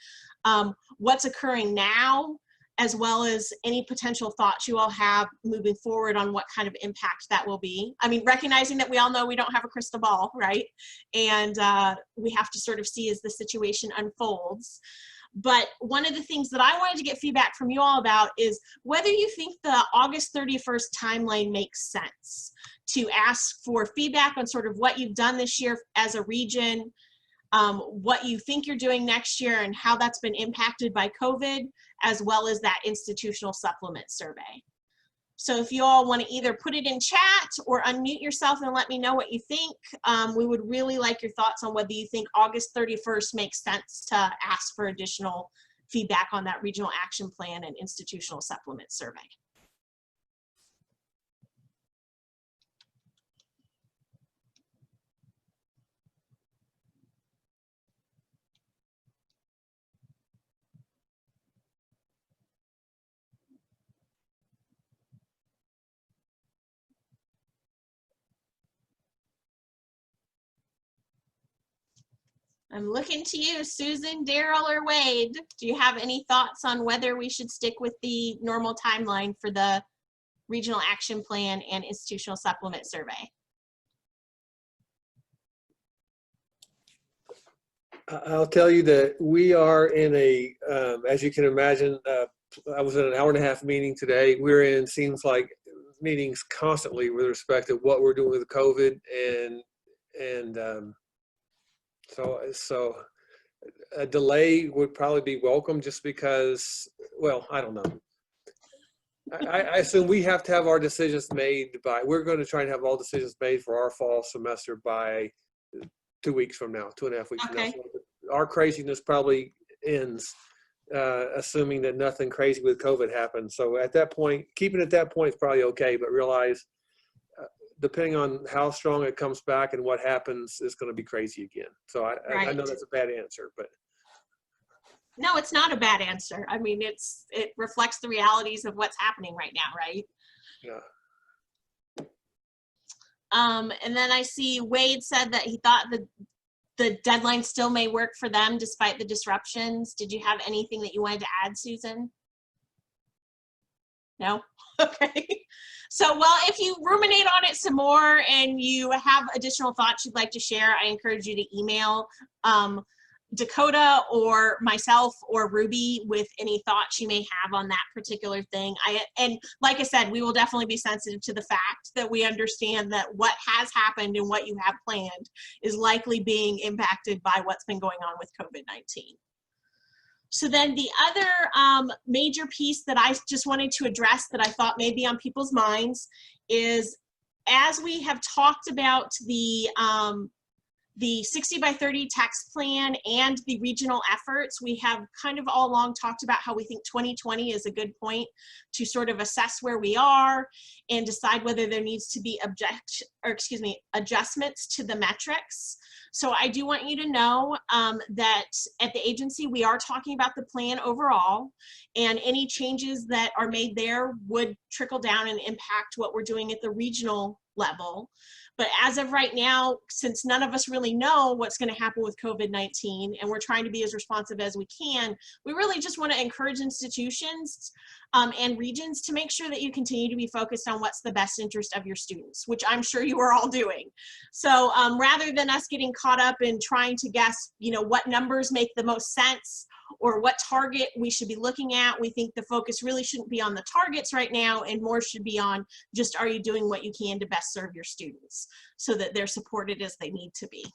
what's occurring now, as well as any potential thoughts you all have moving forward on what kind of impact that will be. I mean, recognizing that we all know we don't have a crystal ball, right? And we have to sort of see as the situation unfolds. But one of the things that I wanted to get feedback from you all about is whether you think the August 31st timeline makes sense to ask for feedback on sort of what you've done this year as a region, what you think you're doing next year and how that's been impacted by COVID, as well as that institutional supplement survey. So if you all want to either put it in chat or unmute yourself and let me know what you think, we would really like your thoughts on whether you think August 31st makes sense to ask for additional feedback on that regional action plan and institutional supplement survey. I'm looking to you, Susan, Daryl, or Wade. Do you have any thoughts on whether we should stick with the normal timeline for the regional action plan and institutional supplement survey? I'll tell you that we are in a, as you can imagine, I was in an hour-and-a-half meeting today. We're in, seems like, meetings constantly with respect to what we're doing with COVID, and so a delay would probably be welcome, just because, well, I don't know. I assume we have to have our decisions made by, we're going to try and have all decisions made for our fall semester by 2 weeks from now, 2.5 weeks from now. So our craziness probably ends, assuming that nothing crazy with COVID happens. So at that point, keeping it at that point is probably okay, but realize, depending on how strong it comes back and what happens, is going to be crazy again. So I know that's a bad answer, but. No, it's not a bad answer. I mean, it reflects the realities of what's happening right now, right? Yeah. And then I see Wade said that he thought the deadline still may work for them despite the disruptions. Did you have anything that you wanted to add, Susan? No? Okay. So, well, if you ruminate on it some more and you have additional thoughts you'd like to share, I encourage you to email Dakota or myself or Ruby with any thoughts you may have on that particular thing. And like I said, we will definitely be sensitive to the fact that we understand that what has happened and what you have planned is likely being impacted by what's been going on with COVID-19. So then the other major piece that I just wanted to address that I thought may be on people's minds is, as we have talked about the 60 by 30 text plan and the regional efforts, we have kind of all along talked about how we think 2020 is a good point to sort of assess where we are and decide whether there needs to be adjustments to the metrics. So I do want you to know that at the agency, we are talking about the plan overall, and any changes that are made there would trickle down and impact what we're doing at the regional level. But as of right now, since none of us really know what's going to happen with COVID-19, and we're trying to be as responsive as we can, we really just want to encourage institutions and regions to make sure that you continue to be focused on what's the best interest of your students, which I'm sure you are all doing. So rather than us getting caught up in trying to guess, what numbers make the most sense, or what target we should be looking at. We think the focus really shouldn't be on the targets right now, and more should be on just, are you doing what you can to best serve your students so that they're supported as they need to be.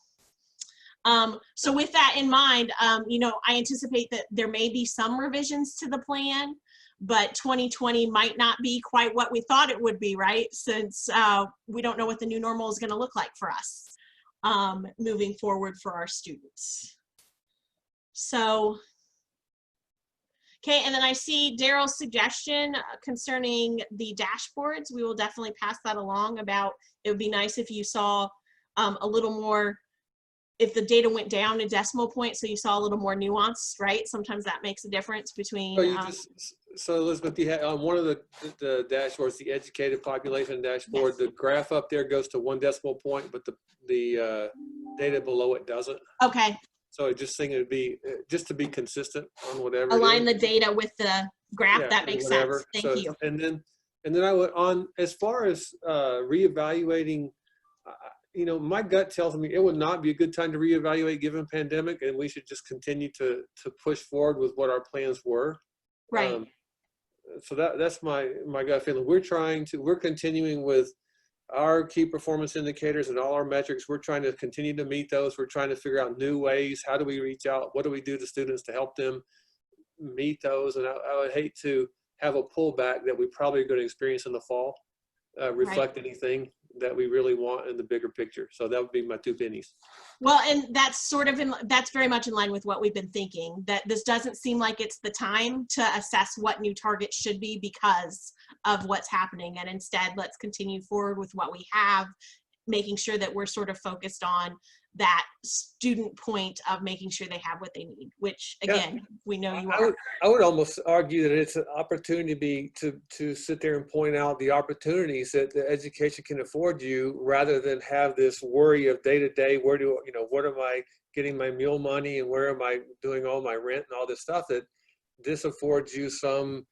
So with that in mind, you know, I anticipate that there may be some revisions to the plan, but 2020 might not be quite what we thought it would be, right? Since we don't know what the new normal is going to look like for us moving forward for our students. So, okay, and then I see Daryl's suggestion concerning the dashboards. We will definitely pass that along about, it would be nice if you saw a little more, if the data went down a decimal point, so you saw a little more nuance, right? Sometimes that makes a difference between. So Elizabeth, you have on one of the dashboards, the educated population dashboard, yes, the graph up there goes to 1 decimal point, but the data below it doesn't. Okay. So I just think it would be, just to be consistent on whatever. Align the data with the graph, yeah, that makes whatever. Sense. Thank you. And then I would, on as far as reevaluating, you know, my gut tells me it would not be a good time to reevaluate given pandemic, and we should just continue to push forward with what our plans were. Right. So that's my gut feeling. We're continuing with our key performance indicators and all our metrics. We're trying to continue to meet those. We're trying to figure out new ways. How do we reach out? What do we do to students to help them meet those? And I would hate to have a pullback that we probably are going to experience in the fall reflect right. anything that we really want in the bigger picture. So that would be my 2 pennies. Well, and that's sort of that's very much in line with what we've been thinking, that this doesn't seem like it's the time to assess what new targets should be because of what's happening. And instead, let's continue forward with what we have, making sure that we're sort of focused on that student point of making sure they have what they need, which again, yeah, we know you are. I would almost argue that it's an opportunity to sit there and point out the opportunities that the education can afford you, rather than have this worry of day to day, what am I getting my meal money and where am I doing all my rent and all this stuff. That this affords you some,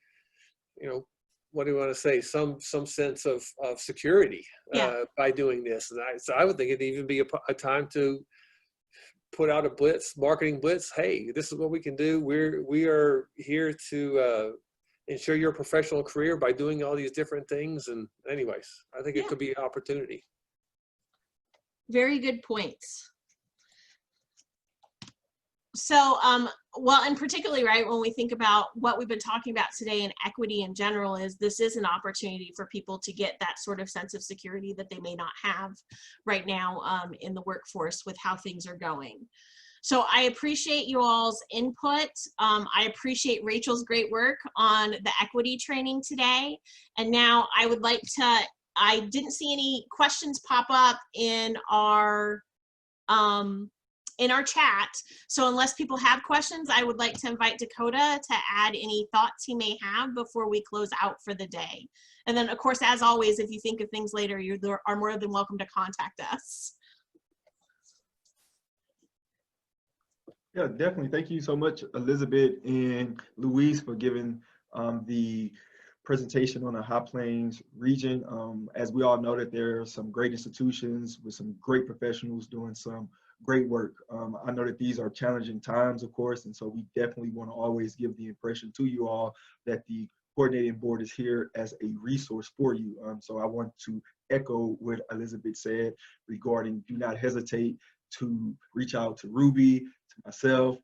what do you want to say, some sense of security, yeah, by doing this. And so I would think it'd even be a time to put out a marketing blitz. Hey, this is what we can do. We are here to ensure your professional career by doing all these different things. And anyways, I think it could be an opportunity. Very good points. So, well, and particularly, right, when we think about what we've been talking about today and equity in general, is this is an opportunity for people to get that sort of sense of security that they may not have right now in the workforce with how things are going. So I appreciate you all's input. I appreciate Rachel's great work on the equity training today. And now I would like to, I didn't see any questions pop up in our chat. So unless people have questions, I would like to invite Dakota to add any thoughts he may have before we close out for the day. And then of course, as always, if you think of things later, you are more than welcome to contact us. Yeah, definitely. Thank you so much, Elizabeth and Louise, for giving the presentation on the High Plains region. As we all know, that there are some great institutions with some great professionals doing some great work. I know that these are challenging times, of course, and so we definitely want to always give the impression to you all that the coordinating board is here as a resource for you. So I want to echo what Elizabeth said regarding do not hesitate to reach out to Ruby, to myself,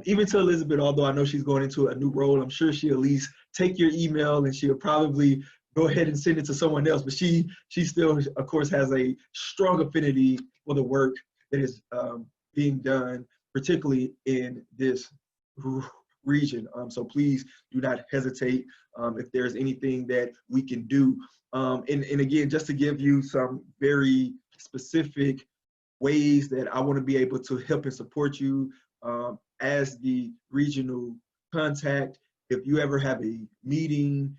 even to Elizabeth, although I know she's going into a new role. I'm sure she'll at least take your email and she'll probably go ahead and send it to someone else, but she still, of course, has a strong affinity for the work that is being done, particularly in this region. So please do not hesitate if there's anything that we can do. And again, just to give you some very specific ways that I want to be able to help and support you as the regional contact. If you ever have a meeting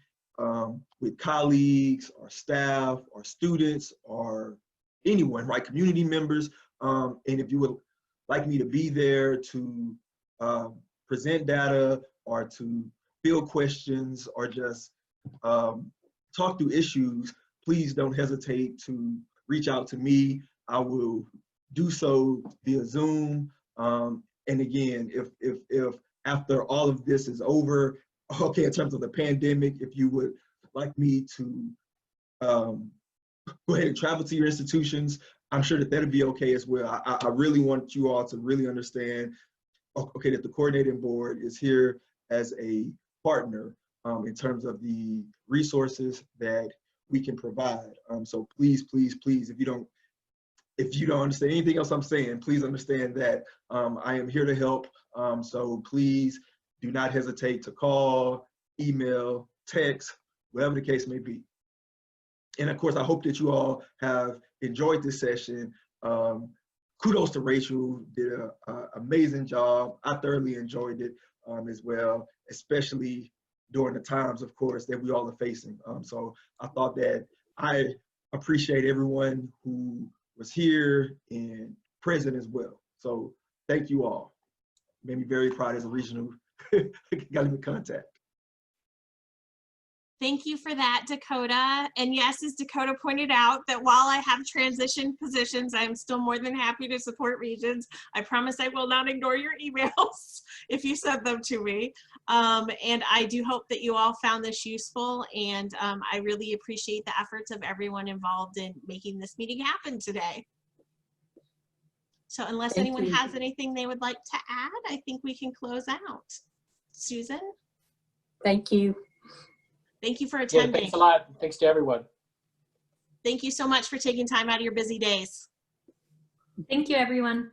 with colleagues or staff or students or anyone, right, community members, and if you would like me to be there to present data or to field questions or just talk through issues, please don't hesitate to reach out to me. I will do so via Zoom. And again, if after all of this is over, okay, in terms of the pandemic, if you would like me to go ahead and travel to your institutions, I'm sure that that'd be okay as well. I really want you all to really understand, okay, that the coordinating board is here as a partner in terms of the resources that we can provide. So please, please, please, if you don't understand anything else I'm saying, please understand that I am here to help. So please do not hesitate to call, email, text, whatever the case may be. And of course, I hope that you all have enjoyed this session. Kudos to Rachel, did an amazing job. I thoroughly enjoyed it as well, especially during the times, of course, that we all are facing. So I thought that I appreciate everyone who was here and present as well. So thank you all. Made me very proud as a regional government contact. Thank you for that, Dakota. And yes, as Dakota pointed out, that while I have transition positions, I'm still more than happy to support regions. I promise I will not ignore your emails if you send them to me. And I do hope that you all found this useful. And I really appreciate the efforts of everyone involved in making this meeting happen today. So unless Thank anyone you. has anything they would like to add, I think we can close out. Susan? Thank you. Thank you for Yeah, attending. thanks a lot. Thanks to everyone. Thank you so much for taking time out of your busy days. Thank you, everyone.